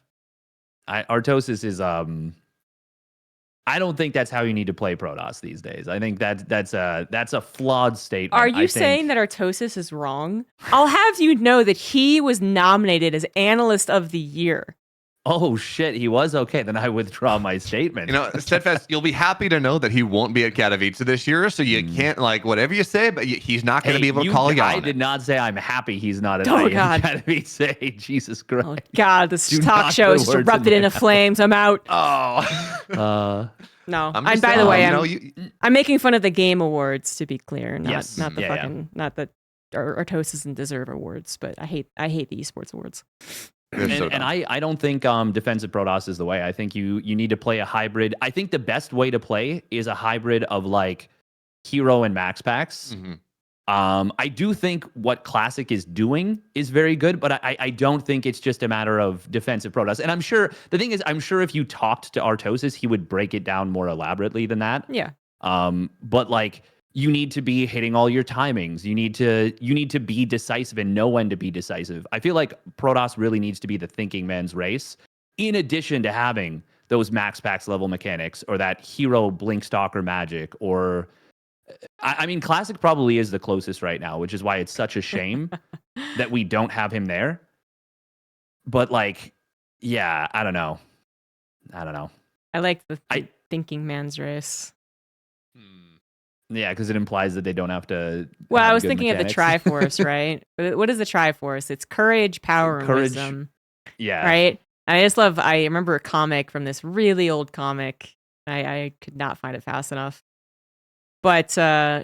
Artosis is I don't think that's how you need to play Protoss these days. I think that's a flawed statement. Are you saying that Artosis is wrong? I'll have you know that he was nominated as Analyst of the Year. Oh shit, he was okay. Then I withdraw my statement. Steadfast, you'll be happy to know that he won't be at Katowice this year, so you can't whatever you say, but he's not going to be able to call you on I did not say I'm happy he's not at Katowice. Jesus Christ. Oh God, this talk show is erupted into flames. I'm out. Oh. No. And by the way, I'm making fun of the Game Awards, to be clear. Not that Artosis doesn't deserve awards, but I hate the esports awards. And I don't think defensive Protoss is the way. I think you need to play a hybrid. I think the best way to play is a hybrid of like hero and max packs. Mm-hmm. I do think what Classic is doing is very good, but I don't think it's just a matter of defensive Protoss. And I'm sure if you talked to Artosis, he would break it down more elaborately than that. Yeah. But like, you need to be hitting all your timings. You need to be decisive and know when to be decisive. I feel like Protoss really needs to be the thinking man's race, in addition to having those max packs level mechanics or that hero blink stalker magic. Or I mean, Classic probably is the closest right now, which is why it's such a shame that we don't have him there. But like, yeah, I don't know. I like the thinking man's race. Yeah, because it implies that they don't have to. Well, I was thinking of the Triforce, right? What is the Triforce? It's courage, power, and wisdom. Yeah. Right? I remember a comic from this really old comic. I could not find it fast enough. But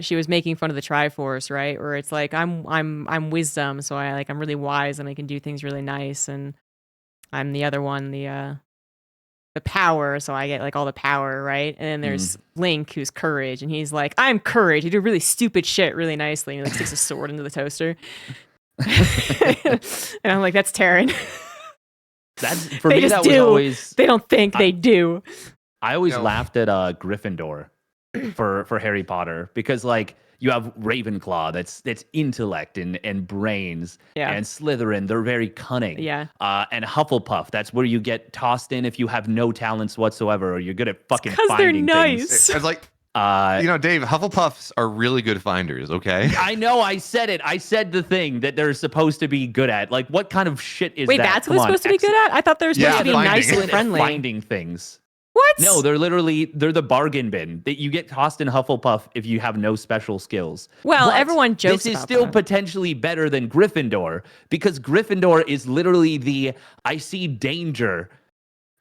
she was making fun of the Triforce, right? Where it's like I'm wisdom, so I'm really wise and I can do things really nice, and I'm the other one, the power, so I get like all the power, right? And then there's Link, who's courage, and he's like, I'm courage. He do really stupid shit really nicely, and he like sticks a sword into the toaster. And I'm like, that's Terran. That's for me. That was always. They don't think they do. I always laughed at Gryffindor for Harry Potter, because like you have Ravenclaw, that's intellect and brains, and Slytherin, they're very cunning, and Hufflepuff, that's where you get tossed in if you have no talents whatsoever, or you're good at fucking finding they're nice. things. It's like, Dave, Hufflepuffs are really good finders. Okay, I know. I said it. I said the thing that they're supposed to be good at. Like, what kind of shit is that? Wait, that's what they're supposed to be good at? I thought they were supposed to be nice and friendly. Finding things. What? No, they're the bargain bin. That you get tossed in Hufflepuff if you have no special skills. Well, everyone jokes about this is still potentially better than Gryffindor, because Gryffindor is literally I see danger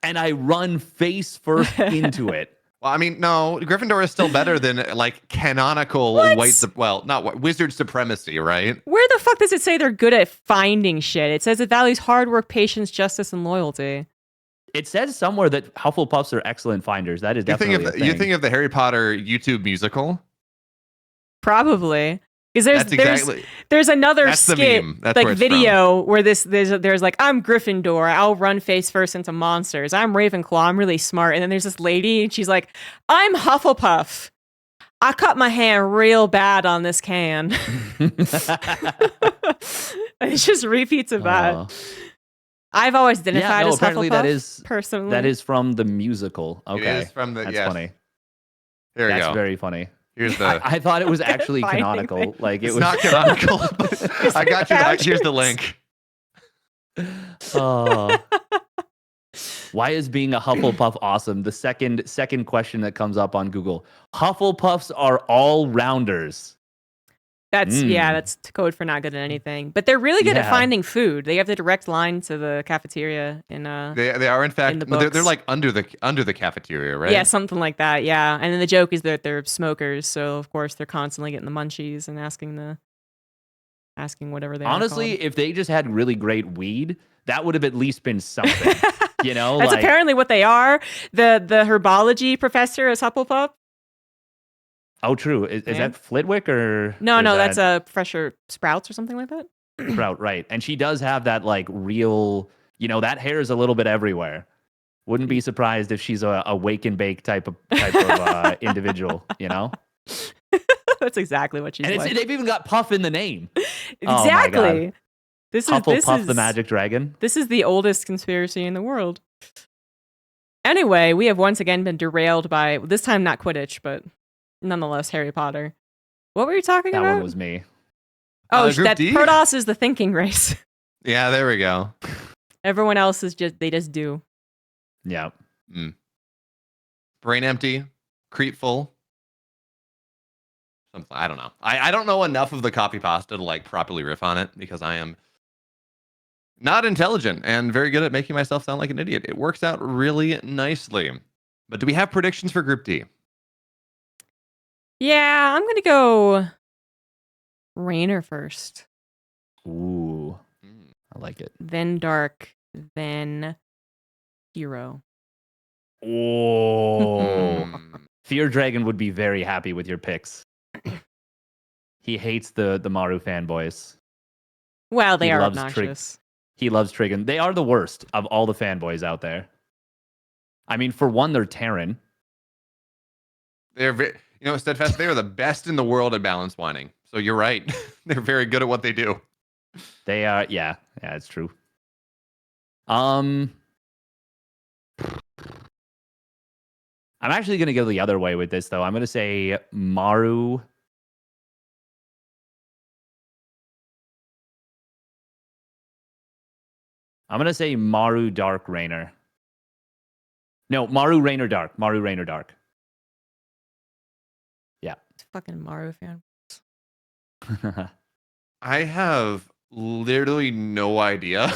and I run face first into it. Well, I mean, no, Gryffindor is still better than like canonical wizard supremacy, right? Where the fuck does it say they're good at finding shit? It says it values hard work, patience, justice, and loyalty. It says somewhere that Hufflepuffs are excellent finders. That is definitely a thing. You think of the Harry Potter YouTube musical? Probably. Because there's another skit, like video, where there's like, I'm Gryffindor, I'll run face first into monsters. I'm Ravenclaw, I'm really smart. And then there's this lady, and she's like, I'm Hufflepuff. I cut my hand real bad on this can. And it just repeats it back. I've always identified as Hufflepuff, personally. That is from the musical. Okay. It is from the, That's funny. There you go. That's very funny. Here's the. I thought it was actually canonical. Things. Like it's not canonical, but I got you. Here's the link. Why is being a Hufflepuff awesome? The second question that comes up on Google. Hufflepuffs are all rounders. That's code for not good at anything. But they're really good at finding food. They have the direct line to the cafeteria in They are in fact they're like under the cafeteria, right? Yeah, something like that. Yeah. And then the joke is that they're smokers, so of course they're constantly getting the munchies and asking whatever they Honestly, if they just had really great weed, that would have at least been something. That's apparently what they are. The herbology professor is Hufflepuff. Oh, true. Is that Flitwick or no? That's Professor Sprouts or something like that. Sprout, right? And she does have that like real, that hair is a little bit everywhere. Wouldn't be surprised if she's a wake and bake type of individual. That's exactly what she's And like. they've even got Puff in the name. Exactly. Oh my God. This Hufflepuff is the Magic Dragon. This is the oldest conspiracy in the world. Anyway, we have once again been derailed by, this time not Quidditch, but nonetheless Harry Potter. What were you talking That about? one was me. Oh, Group that D? Protoss is the thinking race. Yeah, there we go. Everyone else is they just do. Yeah. Brain empty, creepful. Something, I don't know. I don't know enough of the copy pasta to like properly riff on it because I am not intelligent and very good at making myself sound like an idiot. It works out really nicely. But do we have predictions for Group D? Yeah, I'm gonna go Rainer first, Ooh. I like it. then Dark, then Hero. Oh. Hmm. Fear Dragon would be very happy with your picks. He hates the Maru fanboys. Well, they He are loves obnoxious. He loves Trigon. They are the worst of all the fanboys out there. I mean, for one, they're Terran. They're Steadfast, they are the best in the world at balance whining. So you're right. They're very good at what they do. They are, yeah, it's true. I'm actually gonna go the other way with this though. I'm gonna say Maru. I'm gonna say Maru Dark Rainer. No, Maru Rainer Dark. Maru Rainer Dark. Yeah. It's fucking Maru fan. I have literally no idea.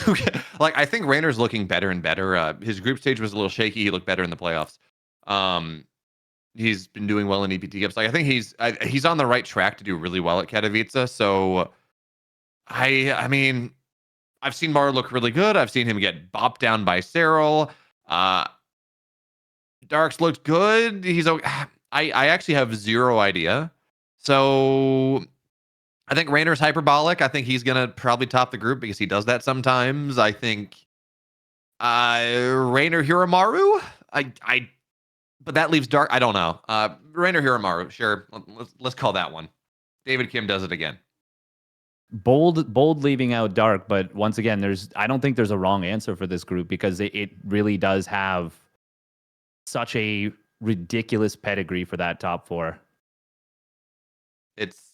Like, I think Rainer's looking better and better. His group stage was a little shaky. He looked better in the playoffs. He's been doing well in EPT Cups. Like, I think he's on the right track to do really well at Katowice. So, I mean, I've seen Maru look really good. I've seen him get bopped down by Cyril. Dark's looked good. I actually have zero idea. So I think Rainer's hyperbolic. I think he's gonna probably top the group because he does that sometimes. I think Rainer Hiromaru. But that leaves Dark. I don't know. Rainer Hiromaru. Sure, let's call that one. David Kim does it again. Bold leaving out Dark, but once again, I don't think there's a wrong answer for this group because it really does have such a ridiculous pedigree for that top four. It's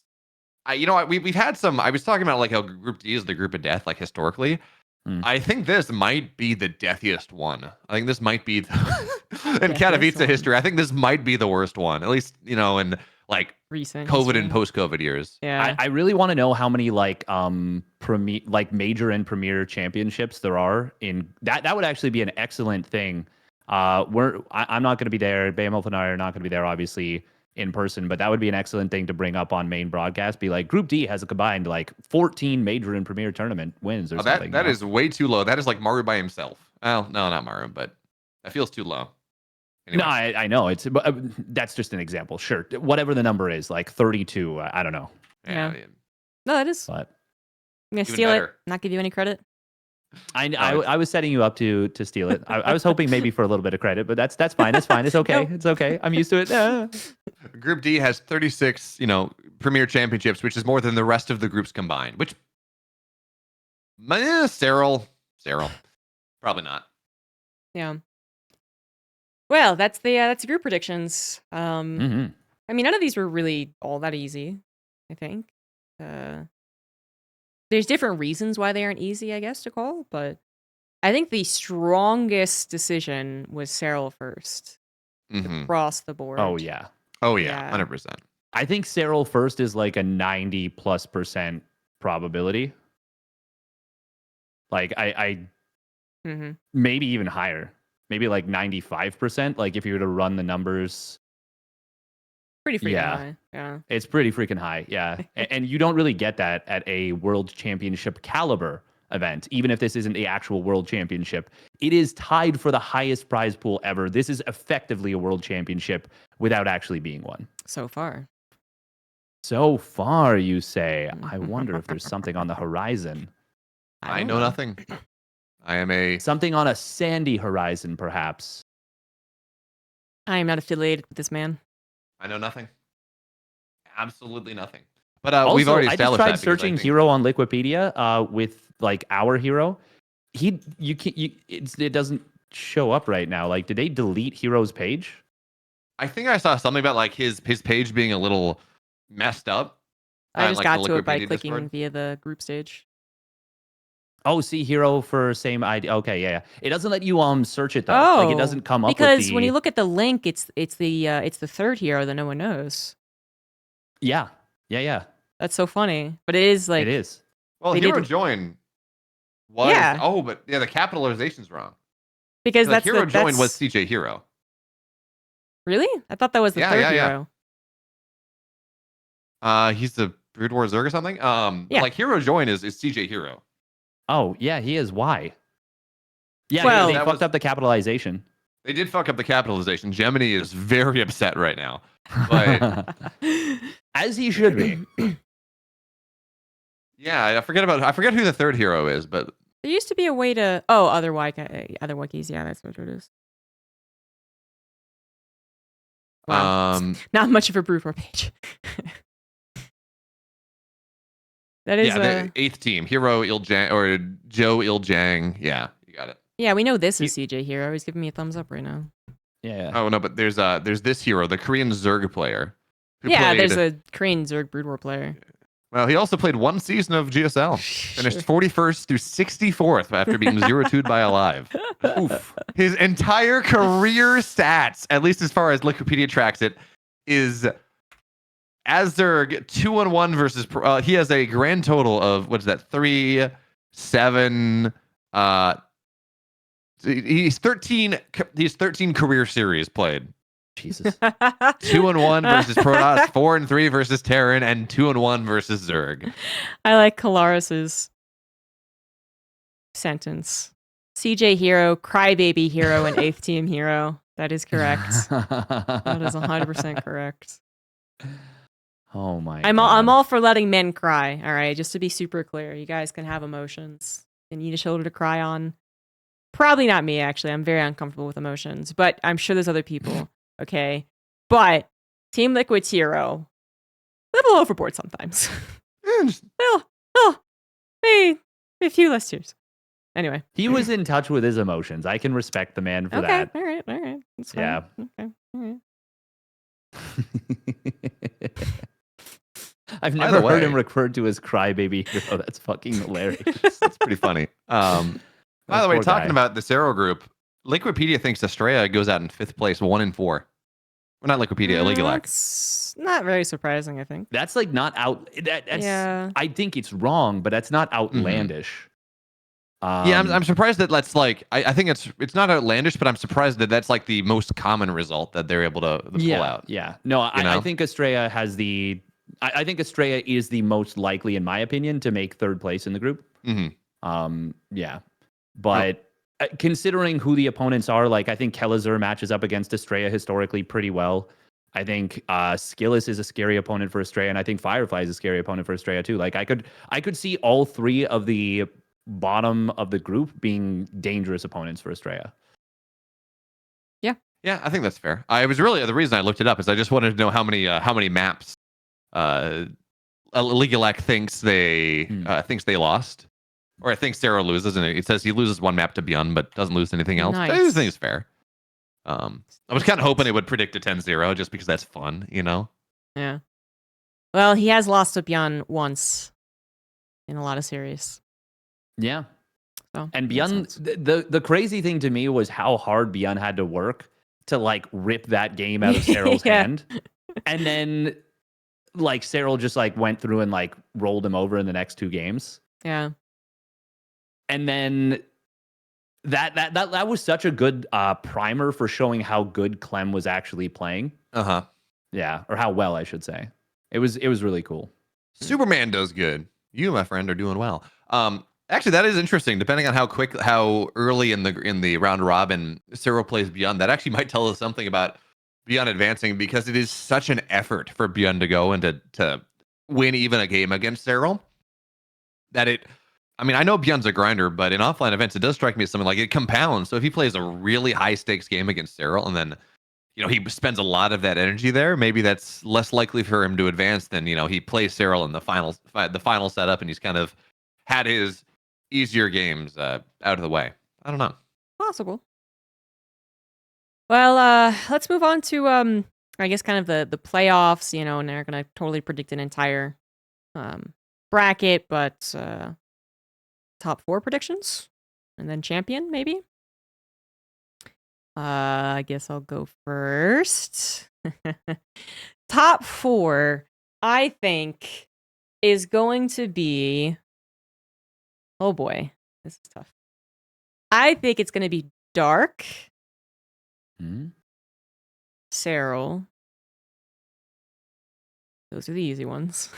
you know what, we've had some. I was talking about like how Group D is the group of death, like historically. I think this might be the deathiest one. I think this might be in Katowice history. I think this might be the worst one, at least in like Recent COVID history. and post-COVID years. Yeah. I really want to know how many like major and premier championships there are in that. That would actually be an excellent thing. I'm not going to be there. Behemoth and I are not going to be there, obviously, in person, but that would be an excellent thing to bring up on main broadcast. Be like, Group D has a combined like 14 major and premier tournament wins or something. That is way too low. That is like Maru by himself. Well, no, not Maru, but that feels too low. Anyway. No, I know it's. That's just an example. Sure, whatever the number is, like 32. I don't know. Yeah. No, that is. But I'm gonna Even steal better. it. Not give you any credit. I was setting you up to steal it. I was hoping maybe for a little bit of credit, but that's fine. It's fine. It's okay. No. It's okay. I'm used to it. Group D has 36, premier championships, which is more than the rest of the groups combined. Which, Cyril, probably not. Yeah. Well, that's the group predictions. Mm-hmm. I mean, none of these were really all that easy. I think. There's different reasons why they aren't easy, I guess, to call, but I think the strongest decision was Cyril first across the board. Oh yeah. Oh yeah, 100%. I think Cyril first is like a 90+% probability. Like I maybe even higher. Maybe like 95%. Like if you were to run the numbers. Pretty freaking high. Yeah. It's pretty freaking high. Yeah. And you don't really get that at a world championship caliber event, even if this isn't the actual world championship. It is tied for the highest prize pool ever. This is effectively a world championship without actually being one. So far. So far, you say. I wonder if there's something on the horizon. I know nothing. I am something on a sandy horizon, perhaps. I am not affiliated with this man. I know nothing. absolutely nothing. But Also, we've already I just established tried that because I searching think- hero on Wikipedia with like our hero. It doesn't show up right now. Like, did they delete hero's page? I think I saw something about like his page being a little messed up. I just like, got the to it by Wikipedia clicking Discord. via the group stage. Oh, see, hero for same ID. Okay, yeah. It doesn't let you search it though. Like, it doesn't come up because with the... when you look at the link, it's the third hero that no one knows. Yeah. That's so funny, but it is like It is. Well, they hero did- join was Yeah. but the capitalization's wrong. because Like, that's hero join that's, was CJ Hero. really. I thought that was the Yeah, third yeah, yeah. hero. He's the Brood War Zerg or something. Yeah. Like hero join is CJ Hero. Oh, yeah, he is. Why? Yeah, Well- they That fucked was- up the capitalization. They did fuck up the capitalization. Gemini is very upset right now. But As he should be. yeah, I forget who the third hero is, but There used to be a way to other wikis. Yeah, that's what it is. Wow. Not much of a Brood War page. That is the 8th team, Hero Iljang or Joe Iljang. Yeah, you got it. yeah, we know this is CJ Hero. He's giving me a thumbs up right now. Yeah. Oh no, but there's this hero, the Korean Zerg player. who Yeah, played- there's a Korean Zerg Brood War player. Well, he also played one season of GSL. Finished 41st through 64th after being 0-2'd by Alive. Oof. His entire career stats, at least as far as Wikipedia tracks it, is Azerg 2-1 versus. He has a grand total of what is that? 3, 7. He's 13. He's 13 career series played. Jesus. 2-1 versus Protoss, 4-3 versus Terran, and 2-1 versus Zerg. I like Kalaris's sentence. CJ Hero, Crybaby Hero, and 8th Team Hero. That is correct. That is 100% correct. Oh my I'm God. all for letting men cry. All right, just to be super clear, you guys can have emotions. You need a shoulder to cry on. Probably not me, actually. I'm very uncomfortable with emotions, but I'm sure there's other people. Okay, but Team Liquid's hero, a little overboard sometimes. Maybe a few less tears. Anyway, He was in touch with his emotions. I can respect the man for okay, that. all right, that's fine. Yeah. Okay, all right. I've By never the heard him way- referred to as crybaby hero. That's fucking hilarious. That's pretty funny. By the way, poor talking guy. about the Cerro group, Liquipedia thinks Estrella goes out in 5th place, 1-4. Well, not Liquipedia, Legalac. That's not very surprising, I think. That's like not out. That's. Yeah. I think it's wrong, but that's not outlandish. Yeah, I'm surprised that that's like I think it's not outlandish, but I'm surprised that that's like the most common result that they're able to pull out. Yeah. No, I know? think Estrella has the. I think Estrella is the most likely, in my opinion, to make 3rd place in the group. Mm-hmm. Yeah, but considering who the opponents are, like I think Kelazur matches up against Estrella historically pretty well. I think Skillis is a scary opponent for Estrella, and I think Firefly is a scary opponent for Estrella too. Like I could see all 3 of the bottom of the group being dangerous opponents for Estrella. Yeah, I think that's fair. I was really the reason I looked it up is I just wanted to know how many maps Legalac thinks they lost, or I think Sarah loses, and it says he loses 1 map to Beyond, but doesn't lose anything else. Nice. I just think it's fair. I was kind of hoping it would predict a 10-0 just because that's fun, you know. Yeah. Well, he has lost to Beyond once in a lot of series. Yeah. So, And makes Beyond, sense. the crazy thing to me was how hard Beyond had to work to like rip that game out of Cyril's Yeah. hand. And then like Cyril just like went through and like rolled him over in the next 2 games. Yeah. And then that was such a good primer for showing how good Clem was actually playing. Uh-huh. Yeah, or how well I should say. It was really cool. Superman does good. You, my friend, are doing well. Actually, that is interesting. Depending on how early in the round robin Cyril plays Beyond, that actually might tell us something about Beyond advancing, because it is such an effort for Beyond to go and to win even a game against Cyril. I mean, I know Beyond's a grinder, but in offline events, it does strike me as something like it compounds. So if he plays a really high stakes game against Cyril and then he spends a lot of that energy there. Maybe that's less likely for him to advance than he plays Cyril in the final setup, and he's kind of had his easier games out of the way. I don't know. Possible. Well, let's move on to I guess kind of the playoffs. And they're gonna totally predict an entire bracket, but top 4 predictions, and then champion maybe. I guess I'll go first. Top 4, I think, is going to be. Oh boy, this is tough. I think it's going to be Dark, Cyril. Those are the easy ones.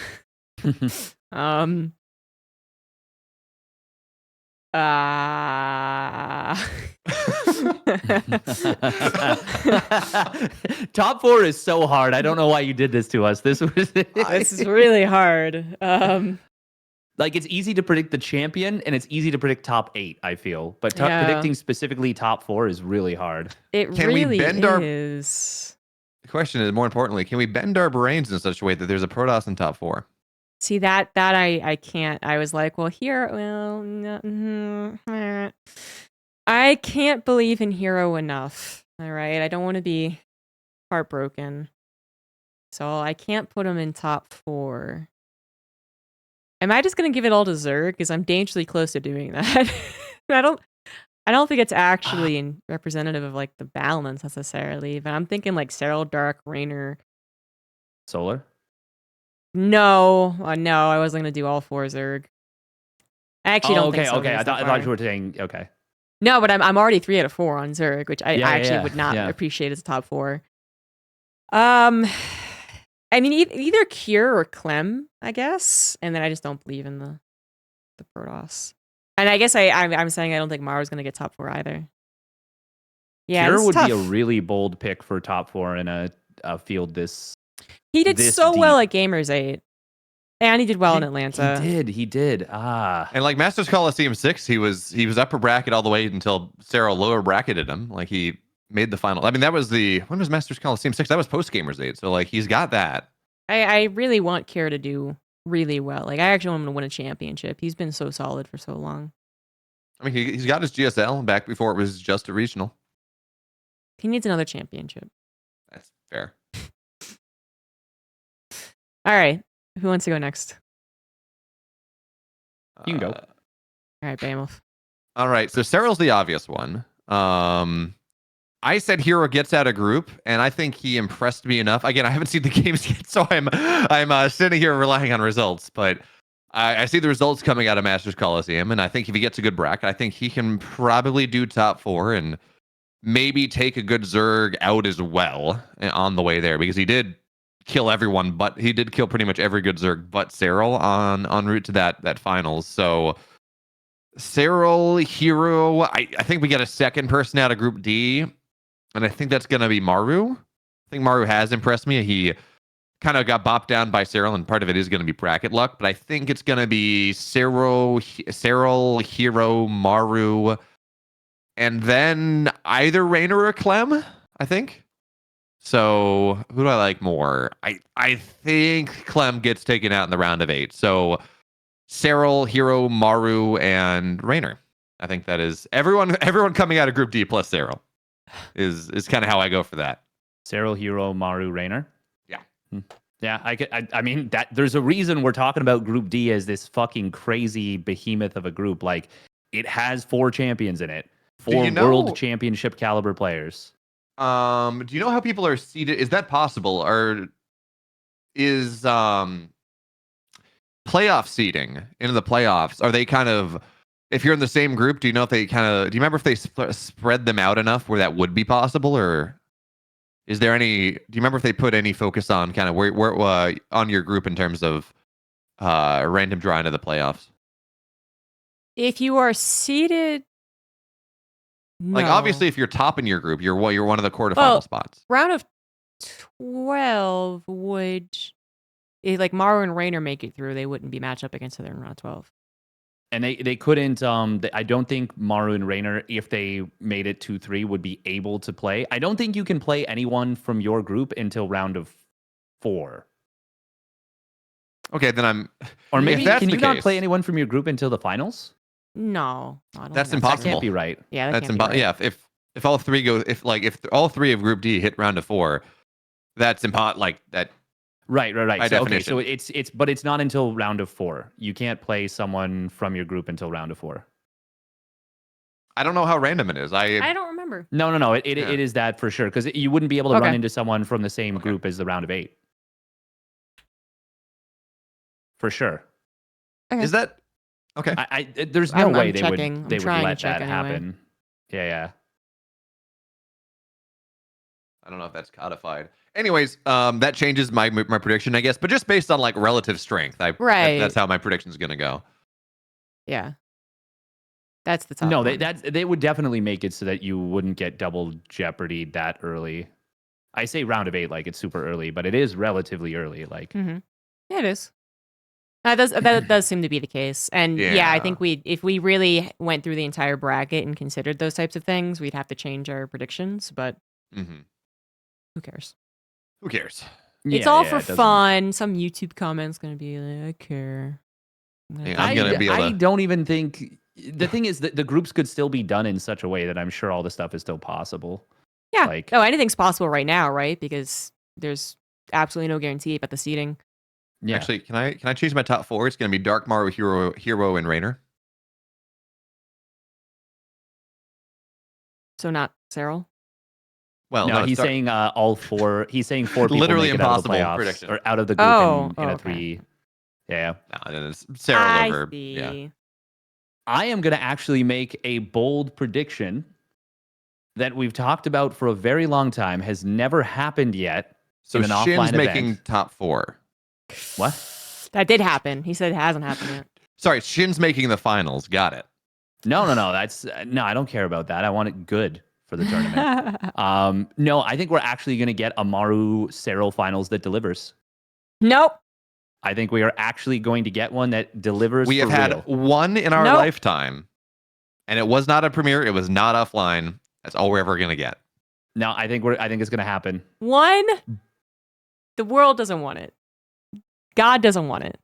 Top 4 is so hard. I don't know why you did this to us. This is really hard. Like, it's easy to predict the champion, and it's easy to predict top 8, I feel. But predicting specifically top 4 is really hard. It Can really we bend is. The question is, more importantly, can we bend our brains in such a way that there's a Protoss in top 4? See, that I can't. I was like, well, I can't believe in Hero enough. All right, I don't want to be heartbroken, so I can't put him in top 4. Am I just gonna give it all to Zerg? Because I'm dangerously close to doing that. I don't think it's actually representative of like the balance necessarily, but I'm thinking like Cyril, Dark, Raynor, Solar. No, I wasn't gonna do all 4 Zerg. I actually don't think so. Okay. I thought you were saying okay. No, but I'm already 3 out of 4 on Zerg, which I actually would not yeah. appreciate as top 4. I mean, either Cure or Clem, I guess, and then I just don't believe in the Protoss. And I guess I'm saying I don't think Maru's gonna get top 4 either. Yeah, Cure would tough. be a really bold pick for top 4 in a field this. He did so deep. well at Gamers 8. And he did well in Atlanta. He did. And like Masters Coliseum 6, he was upper bracket all the way until Cyril lower bracketed him. Like, he made the final. I mean, that was when was Masters Coliseum 6? That was post Gamers 8. So like, he's got that. I really want Kier to do really well. Like, I actually want him to win a championship. He's been so solid for so long. I mean, he's got his GSL back before it was just a regional. He needs another championship. That's fair. All right. Who wants to go next? You can go. All right, Behemoth. All right. So Cyril's the obvious one. I said Hero gets out of group, and I think he impressed me enough. Again, I haven't seen the games yet, so I'm sitting here relying on results. But I see the results coming out of Masters Coliseum, and I think if he gets a good bracket, I think he can probably do top 4 and maybe take a good Zerg out as well on the way there, because he did kill everyone, but he did kill pretty much every good Zerg but Cyril on route to that finals. So Cyril, Hero, I think we get a second person out of Group D, and I think that's going to be Maru. I think Maru has impressed me. He kind of got bopped down by Cyril, and part of it is going to be bracket luck, but I think it's going to be Cyril, Hero, Maru, and then either Raynor or Clem, I think. So who do I like more? I think Clem gets taken out in the round of 8. So Cyril, Hero, Maru, and Raynor. I think that is everyone coming out of Group D plus Cyril is kind of how I go for that. Cyril, Hero, Maru, Raynor. Yeah. Yeah, I mean, that there's a reason we're talking about Group D as this fucking crazy behemoth of a group. Like, it has 4 champions in it. 4 world championship caliber players. Do you know how people are seeded? Is that possible? Or is playoff seeding into the playoffs? Are they kind of, if you're in the same group, do you know if they kind of, do you remember if they spread them out enough where that would be possible? Or is there any, do you remember if they put any focus on kind of where on your group in terms of random draw into the playoffs? If you are seeded, like, obviously, if you're top in your group, you're one of the quarterfinal spots. Round of 12 would, if like Maru and Raynor make it through, they wouldn't be matched up against other in round 12. And they couldn't. I don't think Maru and Rainer, if they made it 2-3, would be able to play. I don't think you can play anyone from your group until round of 4. Okay, then I'm. Or maybe if that's can the you not case, play anyone from your group until the finals? No, I don't That's think That impossible. can't be right. Yeah, That's can't be right. Yeah, if all three go, if all three of Group D hit round of 4, that's impossible. Like that. Right. By So, okay, so definition. but it's not until round of 4. You can't play someone from your group until round of 4. I don't know how random it is. I don't remember. No. It is that for sure, because you wouldn't be able to run Okay. into someone from the same Okay. group as the round of 8. For sure. Okay. Is that okay? There's no I'm way they checking. I'm would trying to let check that anyway. happen. Yeah. I don't know if that's codified. Anyways, that changes my prediction, I guess, but just based on like relative strength, Right. that's how my prediction is gonna go. Yeah. That's the top No, one. they would definitely make it so that you wouldn't get double jeopardy that early. I say round of 8 like it's super early, but it is relatively early. Like, Yeah, it is. That does seem to be the case. And yeah, I Yeah. think if we really went through the entire bracket and considered those types of things, we'd have to change our predictions, but Mm-hmm. who cares? Who cares? It's all for fun. Some YouTube comment's going to be like, I care. Yeah, I'm gonna be able I to- don't even think the thing is that the groups could still be done in such a way that I'm sure all the stuff is still possible. Yeah. Like, Oh, anything's possible right now, right? Because there's absolutely no guarantee about the seeding. yeah. Actually, can I change my top 4? It's gonna be Dark Maru, Hero, and Rainer. So not Cyril. Well, no, it's he's Dark- saying all 4. He's saying 4 people Literally make it out of the impossible playoffs prediction. or out of the group in a okay. 3. Yeah. No, then it's Cyril I over. see. Yeah. I am going to actually make a bold prediction that we've talked about for a very long time, has never happened yet. So in an Shin's offline making event. top 4. What? That did happen. He said it hasn't happened yet. Sorry, Shin's making the finals. Got it. No. That's no. I don't care about that. I want it good for the tournament. No, I think we're actually going to get a Maru Cyril finals that delivers. Nope. I think we are actually going to get one that delivers. We have for had real. one in our Nope. lifetime, and it was not a premiere. It was not offline. That's all we're ever gonna get. No, I think it's going to happen. One, the world doesn't want it. God doesn't want it.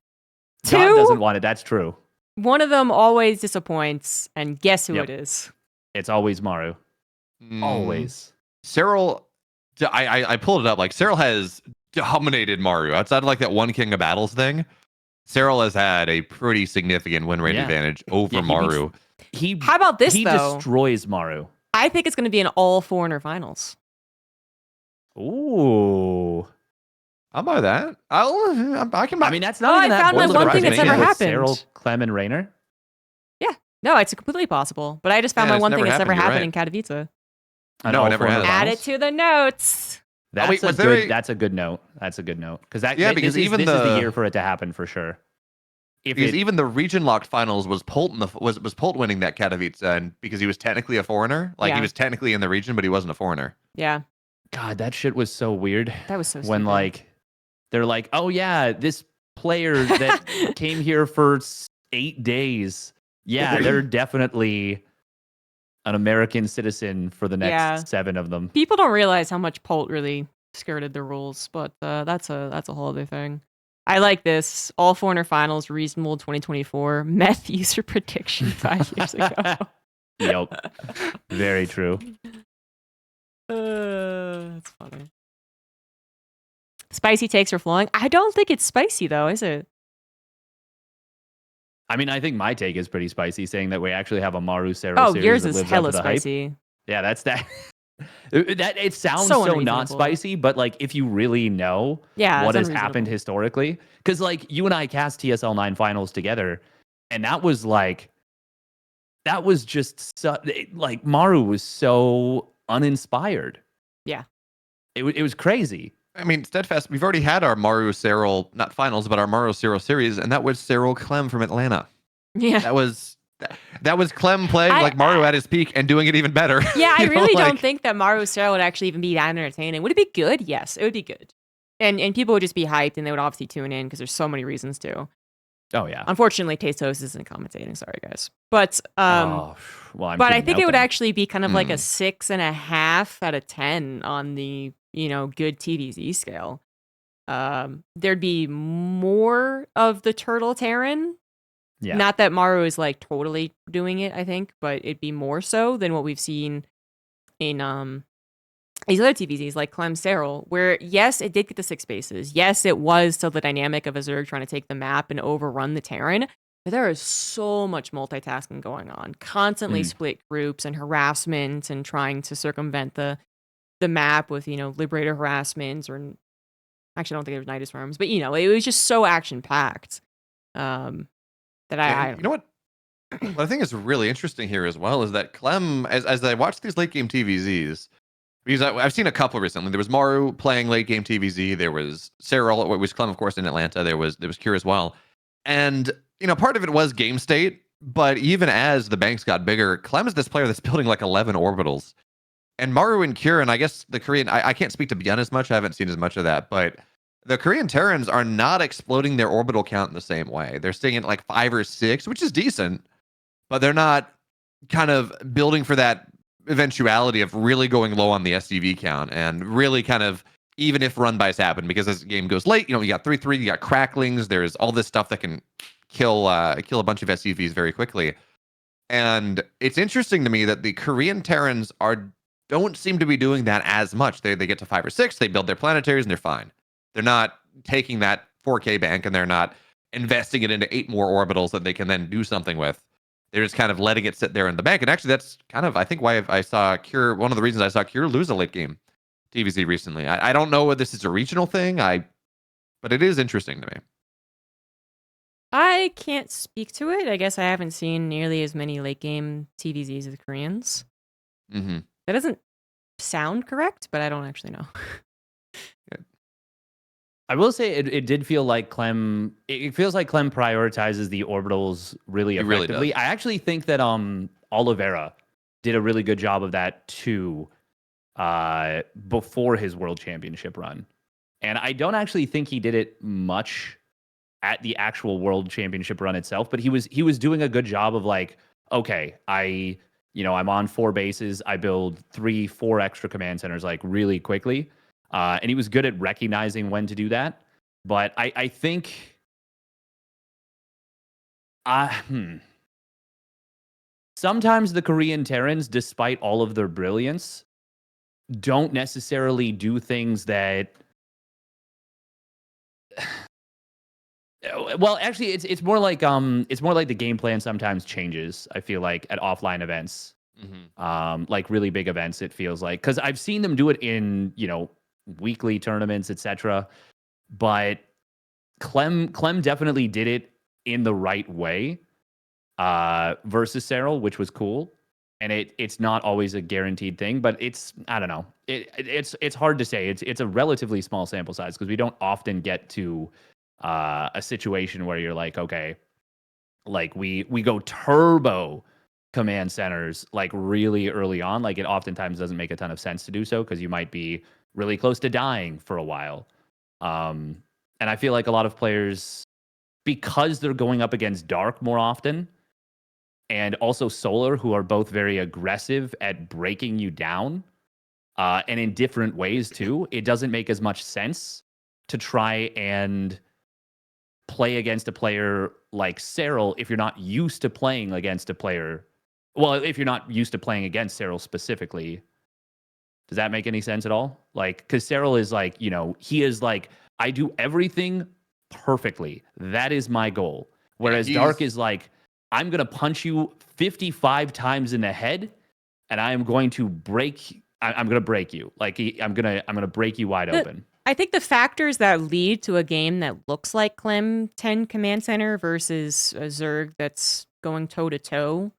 Two, God doesn't want it. That's true. one of them always disappoints, and guess who Yep. it is? It's always Maru. Always. Cyril, I pulled it up. Like Cyril has dominated Maru outside of like that one King of Battles thing. Cyril has had a pretty significant win rate Yeah. advantage over Yeah, he Maru. How about this, He though? destroys Maru. I think it's going to be an all-foreigner finals. Ooh. I'll buy that. I can buy. I mean, that's not Oh, even I that found my bold one of a thing that's prediction ever with happened. Cyril, Clem, and Rainer. No, it's completely possible. But I just found Yeah, my it's one never thing that's never happened, happened you're in Katowice. No, it never has. Add it to the notes. That's wait, a was good. there a- That's a good note. That's a good note because Yeah, because this even is the the- year for it to happen for sure. If because it, even the region locked finals was Polt was Polt winning that Katowice, and because he was technically a foreigner, like he Yeah. was technically in the region, but he wasn't a foreigner. Yeah, God, that shit was so weird. that was so When stupid. like they're like, oh yeah, this player that came here for 8 days. Yeah, they're definitely an American citizen for the next Yeah. 7 of them. People don't realize how much Polt really skirted the rules, but that's a whole other thing. I like this. All foreigner finals, reasonable 2024. Meth user prediction 5 years ago. Yep. Very true. That's funny. Spicy takes are flowing. I don't think it's spicy though, is it? I mean, I think my take is pretty spicy, saying that we actually have a Maru Cyril Oh, series yours that is lives up hella to the hype. spicy. Yeah, that's that. That it sounds So so, not unreasonable. spicy, but like if you really know Yeah, what it's has happened unreasonable. historically, because like you and I cast TSL 9 finals together, and that was just like Maru was so uninspired. Yeah. It was crazy. I mean, Steadfast, we've already had our Maru Cyril, not finals, but our Maru Cyril series, and that was Cyril Clem from Atlanta. Yeah. That was Clem playing like Maru at his peak and doing it even better. Yeah, I You know, really like- don't think that Maru Cyril would actually even be that entertaining. Would it be good? Yes, it would be good. And people would just be hyped and they would obviously tune in because there's so many reasons to. Oh yeah. Unfortunately, Tastos isn't commentating. Sorry, guys. But Oh, well, I'm but I tuning think out it would then. actually be kind of like a 6.5 out of 10 on the good TVZ scale. There'd be more of the Turtle Terran. Yeah. Not that Maru is like totally doing it, I think, but it'd be more so than what we've seen in these other TVZs like Clem Serral, where yes, it did get the 6 bases. Yes, it was still the dynamic of a Zerg trying to take the map and overrun the Terran. But there is so much multitasking going on, constantly split groups and harassment and trying to circumvent the map with, Liberator harassment or actually I don't think it was Nidus farms, but it was just so action packed. That I You know what? What I think is really interesting here as well is that Clem, as I watch these late game TVZs, because I've seen a couple recently. There was Maru playing late game TVZ. There was Serral, it was Clem, of course, in Atlanta. There was Cure as well. And part of it was game state. But even as the banks got bigger, Clem is this player that's building like 11 orbitals. And Maru and Cure, and I guess the Korean, I can't speak to Beyond as much. I haven't seen as much of that, but the Korean Terrans are not exploding their orbital count in the same way. They're staying at like 5 or 6, which is decent, but they're not kind of building for that eventuality of really going low on the SCV count and really kind of, even if run bys happen, because as the game goes late, you got 3-3, you got cracklings, there's all this stuff that can kill a bunch of SCVs very quickly. And it's interesting to me that the Korean Terrans don't seem to be doing that as much. They get to 5 or 6, they build their planetaries, and they're fine. They're not taking that 4K bank and they're not investing it into 8 more orbitals that they can then do something with. They're just kind of letting it sit there in the bank. And actually, that's kind of, I think, why I saw Cure, one of the reasons I saw Cure lose a late game TVZ recently. I don't know whether this is a regional thing, but it is interesting to me. I can't speak to it. I guess I haven't seen nearly as many late game TVZs as the Koreans. Mm-hmm. That doesn't sound correct, but I don't actually know. I will say it did feel like Clem. It feels like Clem prioritizes the orbitals really He really effectively. does. I actually think that Oliveira did a really good job of that too, before his world championship run, and I don't actually think he did it much at the actual world championship run itself. But he was doing a good job of like, okay, I'm on 4 bases. I build 3-4 extra command centers like really quickly. And he was good at recognizing when to do that. But I think sometimes the Korean Terrans, despite all of their brilliance, don't necessarily do things that well, actually it's more like the game plan sometimes changes, I feel like, at offline events. Mm-hmm. Like really big events, it feels like, because I've seen them do it in weekly tournaments, etc. But Clem definitely did it in the right way versus Serral, which was cool. And it's not always a guaranteed thing, but I don't know. It's hard to say. It's a relatively small sample size because we don't often get to a situation where you're like, okay, like we go turbo command centers like really early on. Like it oftentimes doesn't make a ton of sense to do so because you might be really close to dying for a while. And I feel like a lot of players, because they're going up against Dark more often and also Solar, who are both very aggressive at breaking you down, and in different ways too, it doesn't make as much sense to try and play against a player like Serral if you're not used to playing against a player. Well, if you're not used to playing against Serral specifically. Does that make any sense at all? Like, because Serral is like, he is like, I do everything perfectly. That is my goal. Whereas Dark is like, I'm going to punch you 55 times in the head and I am going to break. I'm going to break you. Like, I'm going to break you wide open. I think the factors that lead to a game that looks like Clem 10 Command Center versus a Zerg that's going toe to toe,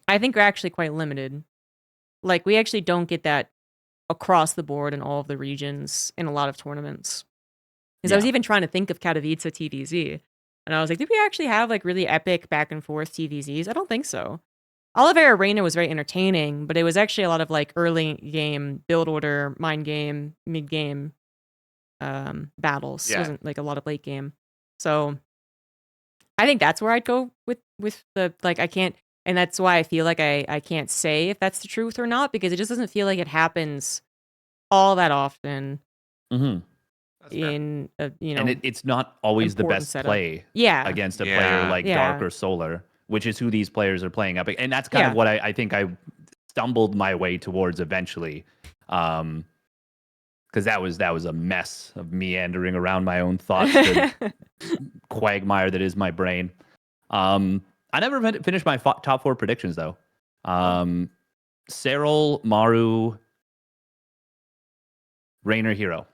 I think are actually quite limited. Like, we actually don't get that across the board in all of the regions in a lot of tournaments. Because I was even trying to think of Katowice TVZ, and I was like, did we actually have like really epic back and forth TVZs? I don't think so. Oliveira Reina was very entertaining, but it was actually a lot of like early game build order, mind game, mid game battles. It wasn't like a lot of late game. So I think that's where I'd go with the like I can't, and that's why I feel like I can't say if that's the truth or not, because it just doesn't feel like it happens all that often Mm-hmm. That's fair. in a, And it's not always the important best setup. play Yeah. against a Yeah. player like Yeah. Dark or Solar, which is who these players are playing up. And that's kind Yeah. of what I think I stumbled my way towards eventually. Because that was a mess of meandering around my own thoughts, the quagmire that is my brain. I never finished my top 4 predictions though. Serral, Maru, Rainer, Hero.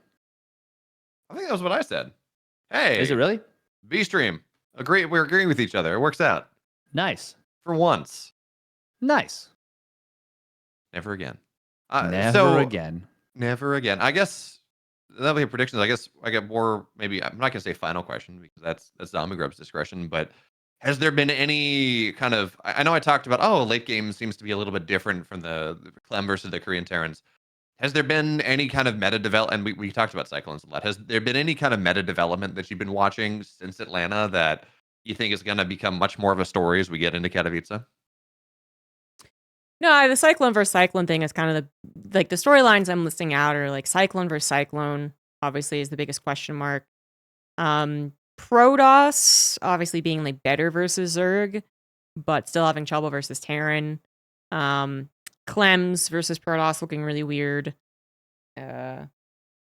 I think that was what I said. Hey, Is it really? B-Stream. We're agreeing with each other. It works out. Nice. For once. Nice. Never again. Never again. Never again. I guess that'll be predictions. I guess I get more. Maybe I'm not gonna say final question because that's ZombieGrub's discretion. But has there been any kind of? I know I talked about late game seems to be a little bit different from the Clem versus the Korean Terrans. Has there been any kind of meta development? And we talked about Cyclones a lot. Has there been any kind of meta development that you've been watching since Atlanta that you think is going to become much more of a story as we get into Katowice? No, the Cyclone versus Cyclone thing is kind of the storylines I'm listing out are like Cyclone versus Cyclone, obviously is the biggest question mark. Protoss obviously being like better versus Zerg, but still having trouble versus Terran. Clems versus Protoss looking really weird. And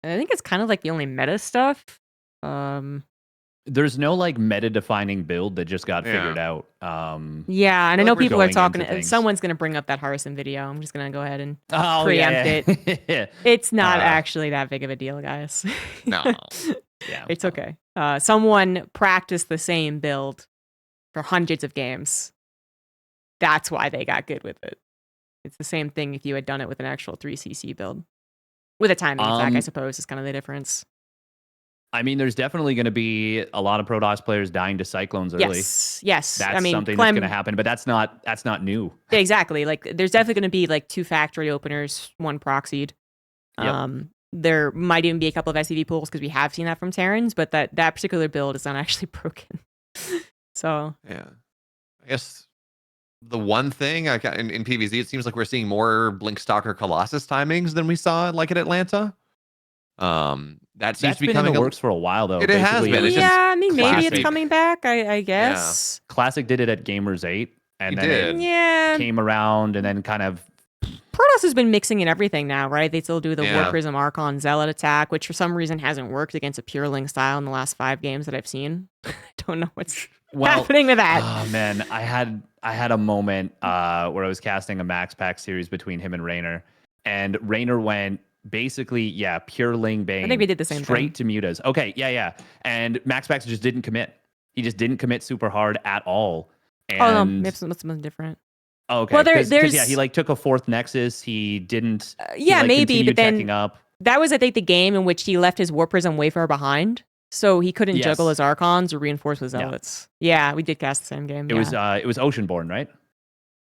I think it's kind of like the only meta stuff. There's no like meta defining build that just got figured Yeah. out. Yeah, and I like know we're people are going talking. into things. Someone's gonna bring up that Harrison video. I'm just gonna go ahead and Oh, preempt it. it's not actually that big of a deal, guys. No. Yeah. It's okay. Someone practiced the same build for hundreds of games. That's why they got good with it. It's the same thing if you had done it with an actual 3cc build. With a timing attack, I suppose, is kind of the difference. I mean, there's definitely going to be a lot of Protoss players dying to Cyclones early. Yes. That's I mean, something Clem, that's going to happen, but that's not new. Exactly. Like, there's definitely going to be like 2 factory openers, 1 proxied. Yep. There might even be a couple of SCV pools because we have seen that from Terrans, but that particular build is not actually broken. So Yeah. I guess the one thing in PvZ, it seems like we're seeing more Blinkstalker Colossus timings than we saw like in Atlanta. That seems That's to be been in coming the works for a while, though. It has Basically, been. It's just yeah, I mean, maybe it's classic. coming back. I guess. Classic did it at Gamers 8, and He then did. it Yeah. came around, and then kind of Protoss has been mixing in everything now, right? They still do the Yeah. War Prism Archon Zealot attack, which for some reason hasn't worked against a Pure Ling style in the last 5 games that I've seen. I don't know what's happening with that. Oh man, I had a moment where I was casting a Max Pack series between him and Rainer, and Rainer went basically pure Ling Bane. I think we did the same straight to mutas. Okay, yeah, and Max Pack just didn't commit. He just didn't commit super hard at all. And Oh no, maybe something different. Oh, okay. Well, Cause, there's he like took a 4th Nexus. He didn't. yeah, he, like, maybe, continued but then checking up. that was I think the game in which he left his War Prism way far behind, so he couldn't Yes. juggle his Archons or reinforce with Zealots. Yeah, we did cast the same game. It was Oceanborn, right?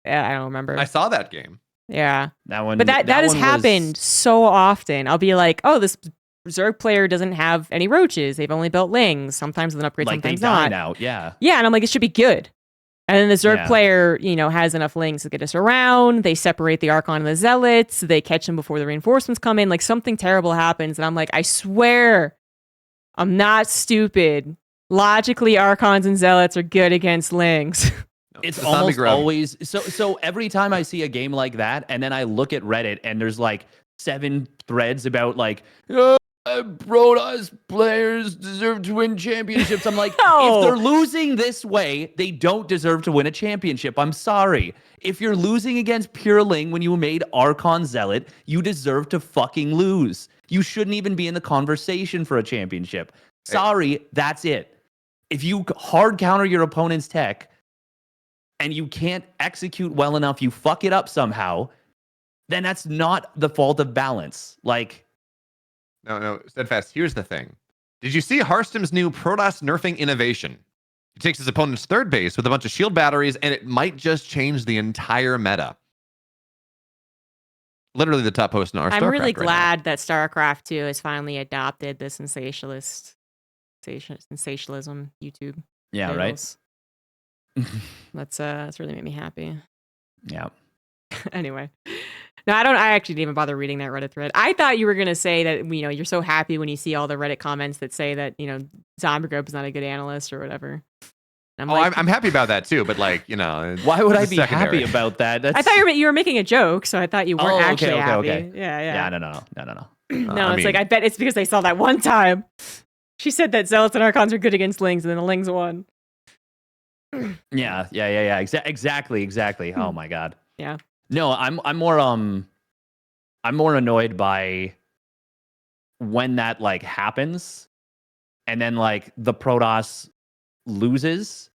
Yeah, I don't remember. I saw that game. Yeah, That one. but that has one happened so often. I'll be like, oh, this Zerg player doesn't have any roaches. They've only built Lings. Sometimes with an upgrade, like they sometimes die not. now. Yeah. Yeah, and I'm like, it should be good. And then the Zerg Yeah. player, has enough Lings to get us around. They separate the Archon and the Zealots. They catch them before the reinforcements come in. Like, something terrible happens. And I'm like, I swear, I'm not stupid. Logically, Archons and Zealots are good against Lings. No, It's the almost ZombieGrub. always so every time I see a game like that, and then I look at Reddit and there's like 7 threads about like Protoss players deserve to win championships. I'm like, No. if they're losing this way, they don't deserve to win a championship. I'm sorry. If you're losing against Pure Ling when you made Archon Zealot, you deserve to fucking lose. You shouldn't even be in the conversation for a championship. Sorry, that's it. If you hard counter your opponent's tech and you can't execute well enough, you fuck it up somehow, then that's not the fault of balance. Like, No, Steadfast, here's the thing. Did you see Harstem's new Protoss nerfing innovation? He takes his opponent's 3rd base with a bunch of shield batteries, and it might just change the entire meta. Literally the top post in our I'm StarCraft really right now. glad that StarCraft 2 has finally adopted the sensationalism YouTube. yeah, right? titles. That's really made me happy. Yeah. Anyway. No, I actually didn't even bother reading that Reddit thread. I thought you were going to say that, you're so happy when you see all the Reddit comments that say that, ZombieGrub is not a good analyst or whatever. I'm happy about that too, but why would I be secondary. happy about that? I thought you were making a joke, so I thought you weren't actually happy. Okay. Yeah. No. No, it's like, I bet it's because they saw that one time. She said that Zealots and Archons are good against Lings, and then the Lings won. Yeah. Exactly. Oh my god. Yeah. No, I'm more annoyed by when that like happens, and then like the Protoss loses,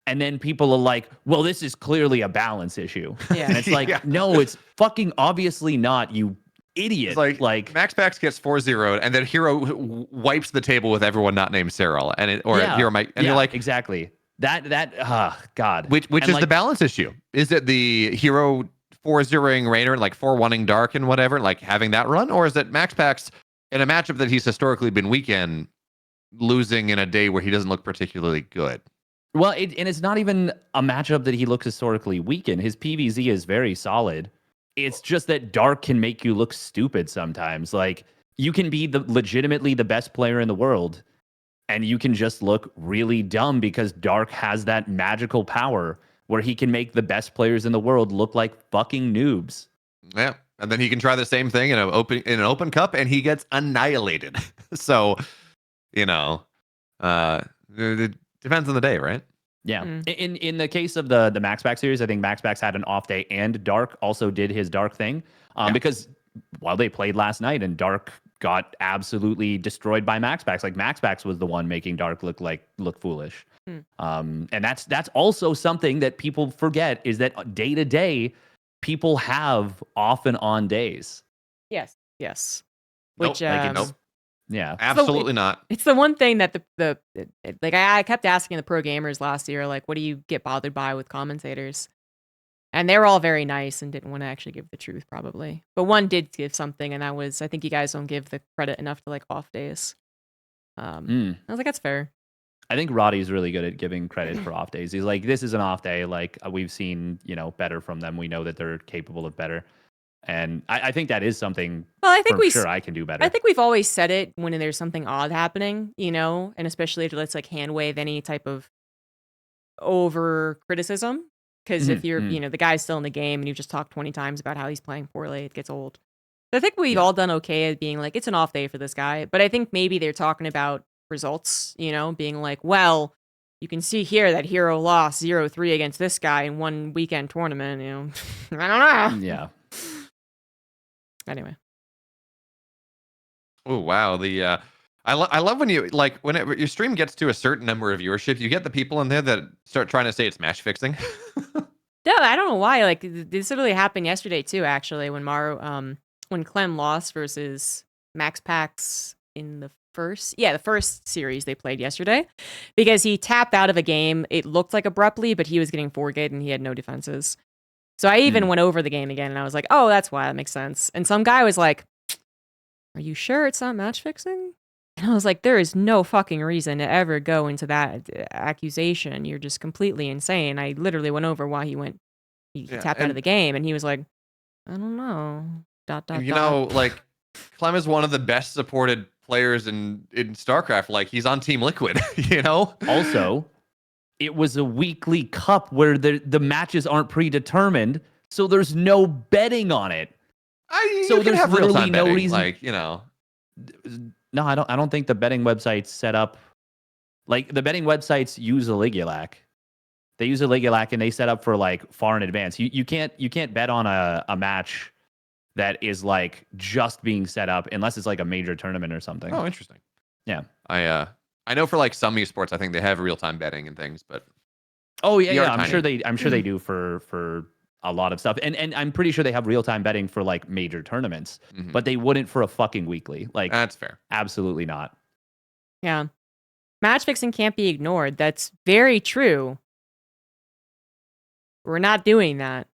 and then people are like, "Well, this is clearly a balance issue," and it's like, no, it's fucking obviously not. You idiot! It's like Max Pax gets 4-0'd, and then Hero wipes the table with everyone not named Cyril, Hero might, and you're like, exactly that. God, which is like, the balance issue? Is it the Hero 4-0ing Raynor and like 4-1ing Dark and whatever, like having that run, or is it Max Pax in a matchup that he's historically been weak in, losing in a day where he doesn't look particularly good? Well, and it's not even a matchup that he looks historically weak in. His PVZ is very solid. It's just that Dark can make you look stupid sometimes. Like, you can be legitimately the best player in the world, and you can just look really dumb because Dark has that magical power where he can make the best players in the world look like fucking noobs. Yeah, and then he can try the same thing in an open cup, and he gets annihilated. So, it depends on the day, right? Yeah. In the case of the Max Pack series, I think Max Pax had an off day, and Dark also did his Dark thing, because while they played last night, and Dark got absolutely destroyed by Max Pax. Like, Max Pax was the one making Dark look foolish. And that's also something that people forget, is that day to day, people have off and on days. Yes. Which nope. Yeah, absolutely not. It's the one thing that I kept asking the pro gamers last year, like, what do you get bothered by with commentators? And they were all very nice and didn't want to actually give the truth, probably. But one did give something, and that was, I think you guys don't give the credit enough to like off days. I was like, that's fair. I think Roddy's really good at giving credit for off days. He's like, this is an off day. Like, we've seen, better from them. We know that they're capable of better. And I think that is something. Well, I think I can do better. I think we've always said it when there's something odd happening, and especially if let's like hand wave any type of over criticism. Because if you're, the guy's still in the game and you've just talked 20 times about how he's playing poorly, it gets old. So I think we've all done okay at being like, it's an off day for this guy. But I think maybe they're talking about results, being like, well, you can see here that Hero lost 0-3 against this guy in one weekend tournament, I don't know. Yeah. Anyway. Oh, wow. I love when you, like, whenever your stream gets to a certain number of viewership, you get the people in there that start trying to say it's match fixing. No, I don't know why. Like, this literally happened yesterday too, actually, when when Clem lost versus Max Pax in the first series they played yesterday, because he tapped out of a game. It looked like abruptly, but he was getting 4-gate and he had no defenses. So I even went over the game again, and I was like, oh, that's why. That makes sense. And some guy was like, are you sure it's not match fixing? And I was like, there is no fucking reason to ever go into that accusation. You're just completely insane. I literally went over why he tapped out of the game, and he was like, I don't know. ... Like, Clem is one of the best supported players in StarCraft. Like, he's on Team Liquid, Also, it was a weekly cup where the matches aren't predetermined, so there's no betting on it. So there's literally no reason. Like, No, I don't think the betting websites set up. Like, the betting websites use a Ligulac. They use a Ligulac, and they set up for like far in advance. You can't bet on a match that is like just being set up unless it's like a major tournament or something. Oh, interesting. Yeah. I know for like some esports, I think they have real time betting and things, but I'm sure they do for a lot of stuff, and I'm pretty sure they have real time betting for like major tournaments, but they wouldn't for a fucking weekly. Like, that's fair. Absolutely not. Yeah, match fixing can't be ignored. That's very true. We're not doing that.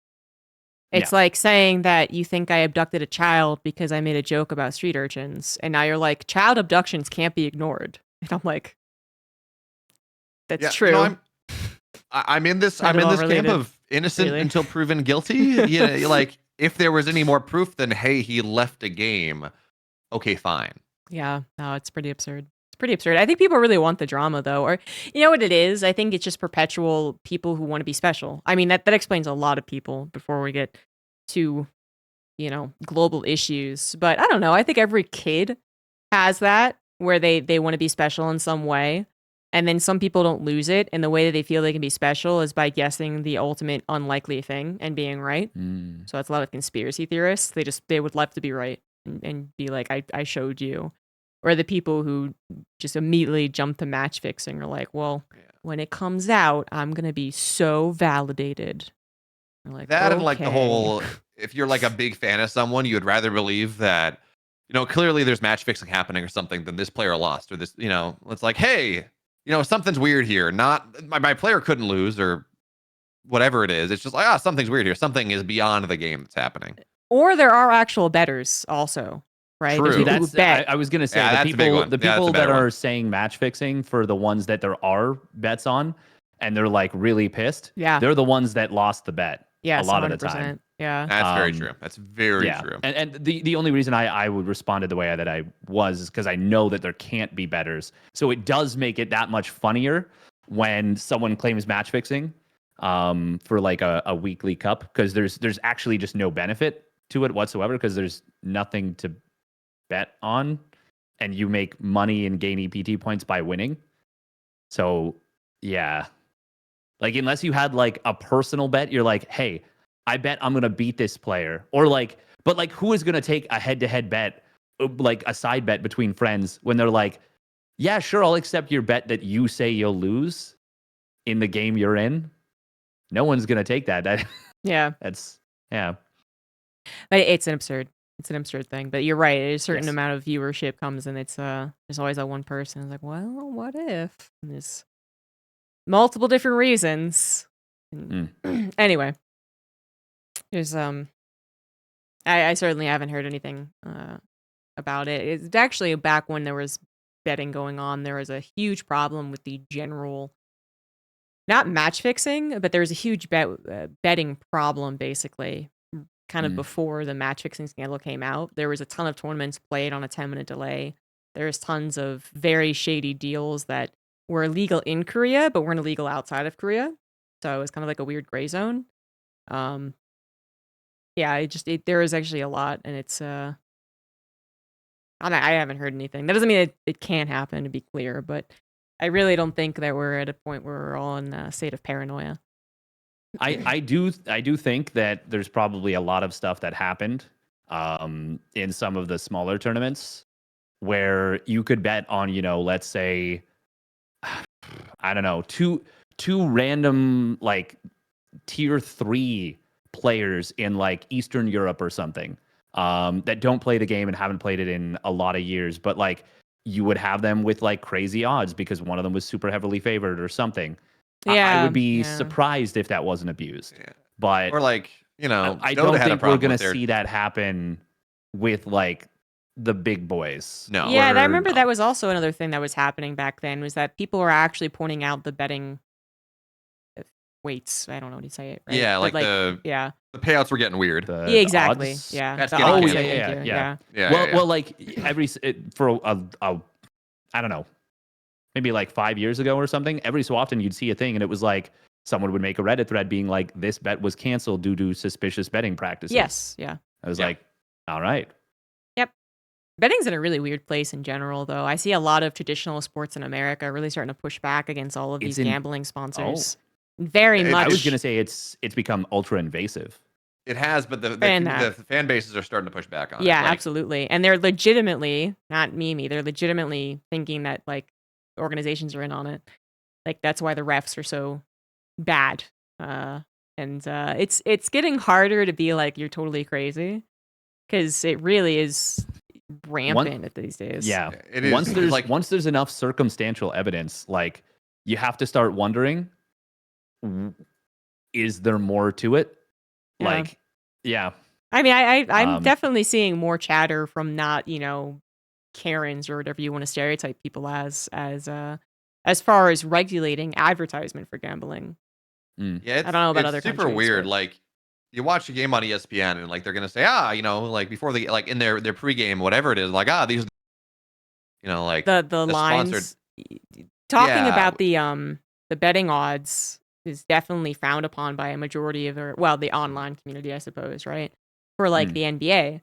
It's like saying that you think I abducted a child because I made a joke about street urchins, and now you're like, child abductions can't be ignored. And I'm like, that's true. I'm in this. Not I'm at in all this camp related, of innocent really. until proven guilty. Yeah, like if there was any more proof, then hey, he left a game. Okay, fine. Yeah, no, it's pretty absurd. It's pretty absurd. I think people really want the drama, though, or you know what it is? I think it's just perpetual people who want to be special. I mean, that explains a lot of people before we get to, global issues. But I don't know. I think every kid has that where they want to be special in some way. And then some people don't lose it. And the way that they feel they can be special is by guessing the ultimate unlikely thing and being right. Mm. So that's a lot of conspiracy theorists. They would love to be right and be like, I showed you. Or the people who just immediately jump to match fixing are like, well, when it comes out, I'm gonna be so validated. They're like, That and like the okay. whole, if you're like a big fan of someone, you would rather believe that, clearly there's match fixing happening or something than this player lost or this, it's like, hey, something's weird here. Not my player couldn't lose or whatever it is. It's just like, something's weird here. Something is beyond the game that's happening. Or there are actual bettors also, right? True. There's people who bet. I was gonna say Yeah, the that's a big people one. the Yeah, that's a people that better one. are saying match fixing for the ones that there are bets on, and they're like really pissed. Yeah. They're the ones that lost the bet. Yes, a lot 100%. of the time. Yeah. That's very Um, true. That's very true. And the only reason I would responded the way that I was is because I know that there can't be betters. So it does make it that much funnier when someone claims match fixing for like a weekly cup, because there's actually just no benefit to it whatsoever, because there's nothing to bet on, and you make money and gain EPT points by winning. So yeah, like unless you had like a personal bet, you're like, hey, I bet I'm gonna beat this player, or like, but like, who is gonna take a head-to-head bet, like a side bet between friends, when they're like, yeah, sure, I'll accept your bet that you say you'll lose in the game you're in. No one's gonna take that. Yeah. That's yeah. But it's an absurd thing. But you're right. A certain Yes. amount of viewership comes, and it's there's always that one person who's like, well, what if? And there's multiple different reasons. Anyway, there's I certainly haven't heard anything about it. It's actually back when there was betting going on. There was a huge problem with the general, not match fixing, but there was a huge betting problem basically. Kind of before the match fixing scandal came out, there was a ton of tournaments played on a 10-minute delay. There's tons of very shady deals that were illegal in Korea, but weren't illegal outside of Korea. So it was kind of like a weird gray zone. Yeah, there is actually a lot, and it's I haven't heard anything. That doesn't mean it can't happen, to be clear, but I really don't think that we're at a point where we're all in a state of paranoia. I do think that there's probably a lot of stuff that happened in some of the smaller tournaments where you could bet on, let's say, I don't know, two random like tier 3 players in like Eastern Europe or something that don't play the game and haven't played it in a lot of years, but like you would have them with like crazy odds because one of them was super heavily favored or something. Yeah, I would be surprised if that wasn't abused. Yeah. But Or like, I Dota don't had a think we're problem going with to their- see that happen with like the big boys. No. Yeah, and I Or- remember that was also another thing that was happening back then, was that people were actually pointing out the betting weights. I don't know how to say it. Right? Yeah, But like the payouts were getting weird. the yeah, exactly. odds. Yeah. That's The getting odds, canceled. thank you, Yeah. Yeah. Well, like for I don't know, maybe like 5 years ago or something. Every so often you'd see a thing, and it was like someone would make a Reddit thread being like, "This bet was canceled due to suspicious betting practices." Yes, yeah. I was like, "All right." Betting's in a really weird place in general, though. I see a lot of traditional sports in America really starting to push back against all of It's these in- gambling sponsors. Very I much. I was gonna say it's become ultra invasive. It has, but the fan bases are starting to push back on it. Yeah, Like, absolutely. And they're legitimately, not me, they're legitimately thinking that like organizations are in on it. Like that's why the refs are so bad. It's getting harder to be like you're totally crazy, because it really is rampant at these days. Yeah. It is. Once there's enough circumstantial evidence, like you have to start wondering, is there more to it? Yeah. Like, yeah. I mean, I'm Um, definitely seeing more chatter from not, Karens or whatever you want to stereotype people as as far as regulating advertisement for gambling. Yeah, I don't know about it's other super countries, weird. but- Like, you watch a game on ESPN and like they're gonna say, like before they like in their pregame, whatever it is, like these, like The the sponsored. lines talking Yeah, about the betting odds is definitely frowned upon by a majority of the online community, I suppose, right? For like the NBA.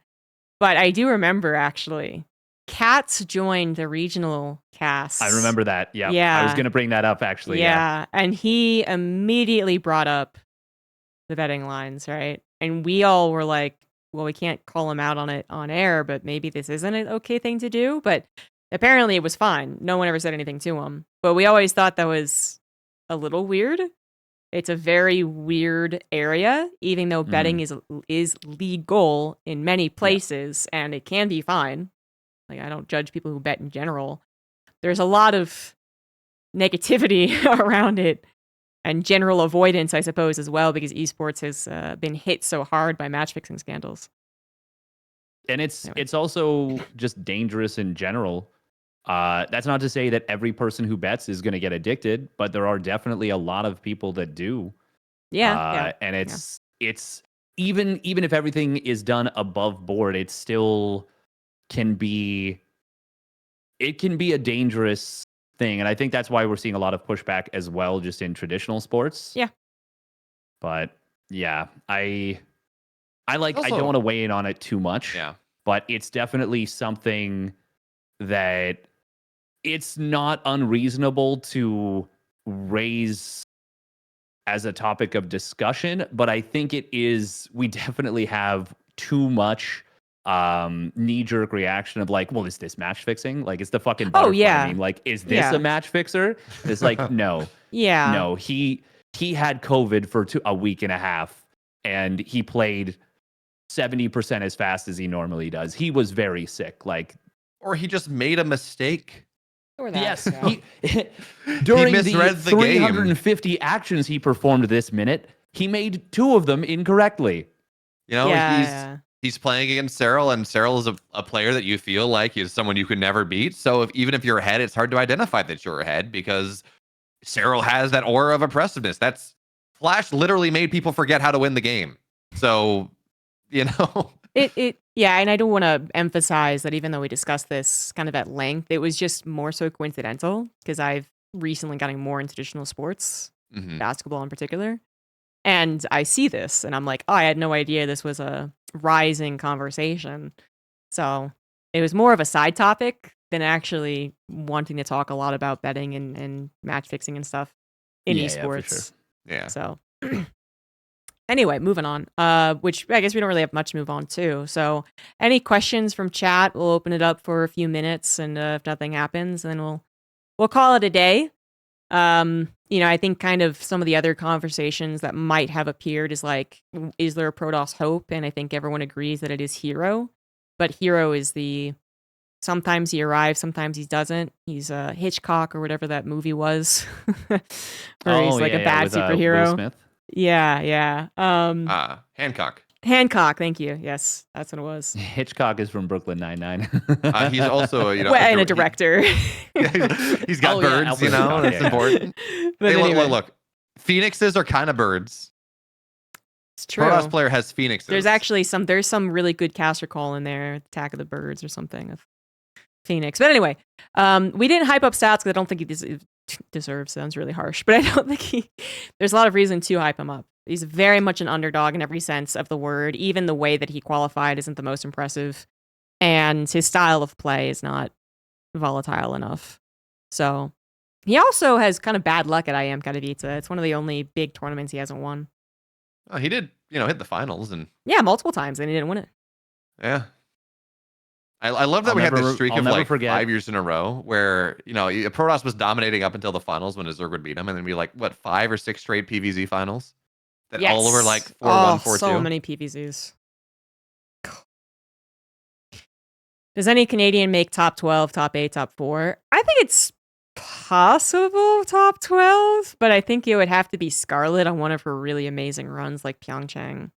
But I do remember actually Katz joined the regional cast. I remember that. Yep. Yeah. I was going to bring that up actually. Yeah. And he immediately brought up the betting lines, right? And we all were like, well, we can't call him out on it on air, but maybe this isn't an okay thing to do. But apparently it was fine. No one ever said anything to him. But we always thought that was a little weird. It's a very weird area, even though betting is legal in many places and it can be fine. Like, I don't judge people who bet in general. There's a lot of negativity around it and general avoidance, I suppose, as well, because esports has been hit so hard by match fixing scandals. And it's also just dangerous in general. That's not to say that every person who bets is going to get addicted, but there are definitely a lot of people that do. Yeah. And it's even if everything is done above board, it still can be a dangerous thing. And I think that's why we're seeing a lot of pushback as well, just in traditional sports. Yeah. But yeah, I don't Also- want to weigh in on it too much. Yeah. But it's definitely something that it's not unreasonable to raise as a topic of discussion, but I think we definitely have too much knee-jerk reaction of like, well, is this match fixing? Like, it's the fucking butterfly meme. Like, is this a match fixer? It's like, no. Yeah. No, he had COVID for a week and a half, and he played 70% as fast as he normally does. He was very sick. Like, or he just made a mistake. Or that, yes, yeah. during He the misread the game. 350 actions he performed this minute, he made 2 of them incorrectly. He's playing against Cyril, and Cyril is a player that you feel like is someone you could never beat. So even if you're ahead, it's hard to identify that you're ahead because Cyril has that aura of oppressiveness. That's Flash literally made people forget how to win the game. So, And I don't want to emphasize that even though we discussed this kind of at length, it was just more so coincidental because I've recently gotten more into traditional sports, basketball in particular. And I see this and I'm like, oh, I had no idea this was a rising conversation. So it was more of a side topic than actually wanting to talk a lot about betting and match fixing and stuff in esports. Yeah. So anyway, moving on, which I guess we don't really have much to move on to. So any questions from chat, we'll open it up for a few minutes, and if nothing happens, then we'll call it a day. I think kind of some of the other conversations that might have appeared is like, is there a Protoss Hope? And I think everyone agrees that it is Hero, but Hero is sometimes he arrives, sometimes he doesn't. He's Hitchcock or whatever that movie was, where he's like a bad superhero. Will Smith. Yeah. Hancock. Hancock, thank you. Yes, that's what it was. Hitchcock is from Brooklyn Nine-Nine. He's also and a director. He's got birds, that's important. But hey, anyway. look. Phoenixes are kind of birds. It's true. Protoss player has phoenixes. There's actually some really good caster call in there, Attack of the Birds or something of Phoenix. But anyway, we didn't hype up stats because I don't think he deserves. Sounds really harsh, but I don't think there's a lot of reason to hype him up. He's very much an underdog in every sense of the word. Even the way that he qualified isn't the most impressive, and his style of play is not volatile enough. So he also has kind of bad luck at IEM Katowice. It's one of the only big tournaments he hasn't won. Oh, he did, hit the finals and multiple times, and he didn't win it. Yeah. I love that we had this streak of like 5 years in a row where, Protoss was dominating up until the finals when Zerg would beat him. And then we 5 or 6 straight PVZ finals that all were like 4-1, 4-2. So many PVZs. Does any Canadian make top 12, top 8, top 4? I think it's possible top 12, but I think it would have to be Scarlet on one of her really amazing runs like Pyeongchang.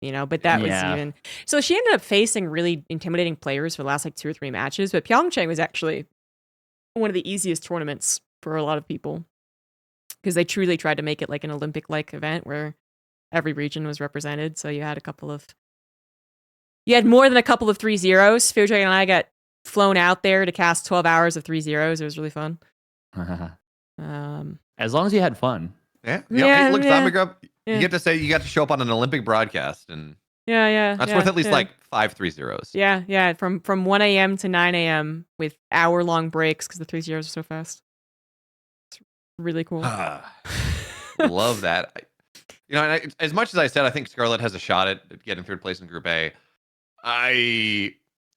But that was even... So she ended up facing really intimidating players for the last 2 or 3 matches, but Pyeongchang was actually one of the easiest tournaments for a lot of people because they truly tried to make it like an Olympic-like event where every region was represented. So you had more than a couple of 3-0s. Fear Dragon and I got flown out there to cast 12 hours of 3-0s. It was really fun. As long as you had fun. Yeah. Yeah, Hey, look, yeah. ZombieGrub, Yeah. you get to say you got to show up on an Olympic broadcast, and that's worth at least like 5 3-0s. Yeah. From 1 a.m. to 9 a.m. with hour-long breaks because the 3-0s are so fast. It's really cool. Love that. And as much as I said, I think Scarlet has a shot at getting third place in Group A. I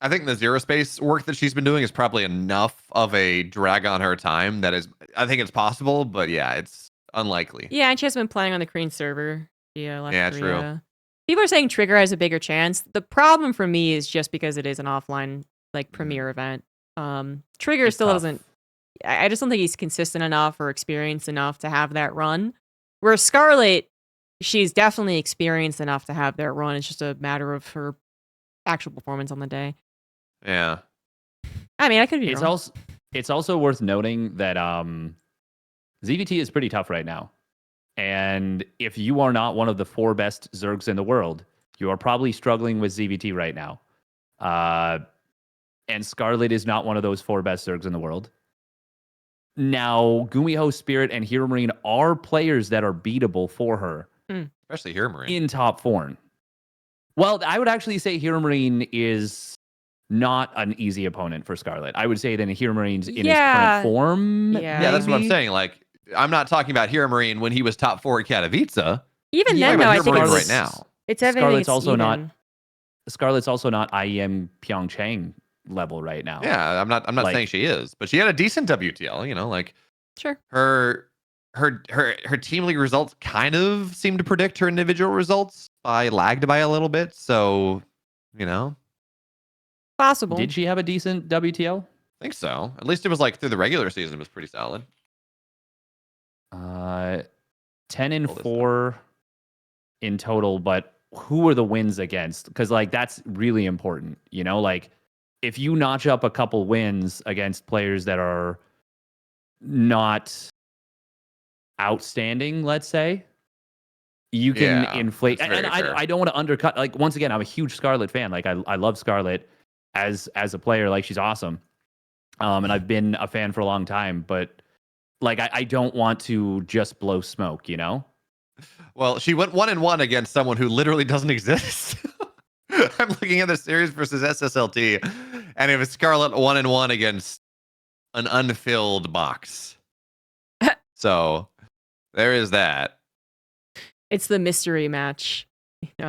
think the zero space work that she's been doing is probably enough of a drag on her time that is. I think it's possible, but yeah, it's unlikely. Yeah, and she has been playing on the Korean server. Yeah, true. People are saying Trigger has a bigger chance. The problem for me is just because it is an offline premier event. Trigger It's still tough. doesn't. I just don't think he's consistent enough or experienced enough to have that run. Whereas Scarlet, she's definitely experienced enough to have that run. It's just a matter of her actual performance on the day. Yeah. I mean, I could be It's wrong. also worth noting that ZVT is pretty tough right now. And if you are not one of the 4 best Zergs in the world, you are probably struggling with ZVT right now. And Scarlet is not one of those 4 best Zergs in the world. Now, Gumiho, Spirit, and Hero Marine are players that are beatable for her. Especially Hero Marine. In top form. Well, I would actually say Hero Marine is not an easy opponent for Scarlet. I would say that Hero Marine's in his current form. Yeah. That's what I'm maybe. saying. Like, I'm not talking about Hero Marine when he was top 4 at Katowice. Even Yeah, then, but though, I Hero think Marine it's right now. It's everything. Scarlet's It's also not- even. Scarlet's also not IEM Pyeongchang level right now. Yeah, I'm not Like- saying she is, but she had a decent WTL. Like Sure. her team league results kind of seem to predict her individual results lagged by a little bit. So, Possible. Did she have a decent WTL? I think so. At least it was like through the regular season, it was pretty solid. 10-4 in total, but who are the wins against? Because that's really important. Like if you notch up a couple wins against players that are not outstanding, let's say, you can Yeah, inflate. that's And very fair. I don't want to undercut. Once again, I'm a huge Scarlet fan. I love Scarlet as a player. She's awesome. And I've been a fan for a long time, but I don't want to just blow smoke, Well, she went 1-1 against someone who literally doesn't exist. I'm looking at the series versus SSLT, and it was Scarlet 1-1 against an unfilled box. So there is that. It's the mystery match.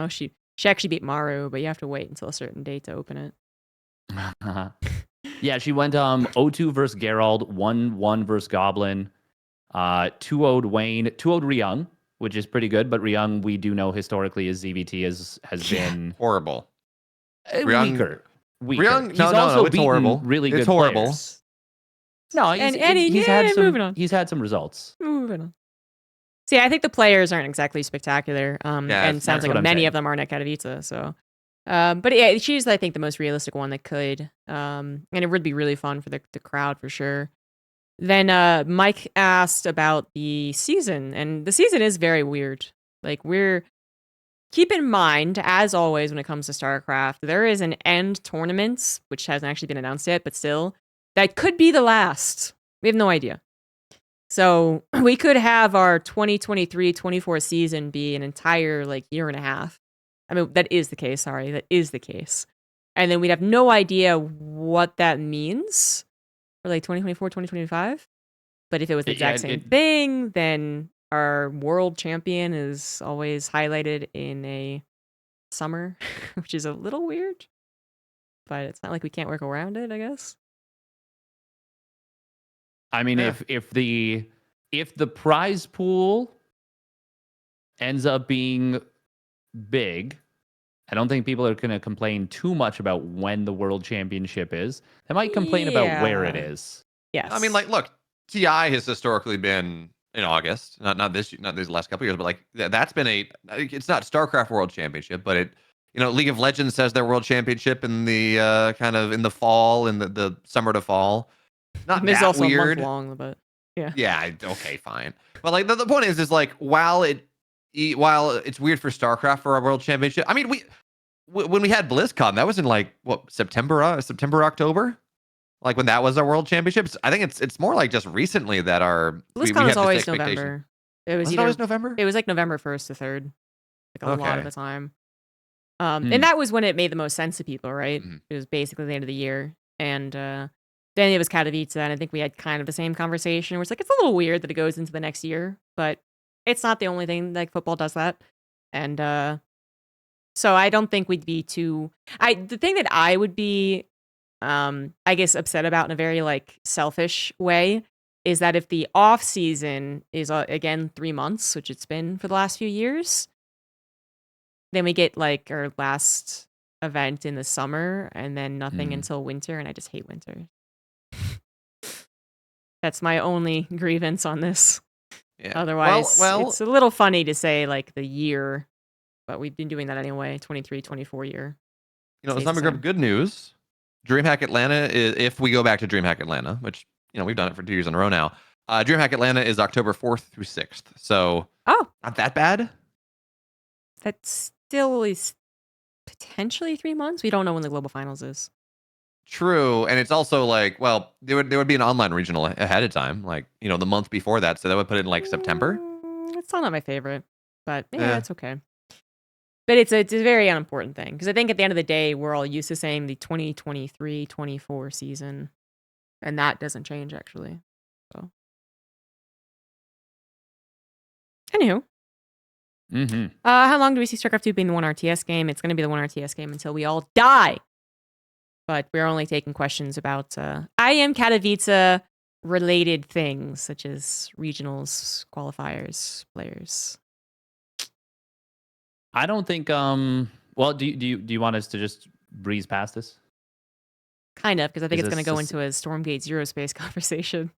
She actually beat Maru, but you have to wait until a certain date to open it. Yeah, she went 0-2 versus Gerald, 1-1 versus Goblin, 2-0'd Wayne, 2-0'd Ryung, which is pretty good, but Ryung we do know historically as ZVT has been Horrible. weaker. Ryung, He's no, also it's beaten horrible. really good It's horrible. players. No, Moving on. He's had some results. Moving on. See, I think the players aren't exactly spectacular. And that's sounds like what I'm many saying. of them aren't at Katowice. So, but yeah, she's I think the most realistic one that could. And it would be really fun for the crowd for sure. Then Mike asked about the season, and the season is very weird. Keep in mind, as always, when it comes to StarCraft, there is an end tournament, which hasn't actually been announced yet, but still, that could be the last. We have no idea. So we could have our 2023-24 season be an entire year and a half. I mean, that is the case. Sorry, that is the case. And then we'd have no idea what that means for 2024, 2025. But if it was the exact same thing, then our world champion is always highlighted in a summer, which is a little weird. But it's not like we can't work around it, I guess. I mean, Yeah. if the prize pool ends up being big, I don't think people are going to complain too much about when the world championship is. They might complain about where it Yeah. is. Yes. I mean, look, TI has historically been in August, not these last couple years, but that's been it's not StarCraft World Championship, but League of Legends says their World Championship in the kind of in the fall, in the summer to fall. not It's that also a month weird. long, but yeah. Yeah, okay, fine. But like the point is like while it's weird for StarCraft for our world championship. I mean, when we had BlizzCon, that was in like what September, October, like when that was our world championships. I think it's more like just recently that we BlizzCon was have this always expectation. November. It was Was it either always November? it was like November 1st to 3rd, like a lot of Okay. the time. Hmm. And that was when it made the most sense to people, right? Mhm. It was basically the end of the year, and then it was Katowice, and I think we had kind of the same conversation. Where it's like it's a little weird that it goes into the next year, but it's not the only thing like football does that, and so I don't think we'd be too. The thing that I would be, I guess, upset about in a very like selfish way is that if the off season is again 3 months, which it's been for the last few years, then we get like our last event in the summer and then nothing until winter, and I just hate winter. That's my only grievance on this. Yeah. Otherwise, well, it's a little funny to say like the year, but we've been doing that anyway. 23, 24 year. stays the ZombieGrub, same. good news. DreamHack Atlanta is, if we go back to DreamHack Atlanta, which we've done it for 2 years in a row now. DreamHack Atlanta is October 4th through 6th, so Oh, not that bad. that still is potentially 3 months. We don't know when the global finals is. True, and it's also like, well, there would be an online regional ahead of time, like the month before that, so that would put it in like September. It's still not my favorite, but yeah, Eh. it's okay. But it's a very unimportant thing because I think at the end of the day, we're all used to saying the 2023-24 season, and that doesn't change actually. So, anywho, how long do we see StarCraft 2 being the one RTS game? It's going to be the one RTS game until we all die. But we're only taking questions about IEM Katowice related things such as regionals, qualifiers, players. I don't think. Well, do you want us to just breeze past this? Kind of, because I think Is it's going to this go a into a Stormgate Zero Space conversation.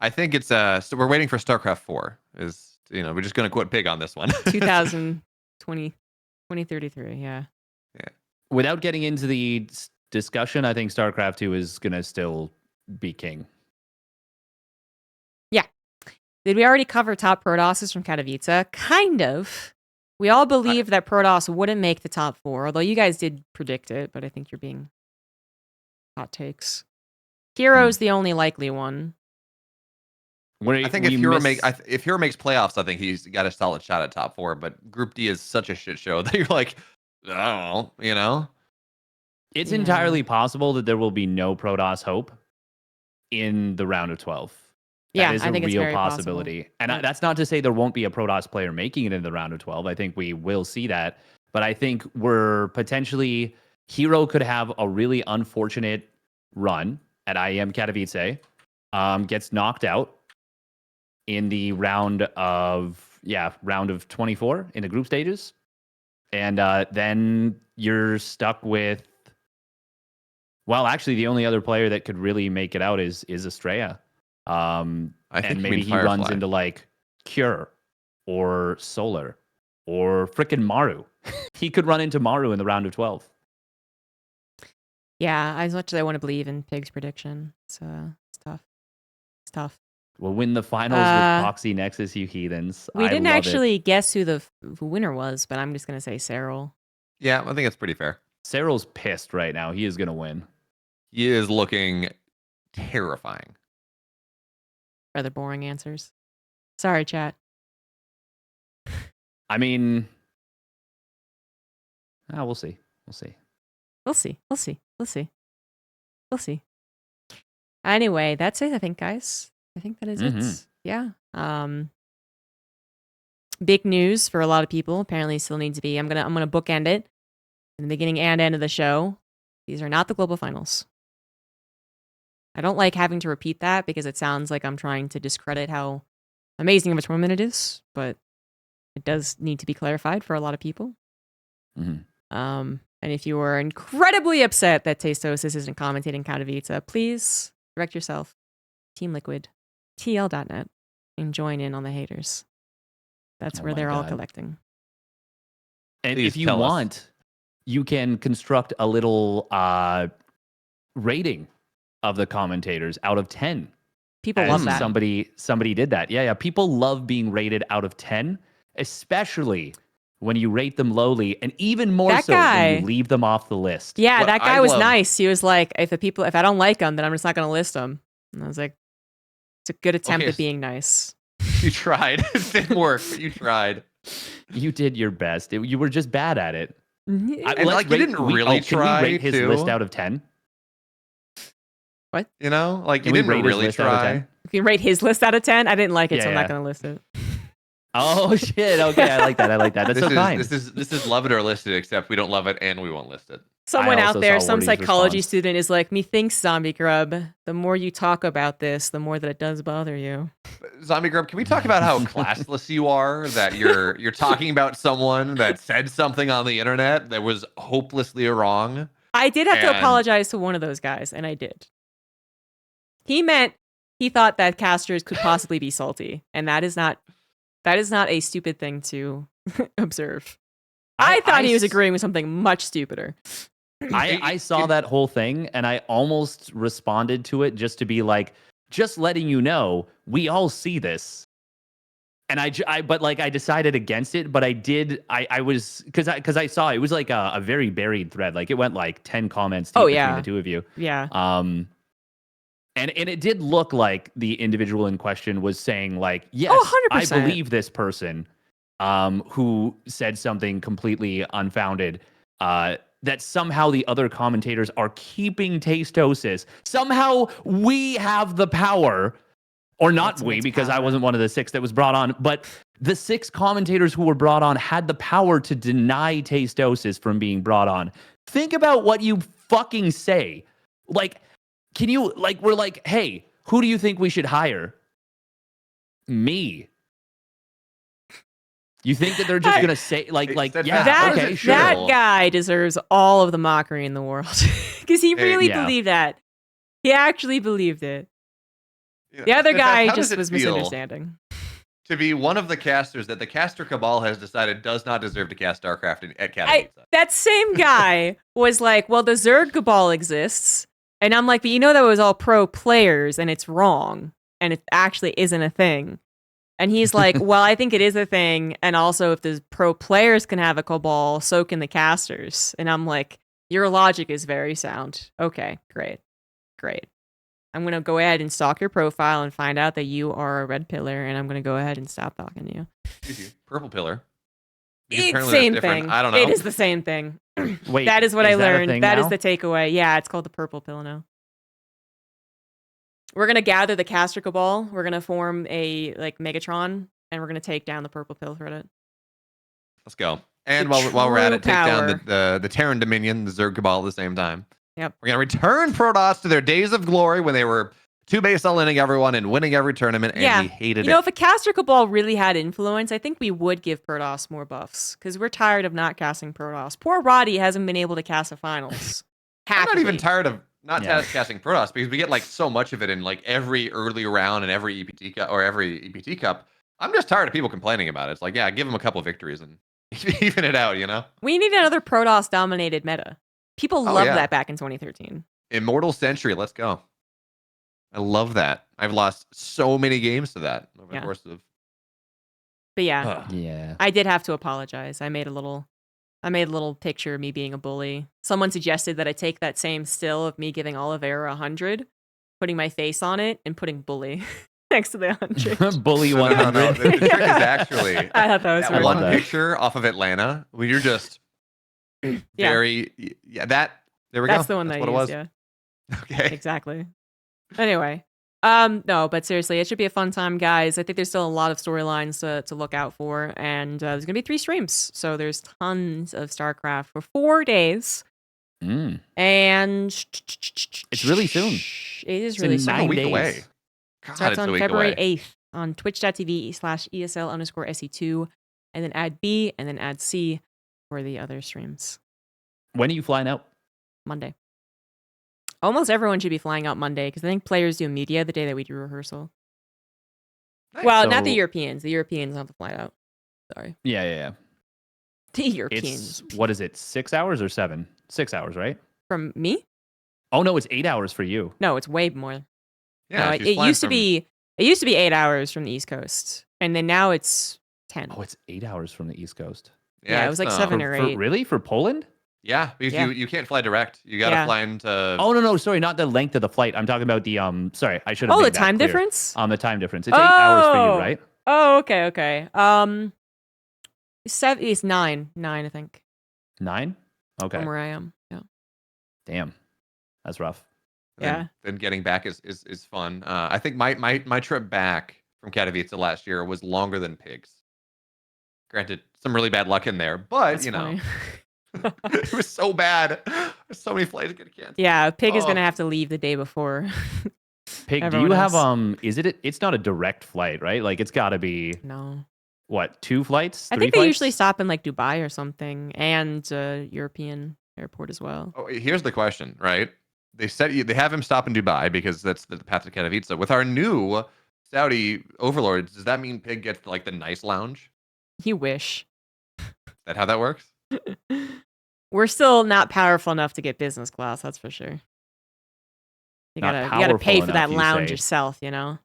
I think it's so we're waiting for StarCraft 4. Is we're just gonna quote Pig on this one. 2020, 2033, yeah. Without getting into the discussion, I think StarCraft 2 is gonna still be king. Yeah. Did we already cover top Protosses from Katowice? Kind of. We all believed that Protoss wouldn't make the top 4, although you guys did predict it, but I think you're being hot takes. Hero's the only likely one. I think if Hero makes playoffs, I think he's got a solid shot at top 4. But Group D is such a shit show that you're like, I don't know, It's Yeah. entirely possible that there will be no Protoss hope in the round of 12. Yeah, That is I a think it's real very possibility. possible. And But- that's not to say there won't be a Protoss player making it in the round of 12. I think we will see that. But I think we're potentially, Hero could have a really unfortunate run at IEM Katowice, gets knocked out in the round of 24 in the group stages. And then you're stuck with, well, actually, the only other player that could really make it out is Estrella. I think And you maybe mean he Firefly. runs into like Cure or Solar or frickin' Maru. He could run into Maru in the round of 12. Yeah, as much as I want to believe in Pig's prediction, it's tough. It's tough. We'll win the finals with Proxy Nexus, you heathens. We I didn't love it. actually guess who the winner was, but I'm just going to say Cyril. Yeah, I think it's pretty fair. Cyril's pissed right now. He is going to win. He is looking terrifying. Rather boring answers. Sorry, chat. I mean, we'll see. We'll see. We'll see. We'll see. We'll see. We'll see. Anyway, that's it, I think, guys. I think that is it. Yeah. Big news for a lot of people. Apparently still needs to be. I'm gonna bookend it in the beginning and end of the show. These are not the global finals. I don't like having to repeat that because it sounds like I'm trying to discredit how amazing of a tournament it is, but it does need to be clarified for a lot of people. And if you are incredibly upset that Tastosis isn't commentating Katowice, please direct yourself Team Liquid, TL.net, and join in on the haters. That's where they're all collecting. And Please if you tell us. want, you can construct a little rating of the commentators out of 10. People As love that. Somebody did that. Yeah. People love being rated out of 10, especially when you rate them lowly, and even more That so guy- when you leave them off the list. Yeah, What that guy I was love- nice. He was like, if I don't like them, then I'm just not going to list them. And I was like, it's a good attempt Okay, at being nice. You tried. It didn't work, but you tried. You did your best. You were just bad at it. And, Let's like, you didn't really can we try rate his to. list out of 10? You know, like Can you we didn't rate his really list out of try. 10? You can rate his list out of 10. I didn't like it, so I'm Yeah. not going to list it. Oh shit! Okay, I like that. That's This so is kind. this is love it or list it, except we don't love it and we won't list it. Someone out also there, saw some Wardy's psychology response. student is like, methinks, ZombieGrub, the more you talk about this, the more that it does bother you. ZombieGrub, can we talk about how classless you are? That you're talking about someone that said something on the internet that was hopelessly wrong. I did have to And- apologize to one of those guys, and I did. He thought that casters could possibly be salty, and that is not a stupid thing to observe. I thought he was agreeing with something much stupider. I saw that whole thing and I almost responded to it just to be like, just letting you know, we all see this. And I decided against it, but I was, because I saw it was like a very buried thread. Like it went like 10 comments deep between the two of you. Yeah. And it did look like the individual in question was saying like, yes, Oh, I 100%. believe this person who said something completely unfounded, that somehow the other commentators are keeping Tastosis. Somehow we have the power, or not we, because I wasn't one of the 6 that was brought on, but the 6 commentators who were brought on had the power to deny Tastosis from being brought on. Think about what you fucking say. Like, can you, like, we're like, hey, who do you think we should hire? Me. You think that they're just gonna say like yeah, That- okay, sure. That guy deserves all of the mockery in the world because he really Yeah. believed that. He actually believed it. The other guy just was misunderstanding. To be one of the casters that the caster cabal has decided does not deserve to cast StarCraft at Katowice. That same guy was like, well, the Zerg Cabal exists. And I'm like, but you know that was all pro players and it's wrong. And it actually isn't a thing. And he's like, well, I think it is a thing. And also, if the pro players can have a cabal, so can the casters. And I'm like, your logic is very sound. Okay, great. I'm going to go ahead and stalk your profile and find out that you are a red pillar. And I'm going to go ahead and stop talking to you. Excuse you, purple pillar. Because It's apparently same that's different. thing. I don't know. It is the same thing. Wait, That is what I is that a learned. thing That is now? the takeaway. Yeah, it's called the purple pill now. We're gonna gather the caster cabal. We're gonna form a like Megatron, and we're gonna take down the purple pill thread. Let's go. And The while we're at it, true take down power. the Terran Dominion, the Zerg Cabal at the same time. Yep. We're gonna return Protoss to their days of glory when they were 2 base all inning everyone and winning every tournament, and Yeah. we hated You know, it. if a caster cabal really had influence, I think we would give Protoss more buffs because we're tired of not casting Protoss. Poor Roddy hasn't been able to cast a finals. I'm not even Happily. tired of not Yeah. casting Protoss because we get like so much of it in like every early round and every EPT cup or every EPT cup. I'm just tired of people complaining about it. It's like, yeah, give them a couple victories and even it out, you know? We need another Protoss dominated meta. People Oh, loved yeah. that back in 2013. Immortal Century, let's go. I love that. I've lost so many games to that over Yeah. the course of. But yeah, Yeah. I did have to apologize. I made a little picture of me being a bully. Someone suggested that I take that same still of me giving Oliveira 100, putting my face on it, and putting bully next to the 100. Bully No, 100. no, no. The trick is actually I thought that was that really one love that. funny. picture off of Atlanta when you're just very that there we go. That's the one That's that what I it used, was. yeah. Okay. Exactly. Anyway, no, but seriously, it should be a fun time, guys. I think there's still a lot of storylines to look out for, and there's gonna be 3 streams, so there's tons of StarCraft for 4 days, Mm. and It's really soon. It is It's really in soon. A 9 week days. away. God, Starts it's a on week February away. 8th on twitch.tv/ESL_SE2, and then add B, and then add C for the other streams. When are you flying out? Monday. Almost everyone should be flying out Monday because I think players do media the day that we do rehearsal. Nice. Well, not the So- Europeans. The Europeans have to fly out. Sorry. Yeah. The Europeans. It's what is it? 6 hours or 7? 6 hours, right? From me? Oh no, it's 8 hours for you. No, it's way more. Yeah, No, she's it flying used to from- be 8 hours from the East Coast, and then now it's 10. Oh, it's 8 hours from the East Coast. Yeah, it was it's, like 7 or 8. Really? For Poland? Yeah, because Yeah. you can't fly direct. You got to Yeah. fly into. Oh no, sorry, not the length of the flight. I'm talking about the sorry, I should have Oh, made the that time clear. difference? The time difference. It's 8 hours for you, Oh. right? Oh, okay. It's 9, I think, 9? Okay. from where I am. Yeah. Damn. That's rough. Yeah. Then getting back is fun. I think my trip back from Katowice last year was longer than Pig's. Granted, some really bad luck in there, but That's funny. it was so bad. There's so many flights getting canceled. Yeah, Pig is Oh. going to have to leave the day before. Pig, do Everyone you have else. is it it's not a direct flight, right? Like it's got to be No. what, 2 flights? I 3 think they flights? usually stop in like Dubai or something, and European airport as well. Oh, here's the question, right? They have him stop in Dubai because that's the path to Katowice. With our new Saudi overlords, does that mean Pig gets like the nice lounge? You wish. Is that how that works? We're still not powerful enough to get business class, that's for sure. You Not gotta powerful pay for that enough, you lounge say. yourself, you know?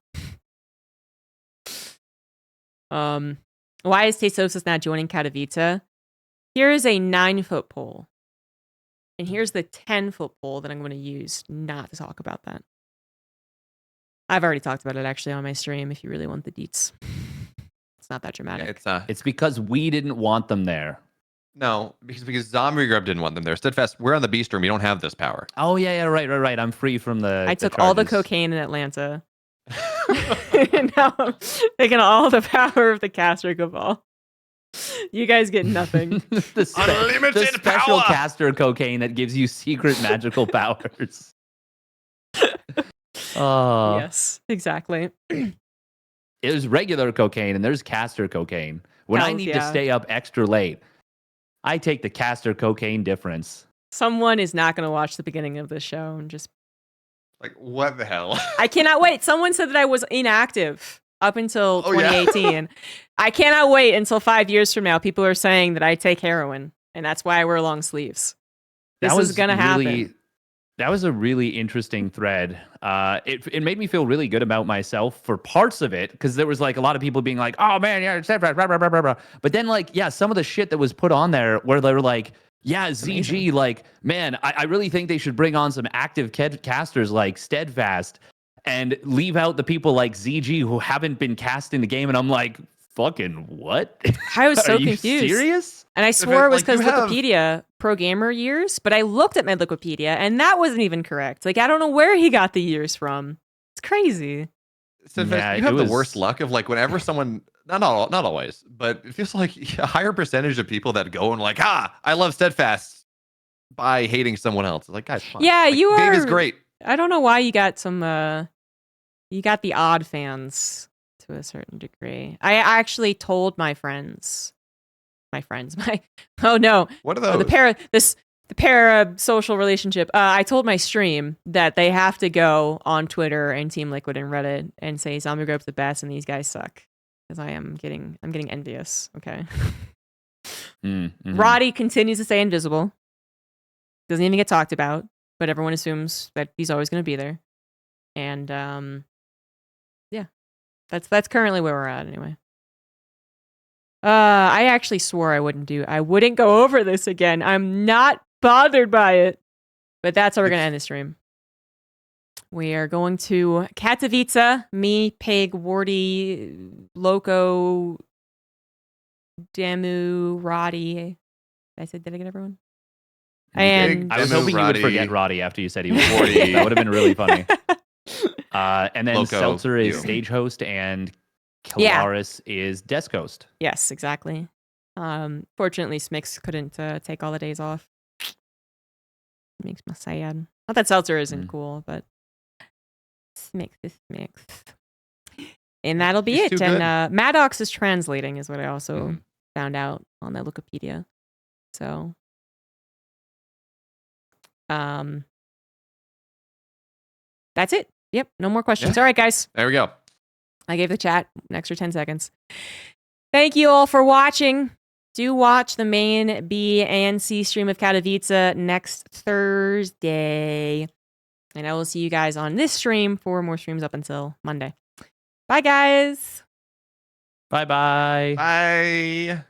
Why is Tesosis not joining Katowice? Here is a 9-foot pole. And here's the 10-foot pole that I'm going to use not to talk about that. I've already talked about it actually on my stream if you really want the deets. It's not that dramatic. Yeah, It's because we didn't want them there. no, because ZombieGrub didn't want them there. Steadfast, we're on the beast room. You don't have this power. Oh yeah, right. I'm free from the I took all the charges. cocaine in Atlanta. And now I'm taking all the power of the caster cabal. You guys get nothing. Unlimited the special power! caster cocaine that gives you secret magical powers. Yes, exactly. There's regular cocaine and there's caster cocaine. When I Hells need yeah. to stay up extra late, I take the caster cocaine difference. Someone is not going to watch the beginning of this show and just. Like, what the hell? I cannot wait. Someone said that I was inactive up until Oh, yeah? 2018. I cannot wait until 5 years from now. People are saying that I take heroin, and that's why I wear long sleeves. This is going to happen. That was a really interesting thread. It made me feel really good about myself for parts of it, because there was like a lot of people being like, "Oh man, yeah, etc." Blah, blah, blah, blah, blah. But then like, yeah, some of the shit that was put on there where they were like, "Yeah, ZG, amazing. like, man, I really think they should bring on some active casters like Steadfast and leave out the people like ZG who haven't been cast in the game." And I'm like, "Fucking what?" I was so Are you confused. serious? And I swore it was like, you because have- Wikipedia pro gamer years, but I looked at my Wikipedia and that wasn't even correct. Like, I don't know where he got the years from. It's crazy. Steadfast, Yeah, you have it the was- worst luck of like whenever someone, not always, but it feels like a higher percentage of people that go and like, I love Steadfast by hating someone else. It's like, guys, come on. Yeah, Like, you Dave is are- great. I don't know why you got some, you got the odd fans to a certain degree. I actually told my oh no, What are those? the parasocial relationship. I told my stream that they have to go on Twitter and Team Liquid and Reddit and say ZombieGrub's the best and these guys suck, because I'm getting envious. Okay. Mhm. Roddy continues to stay invisible. Doesn't even get talked about, but everyone assumes that he's always going to be there. And yeah, that's currently where we're at anyway. I actually swore I wouldn't go over this again. I'm not bothered by it. But that's how we're going to end the stream. We are going to Katowice, me, Pig, Wardy, Loco, Demu, Roddy. Did I get everyone? And I was Demu, hoping you would Roddy. forget Roddy after you said he was 40. Wardy. That would have been really funny. And then Loco, Seltzer is you. stage host and Yeah. Kalaris is desk host. Yes, exactly. Fortunately, Smix couldn't take all the days off. Makes me sad. Not that Seltzer isn't cool, but Smix is Smix. And that'll be He's it. too good. And Maddox is translating, is what I also Mhm. found out on the Wikipedia. So, that's it. Yep, no more questions. Yeah. All right, guys. There we go. I gave the chat an extra 10 seconds. Thank you all for watching. Do watch the main B and C stream of Katowice next Thursday. And I will see you guys on this stream for more streams up until Monday. Bye, guys. Bye-bye. Bye.